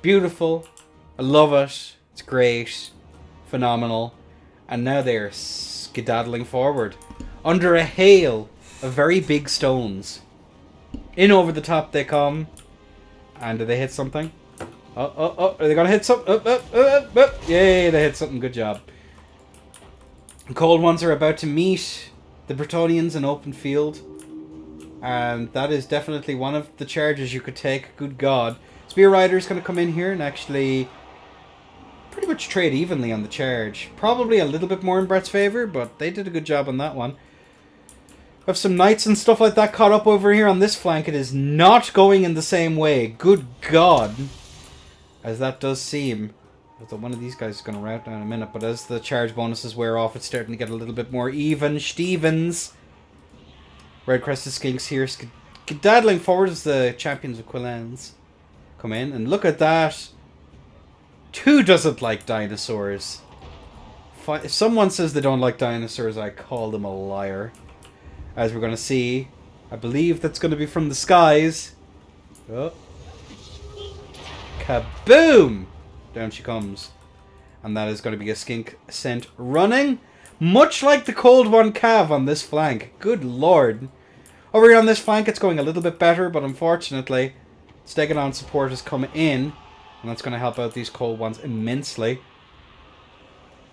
[SPEAKER 1] Beautiful. I love it. It's great. Phenomenal. And now they are skedaddling forward under a hail of very big stones. In over the top they come. And do they hit something? Oh. Are they going to hit something? Yay, they hit something. Good job. The cold ones are about to meet the Bretonnians in open field. And that is definitely one of the charges you could take. Good God. Spear Rider's going to come in here and actually pretty much trade evenly on the charge. Probably a little bit more in Brett's favour, but they did a good job on that one. Have some knights and stuff like that caught up over here on this flank. It is not going in the same way. Good God. As that does seem. Although one of these guys is going to rout down in a minute. But as the charge bonuses wear off, it's starting to get a little bit more even. Stevens. Red Crested Skinks here. Skedaddling forward as the champions of Quillans come in. And look at that. Who doesn't like dinosaurs? If someone says they don't like dinosaurs, I call them a liar. As we're going to see, I believe that's going to be from the skies. Oh. Kaboom! Down she comes. And that is going to be a skink sent running. Much like the cold one cav on this flank. Good lord. Over here on this flank, it's going a little bit better, but unfortunately, Stegodon support has come in. And that's going to help out these cold ones immensely.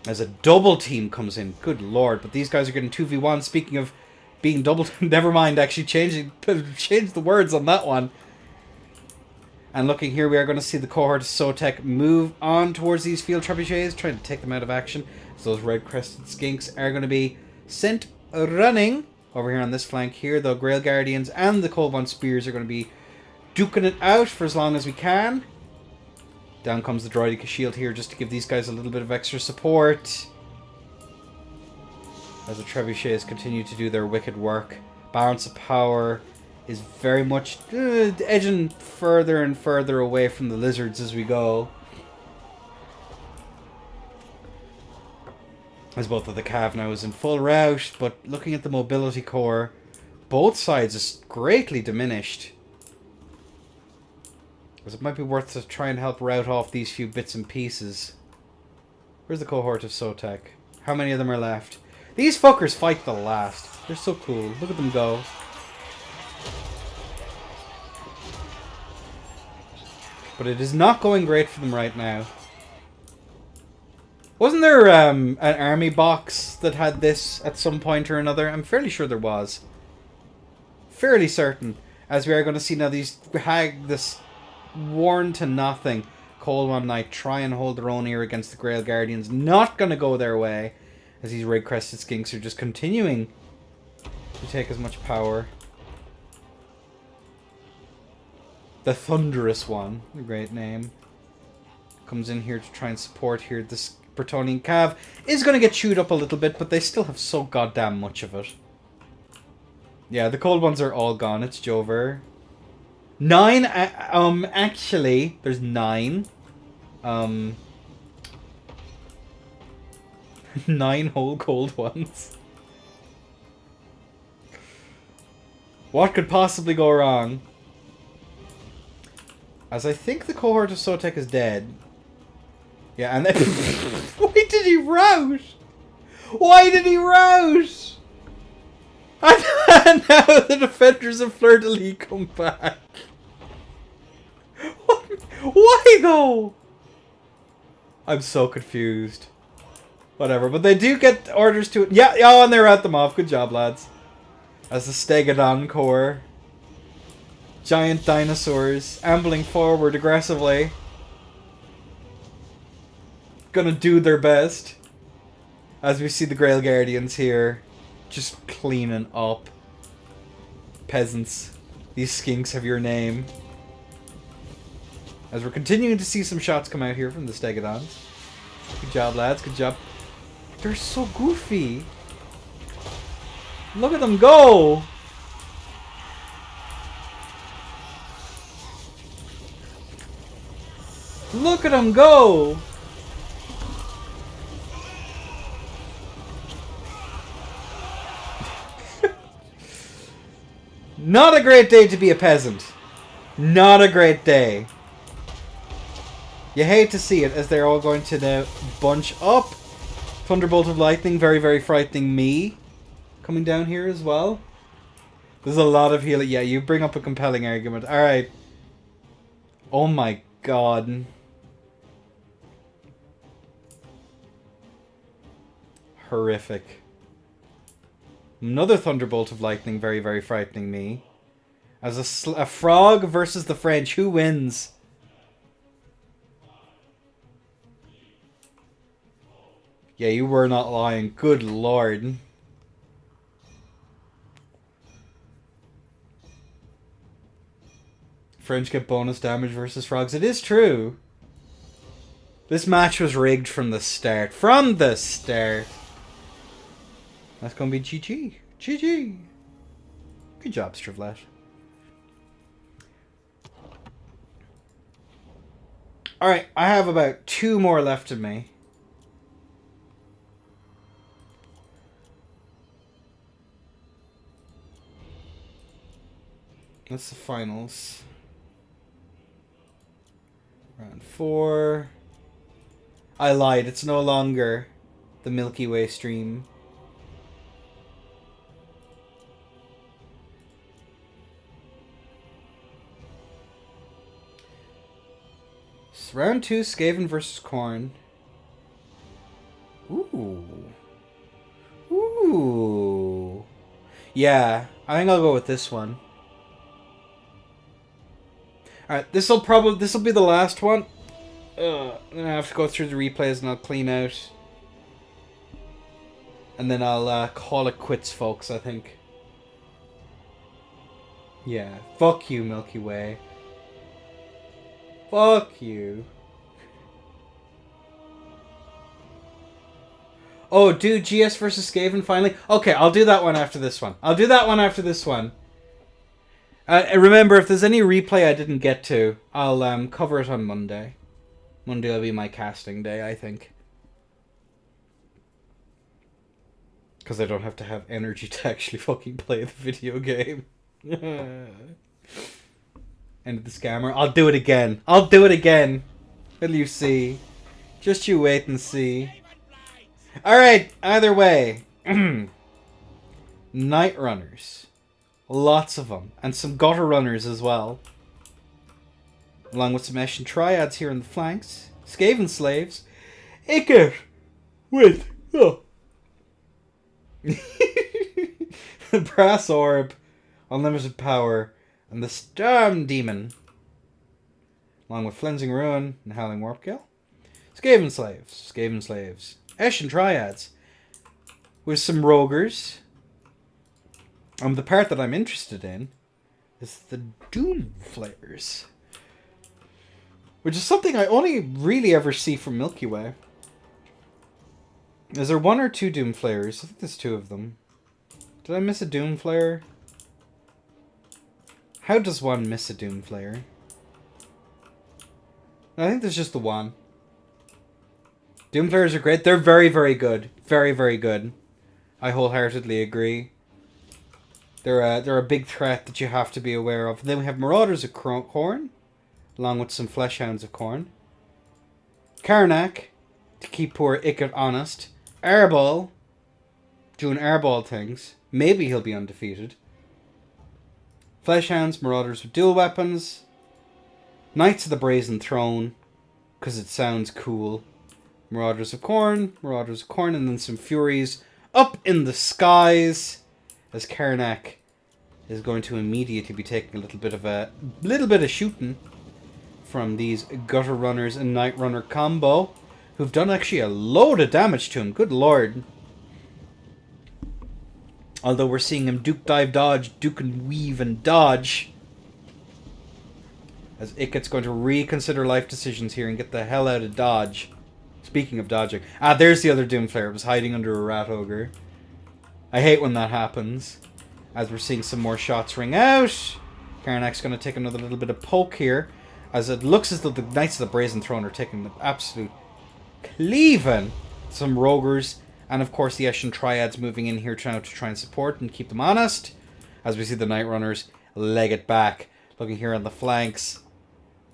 [SPEAKER 1] As a double team comes in. Good lord. But these guys are getting 2v1. Speaking of being double... Never mind, actually change the words on that one. And looking here, we are going to see the cohort of Sotek move on towards these field trebuchets, trying to take them out of action. So those red-crested skinks are going to be sent running. Over here on this flank here, the Grail Guardians and the Cold One Spears are going to be duking it out for as long as we can. Down comes the Droidica Shield here just to give these guys a little bit of extra support. As the trebuchets continue to do their wicked work. Balance of power is very much edging further and further away from the lizards as we go. As both of the cav now is in full rout, but looking at the mobility core, both sides is greatly diminished. Because it might be worth to try and help rout off these few bits and pieces. Where's the cohort of Sotek? How many of them are left? These fuckers fight the last. They're so cool. Look at them go. But it is not going great for them right now. Wasn't there an army box that had this at some point or another? I'm fairly sure there was. Fairly certain. As we are going to see now these this worn to nothing Cold One Knight try and hold their own here against the Grail Guardians. Not going to go their way. As these red-crested skinks are just continuing to take as much power. The Thunderous One, a great name, comes in here to try and support here. This Bretonnian Cav is going to get chewed up a little bit, but they still have so goddamn much of it. Yeah, the cold ones are all gone. It's Jover. 9, actually, there's 9. 9 whole cold ones. What could possibly go wrong? As I think the cohort of Sotek is dead. Yeah, and then... Why did he rout? Why did he rout? And now the defenders of Fleur-de-Lis come back. What? Why though? I'm so confused. Whatever, but they do get orders to... Yeah, oh, and they rat them off. Good job, lads. As the Stegodon Corps. Giant dinosaurs ambling forward aggressively. Gonna do their best. As we see the Grail Guardians here. Just cleaning up. Peasants. These skinks have your name. As we're continuing to see some shots come out here from the Stegodons. Good job, lads. Good job. They're so goofy. Look at them go! Look at them go! Not a great day to be a peasant. Not a great day. You hate to see it as they're all going to now bunch up. Thunderbolt of Lightning, very, very frightening me. Coming down here as well. There's a lot of healing. Yeah, you bring up a compelling argument. Alright. Oh my god. Horrific. Another Thunderbolt of Lightning, very, very frightening me. As a frog versus the French, who wins? Yeah, you were not lying. Good lord. French get bonus damage versus frogs. It is true. This match was rigged from the start. From the start. That's going to be GG. GG. Good job, Stravlet. Alright, I have about 2 more left in me. That's the finals. Round 4. I lied. It's no longer the Milky Way stream. So round 2, Skaven versus Khorne. Ooh. Ooh. Yeah, I think I'll go with this one. Alright, this will be the last one. Then I have to go through the replays and I'll clean out. And then I'll call it quits, folks, I think. Yeah, fuck you, Milky Way. Fuck you. Oh, dude, GS versus Skaven finally? Okay, I'll do that one after this one. Remember, if there's any replay I didn't get to, I'll cover it on Monday. Monday will be my casting day, I think. Because I don't have to have energy to actually fucking play the video game. End of the scammer. I'll do it again. Will you see? Just you wait and see. Alright, either way. Night Runners. Lots of them. And some Gutter Runners as well. Along with some Eshin Triads here in the flanks. Skaven Slaves. Iker! With... Oh. The Brass Orb. Unlimited Power. And the Storm Demon. Along with Flensing Ruin and Howling Warpgale. Skaven Slaves. Eshin Triads. With some Rogers. The part that I'm interested in is the Doom Flayers. Which is something I only really ever see from Milky Way. Is there 1 or 2 Doom Flayers? I think there's 2 of them. Did I miss a Doom Flayer? How does one miss a Doom Flayer? I think there's just the one. Doom Flayers are great. They're very, very good. Very, very good. I wholeheartedly agree. They're a big threat that you have to be aware of. And then we have Marauders of Khorne, along with some Fleshhounds of Khorne. Karnak, to keep poor Icket honest. Airball, doing airball things. Maybe he'll be undefeated. Fleshhounds, Marauders with dual weapons. Knights of the Brazen Throne, because it sounds cool. Marauders of Khorne, and then some Furies up in the skies. As Karnak is going to immediately be taking a little bit of shooting from these Gutter Runners and Night Runner combo, who've done actually a load of damage to him. Good lord. Although we're seeing him duke, dive, dodge, duke and weave and dodge. As Icket's going to reconsider life decisions here and get the hell out of dodge. Speaking of dodging. Ah, there's the other Doomflayer. It was hiding under a Rat Ogre. I hate when that happens. As we're seeing some more shots ring out. Karnak's going to take another little bit of poke here. As it looks as though the Knights of the Brazen Throne are taking the absolute cleaving. Some Rogers. And of course the Eshin Triads moving in here to try and support and keep them honest. As we see the Night Runners leg it back. Looking here on the flanks.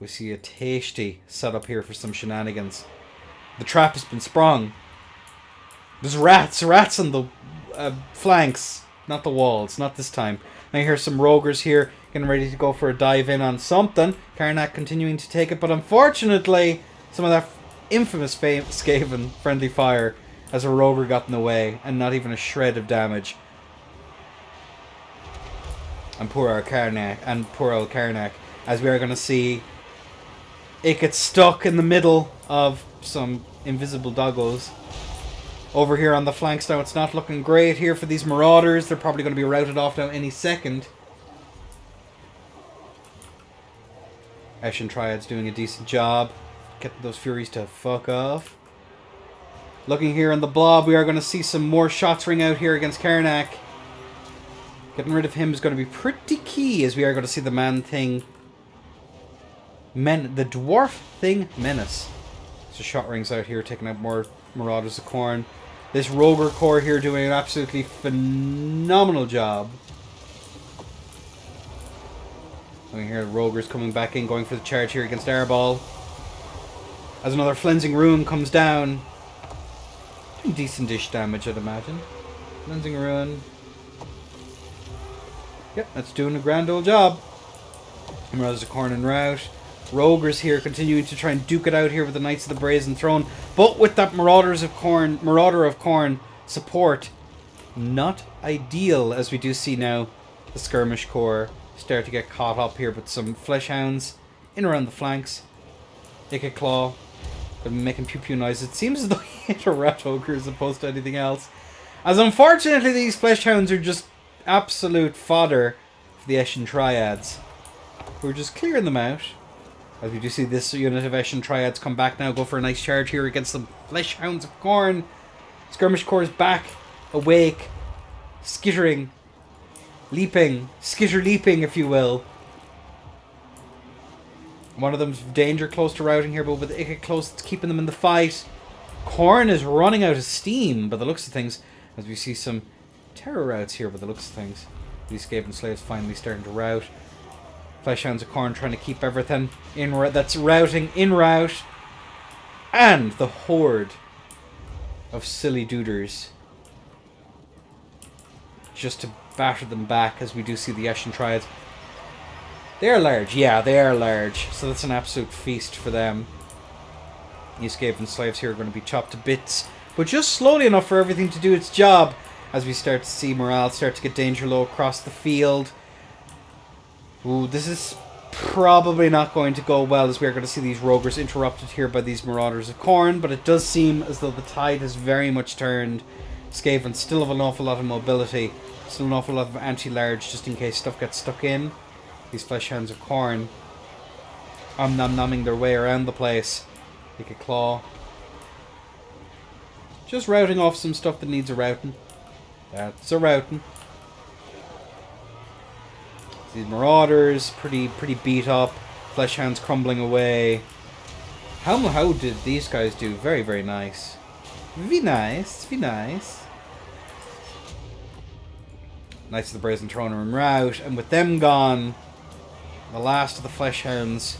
[SPEAKER 1] We see a tasty setup here for some shenanigans. The trap has been sprung. There's rats on the flanks, not the walls, not this time. I hear some Rogers here getting ready to go for a dive in on something. Karnak continuing to take it, but unfortunately, some of that infamous Skaven friendly fire as a Roger got in the way, and not even a shred of damage. And poor old Karnak, as we are going to see it gets stuck in the middle of some invisible doggos. Over here on the flanks now, it's not looking great here for these Marauders. They're probably going to be routed off now any second. Eshin Triad's doing a decent job getting those Furies to fuck off. Looking here on the blob, we are going to see some more shots ring out here against Karnak. Getting rid of him is going to be pretty key, as we are going to see the the Dwarf Thing Menace. So shot rings out here, taking out more Marauders of Khorne. This Roger Corps here doing an absolutely phenomenal job. We hear the Roguers coming back in, going for the charge here against Airball. As another Flensing Ruin comes down. Doing decent-ish damage, I'd imagine. Flensing Ruin. Yep, that's doing a grand old job. Marauders of Khorne en route. Roguers here continuing to try and duke it out here with the Knights of the Brazen Throne. But with that Marauder of Khorne support, not ideal, as we do see now the Skirmish Corps start to get caught up here with some Fleshhounds in around the flanks. Icket Claw, making pew pew noise. It seems as though he hit a Rat Ogre as opposed to anything else. As unfortunately these Fleshhounds are just absolute fodder for the Eshin Triads. We're just clearing them out. As we do see this unit of Eshin Triads come back now, go for a nice charge here against the Fleshhounds of Khorne. Skirmish Corps is back, awake, skittering, leaping, skitter leaping, if you will. One of them's danger close to routing here, but with Icket close, it's keeping them in the fight. Khorne is running out of steam by the looks of things, as we see some terror routes here by the looks of things. The escaping slaves finally starting to rout. Fleshhounds of Khorne trying to keep everything in that's routing in route. And the horde of silly dooders just to batter them back, as we do see the Eshin Triads. They are large, yeah, they are large. So that's an absolute feast for them. The escaping slaves here are going to be chopped to bits, but just slowly enough for everything to do its job, as we start to see morale start to get danger low across the field. Ooh, this is probably not going to go well, as we are going to see these Roguers interrupted here by these Marauders of Khorne, but it does seem as though the tide has very much turned. Skaven still have an awful lot of mobility, still an awful lot of anti-large just in case stuff gets stuck in. These Fleshhounds of Khorne nom-nomming their way around the place. Like a claw. Just routing off some stuff that needs a routing. That's a routing. These Marauders, pretty beat up. Fleshhounds crumbling away. How did these guys do? Very, very nice. Very nice, very nice. Knights of the Brazen Throne are en route, and with them gone, the last of the Fleshhounds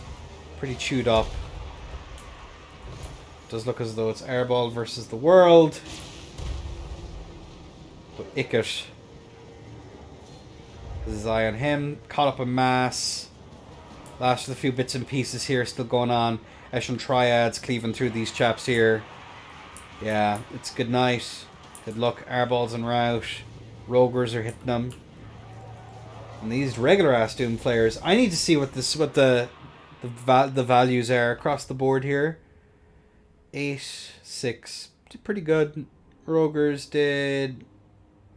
[SPEAKER 1] pretty chewed up. Does look as though it's Airball versus the world. But Icket has his eye on him. Caught up in mass. Last of the few bits and pieces here still going on. Eshin Triads cleaving through these chaps here. Yeah, it's good night. Good luck. Airball's en route. Roguers are hitting them. And these regular ass Doom players, I need to see what the values are across the board here. 8, 6, did pretty good. Roguers did,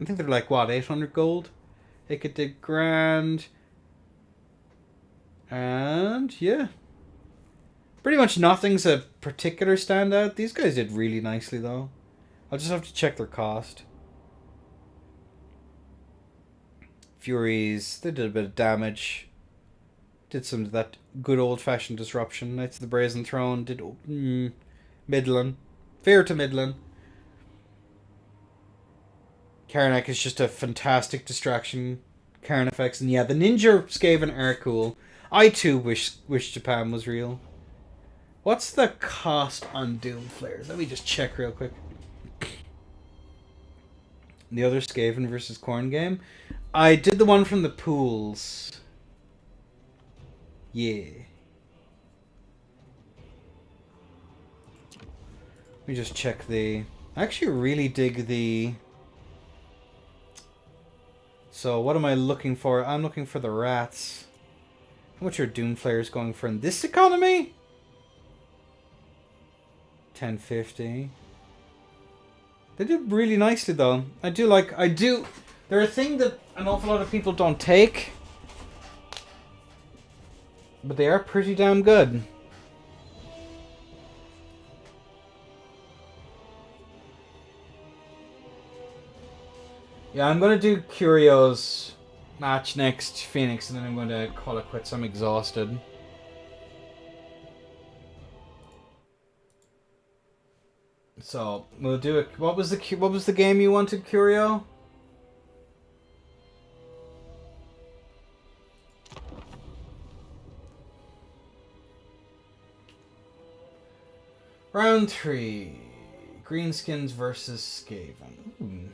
[SPEAKER 1] I think they're like what, 800 gold. Icket did grand. And yeah, pretty much nothing's a particular standout. These guys did really nicely though. I'll just have to check their cost. Furies, they did a bit of damage. Did some of that good old-fashioned disruption. Knights of the Brazen Throne did middling. Fair to middling. Karnak is just a fantastic distraction. Karn effects. And yeah, the Ninja Skaven are cool. I too wish Japan was real. What's the cost on Doom Flares? Let me just check real quick. The other Skaven versus Khorne game. I did the one from the pools. Yeah. Let me just check the... I actually really dig the... So what am I looking for? I'm looking for the rats. How much are Doom Flares going for in this economy? 1050. They did really nicely though. They're a thing that an awful lot of people don't take. But they are pretty damn good. Yeah, I'm going to do Curio's match next, Phoenix, and then I'm going to call it quits. I'm exhausted. So, we'll do it. What was the game you wanted, Curio? Round 3. Greenskins versus Skaven. Ooh.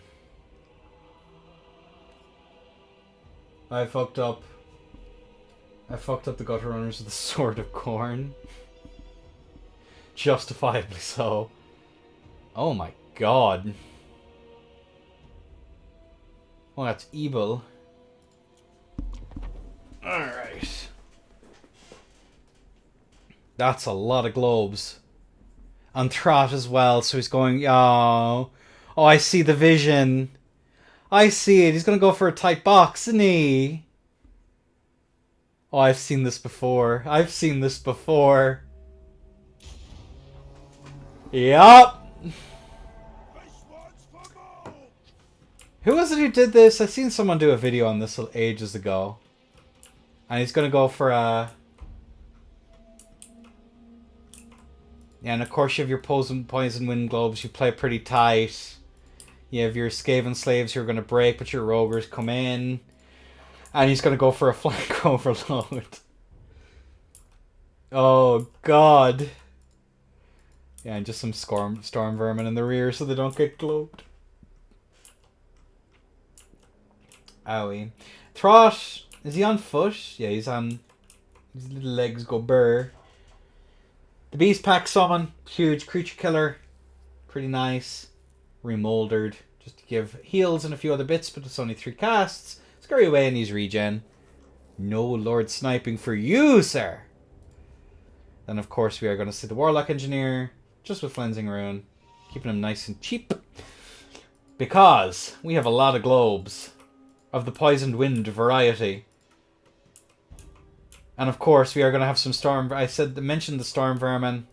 [SPEAKER 1] I fucked up the Gutter Runners with the Sword of Corn. Justifiably so. Oh my god. Well, that's evil. Alright. That's a lot of globes. And Trot as well, so he's going, oh, I see the vision. I see it. He's going to go for a tight box, isn't he? Oh, I've seen this before. I've seen this before. Yup. Who was it who did this? I seen someone do a video on this ages ago. And he's going to go for a... Yeah, and of course you have your poison wind globes. You play pretty tight. You have your Skaven slaves who are going to break, but your Rogers come in. And he's going to go for a flank overload. Oh, God. Yeah, and just some storm vermin in the rear so they don't get globed. Owie. Trot, is he on foot? Yeah, he's on... His little legs go burr. The Beast Pack Summon. Huge creature killer. Pretty nice. Remoldered. Just to give heals and a few other bits, but it's only 3 casts. Scurry away and he's regen. No Lord Sniping for you, sir. Then, of course, we are going to see the Warlock Engineer. Just with Flensing Rune. Keeping him nice and cheap. Because we have a lot of globes. Of the Poisoned Wind variety. And of course, we are going to have some storm... mentioned the Storm Vermin.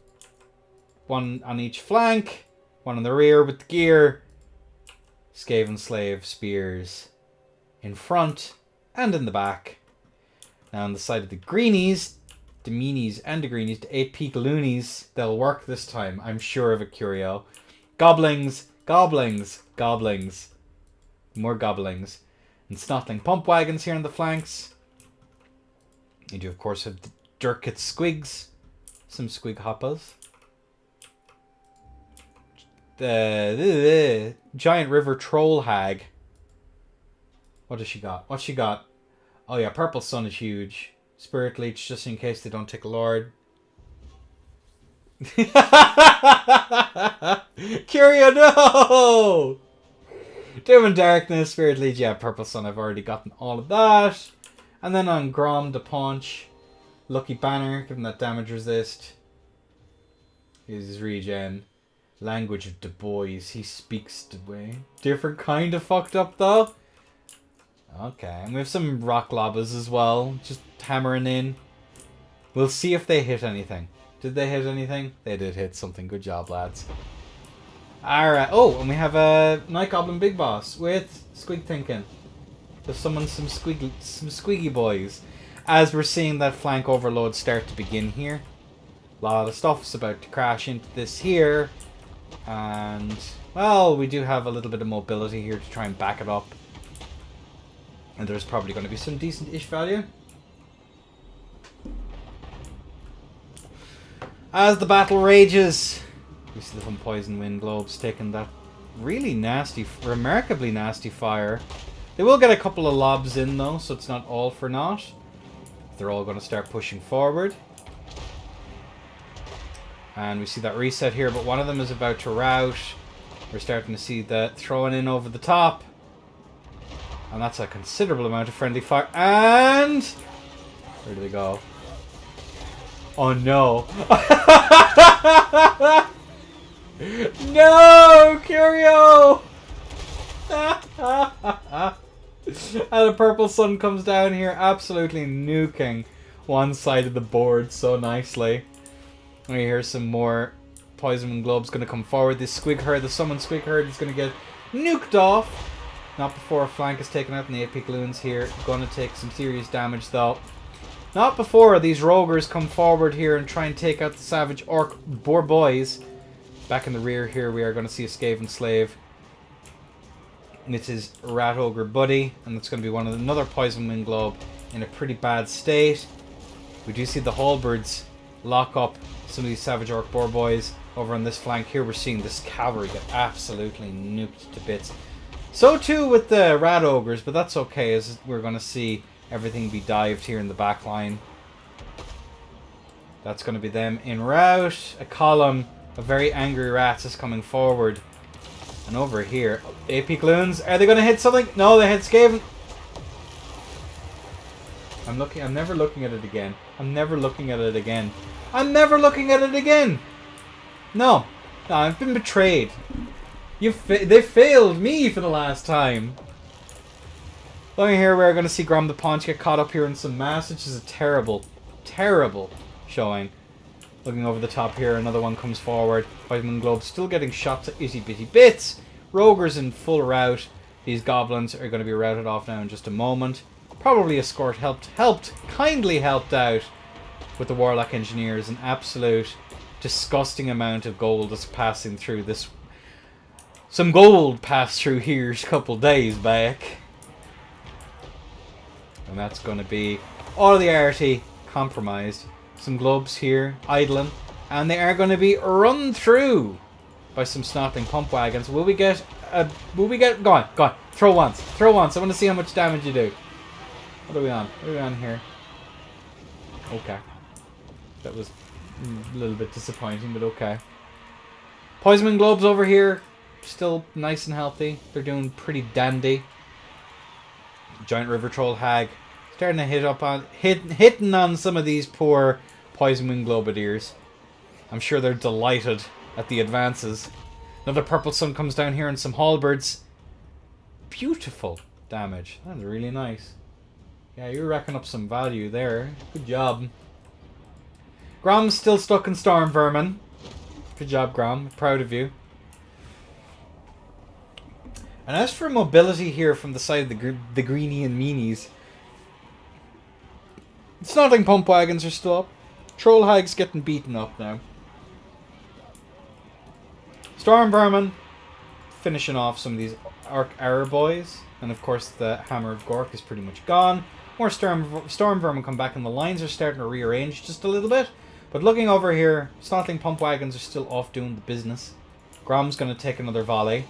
[SPEAKER 1] One on each flank. One on the rear with the gear. Skaven Slave Spears. In front. And in the back. Now on the side of the Greenies. The Meanies and the Greenies. The 8-peak Loonies. They'll work this time. I'm sure of it, Curio. Goblings. Goblings. Goblings. More Goblings. And Snotling Pump Wagons here on the flanks. You do, of course, have the Durkit Squigs. Some Squig Hoppas. The Giant River Troll Hag. What does she got? What's she got? Oh yeah, Purple Sun is huge. Spirit Leech, just in case they don't take a Lord. Curio, no! Doom and Darkness, Spirit Leech, yeah, Purple Sun, I've already gotten all of that. And then on Grom, the Paunch, Lucky Banner, give him that damage resist. Here's his regen. Language of the Boys, he speaks the way. Different kind of fucked up though. Okay, and we have some Rock Lobbas as well, just hammering in. We'll see if they hit anything. Did they hit anything? They did hit something, good job lads. Alright, oh, and we have a Night Goblin Big Boss with Squig Thinking. Just summon some squiggy boys. As we're seeing that flank overload start to begin here. A lot of stuff's about to crash into this here. And, well, we do have a little bit of mobility here to try and back it up. And there's probably going to be some decent-ish value. As the battle rages, we see the Poison Wind Globes taking that really nasty, remarkably nasty fire. They will get a couple of lobs in though, so it's not all for naught. They're all going to start pushing forward. And we see that reset here, but one of them is about to rout. We're starting to see that throwing in over the top. And that's a considerable amount of friendly fire. And... where do they go? Oh no. No, Curio! And the Purple Sun comes down here, absolutely nuking one side of the board so nicely. We hear some more Poison Wind Globes going to come forward. This Squig Herd, the summoned Squig Herd, is going to get nuked off. Not before a flank is taken out, and the 8-peak Loons here going to take some serious damage though. Not before these Rogers come forward here and try and take out the Savage Orc Boar Boys. Back in the rear here we are going to see a Skaven Slave. And it's his Rat Ogre buddy, and it's going to be another Poison Wind Globe in a pretty bad state. We do see the Halberds lock up some of these Savage Orc Boar Boys. Over on this flank here, we're seeing this cavalry get absolutely nuked to bits. So too with the rat ogres, but that's okay, as we're going to see everything be dived here in the back line. That's going to be them en route. A column of very angry rats is coming forward. And over here, AP Gloons, are they going to hit something? No, they hit Skaven. I'm never looking at it again. I'm never looking at it again. I'm never looking at it again. No, I've been betrayed. They failed me for the last time. Looking here, we're going to see Grom the Paunch get caught up here in some mass, which is a terrible, terrible showing. Looking over the top here, another one comes forward. Vitamin Globe still getting shot to itty bitty bits. Roger's in full rout. These goblins are going to be routed off now in just a moment. Probably Escort kindly helped out with the Warlock Engineers. An absolute disgusting amount of gold is passing through this. Some gold passed through here a couple days back. And that's going to be all of the arty compromised. Some globes here idling. And they are going to be run through by some snotting pump wagons. Will we get... Go on. Throw once. I want to see how much damage you do. What are we on? What are we on here? Okay. That was a little bit disappointing, but okay. Poison globes over here. Still nice and healthy. They're doing pretty dandy. Giant River Troll Hag starting to hitting on some of these poor Poison Wing Globadiers. I'm sure they're delighted at the advances. Another Purple Sun comes down here and some Halberds. Beautiful damage. That's really nice. Yeah, you're racking up some value there. Good job. Grom's still stuck in Storm Vermin. Good job, Grom. Proud of you. And as for mobility here from the side of the Greenie and Meanies, Snotting Pump Wagons are still up. Troll Hag's getting beaten up now. Storm Vermin finishing off some of these Arc Arrow boys. And of course the Hammer of Gork is pretty much gone. More Storm Vermin come back and the lines are starting to rearrange just a little bit. But looking over here, Snotting Pump Wagons are still off doing the business. Grom's going to take another volley.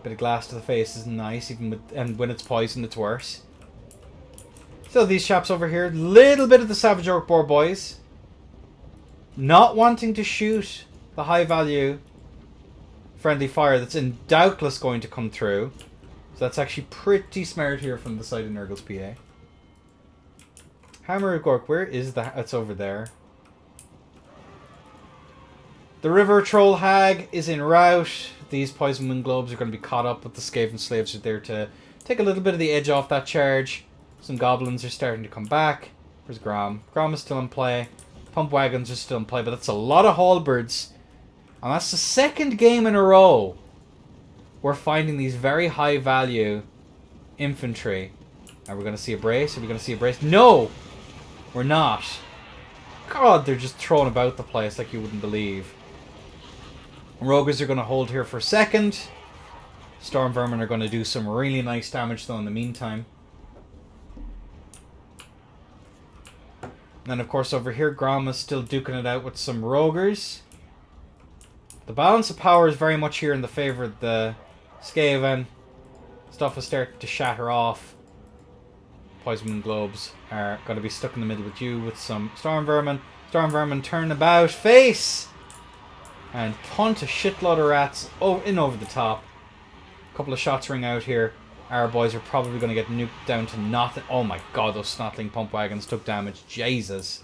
[SPEAKER 1] Bit of glass to the face is nice, even with, and when it's poisoned it's worse. Still these chaps over here, little bit of the Savage Orc Boar boys. Not wanting to shoot the high value friendly fire that's doubtless going to come through. So that's actually pretty smart here from the side of Nurgle's PA. Hammer of Gork, where is that? It's over there. The River Troll Hag is en route. These Poison Wind Globes are going to be caught up, but the Skaven Slaves are there to take a little bit of the edge off that charge. Some Goblins are starting to come back. Where's Grom? Grom is still in play. Pump Wagons are still in play, but that's a lot of Halberds. And that's the second game in a row we're finding these very high value infantry. Are we going to see a brace? Are we going to see a brace? No! We're not. God, they're just thrown about the place like you wouldn't believe. Rogues are going to hold here for a second. Storm Vermin are going to do some really nice damage though in the meantime. And then of course over here Grom is still duking it out with some Roguers. The balance of power is very much here in the favour of the Skaven. Stuff is starting to shatter off. Poison Globes are going to be stuck in the middle with you with some Storm Vermin. Storm Vermin turn about, face! And punt a shitload of rats in over the top. A couple of shots ring out here. Our boys are probably going to get nuked down to nothing. Oh my god, those Snotling Pump Wagons took damage. Jesus.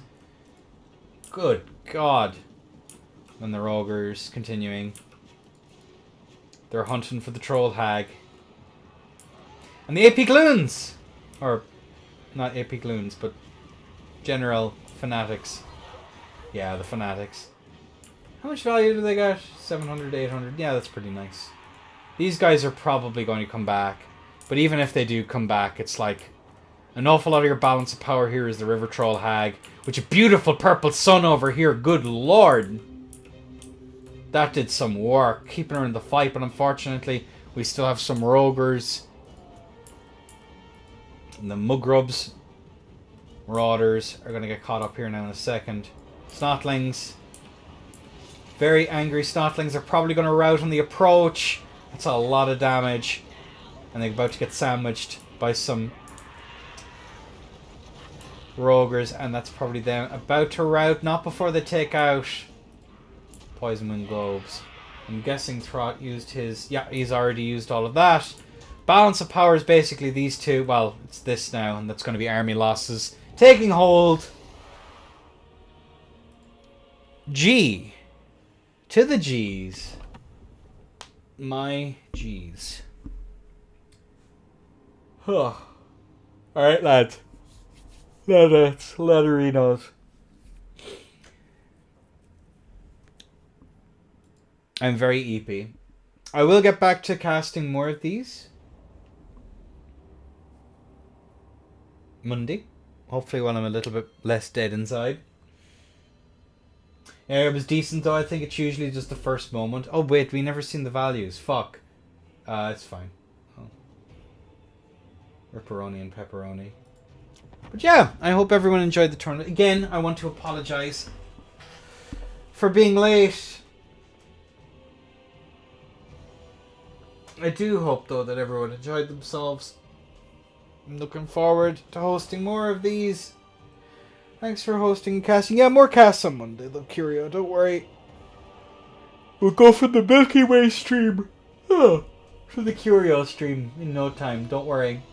[SPEAKER 1] Good god. And the Rogers continuing. They're hunting for the Troll Hag. And the AP Gloons! Or, not AP Gloons, but General Fanatics. Yeah, the Fanatics. How much value do they get? 700, 800? Yeah, that's pretty nice. These guys are probably going to come back. But even if they do come back, it's like an awful lot of your balance of power here is the River Troll Hag. With a beautiful purple sun over here. Good lord. That did some work. Keeping her in the fight. But unfortunately, we still have some Rogers. And the Mugrubs. Marauders are going to get caught up here now in a second. Snotlings. Very angry Snotlings are probably going to rout on the approach. That's a lot of damage. And they're about to get sandwiched by some Rogers. And that's probably them about to rout. Not before they take out Poison Wind Globes. I'm guessing Trot used his... Yeah, he's already used all of that. Balance of power is basically these two. Well, it's this now. And that's going to be army losses. Taking hold. G. To the G's. My G's. Huh. Alright, lads. Laderinos. I'm very EP. I will get back to casting more of these. Monday. Hopefully when I'm a little bit less dead inside. Yeah, it was decent though. I think it's usually just the first moment. Oh wait, we never seen the values. Fuck. It's fine. Oh. Ripperoni and pepperoni. But yeah, I hope everyone enjoyed the tournament. Again, I want to apologize for being late. I do hope though that everyone enjoyed themselves. I'm looking forward to hosting more of these. Thanks for hosting and casting. Yeah, more casts on Monday though, Curio. Don't worry. We'll go for the Milky Way stream. For the Curio stream in no time. Don't worry.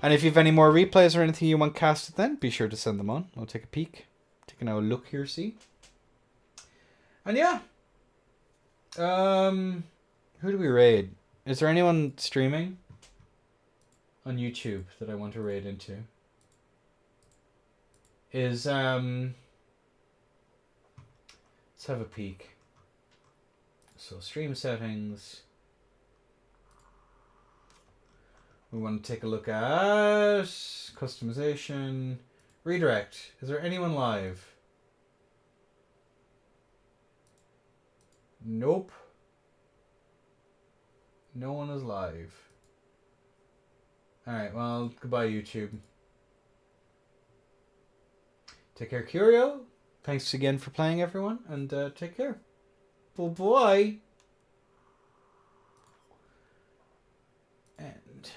[SPEAKER 1] And if you have any more replays or anything you want casted then, be sure to send them on. I'll take a peek. Taking a look here, see. And yeah. Who do we raid? Is there anyone streaming on YouTube that I want to raid into? Let's have a peek. So stream settings. We want to take a look at customization, redirect. Is there anyone live? Nope. No one is live. Alright, well, goodbye YouTube. Take care, Curio. Thanks again for playing, everyone, and take care. Bye-bye. And...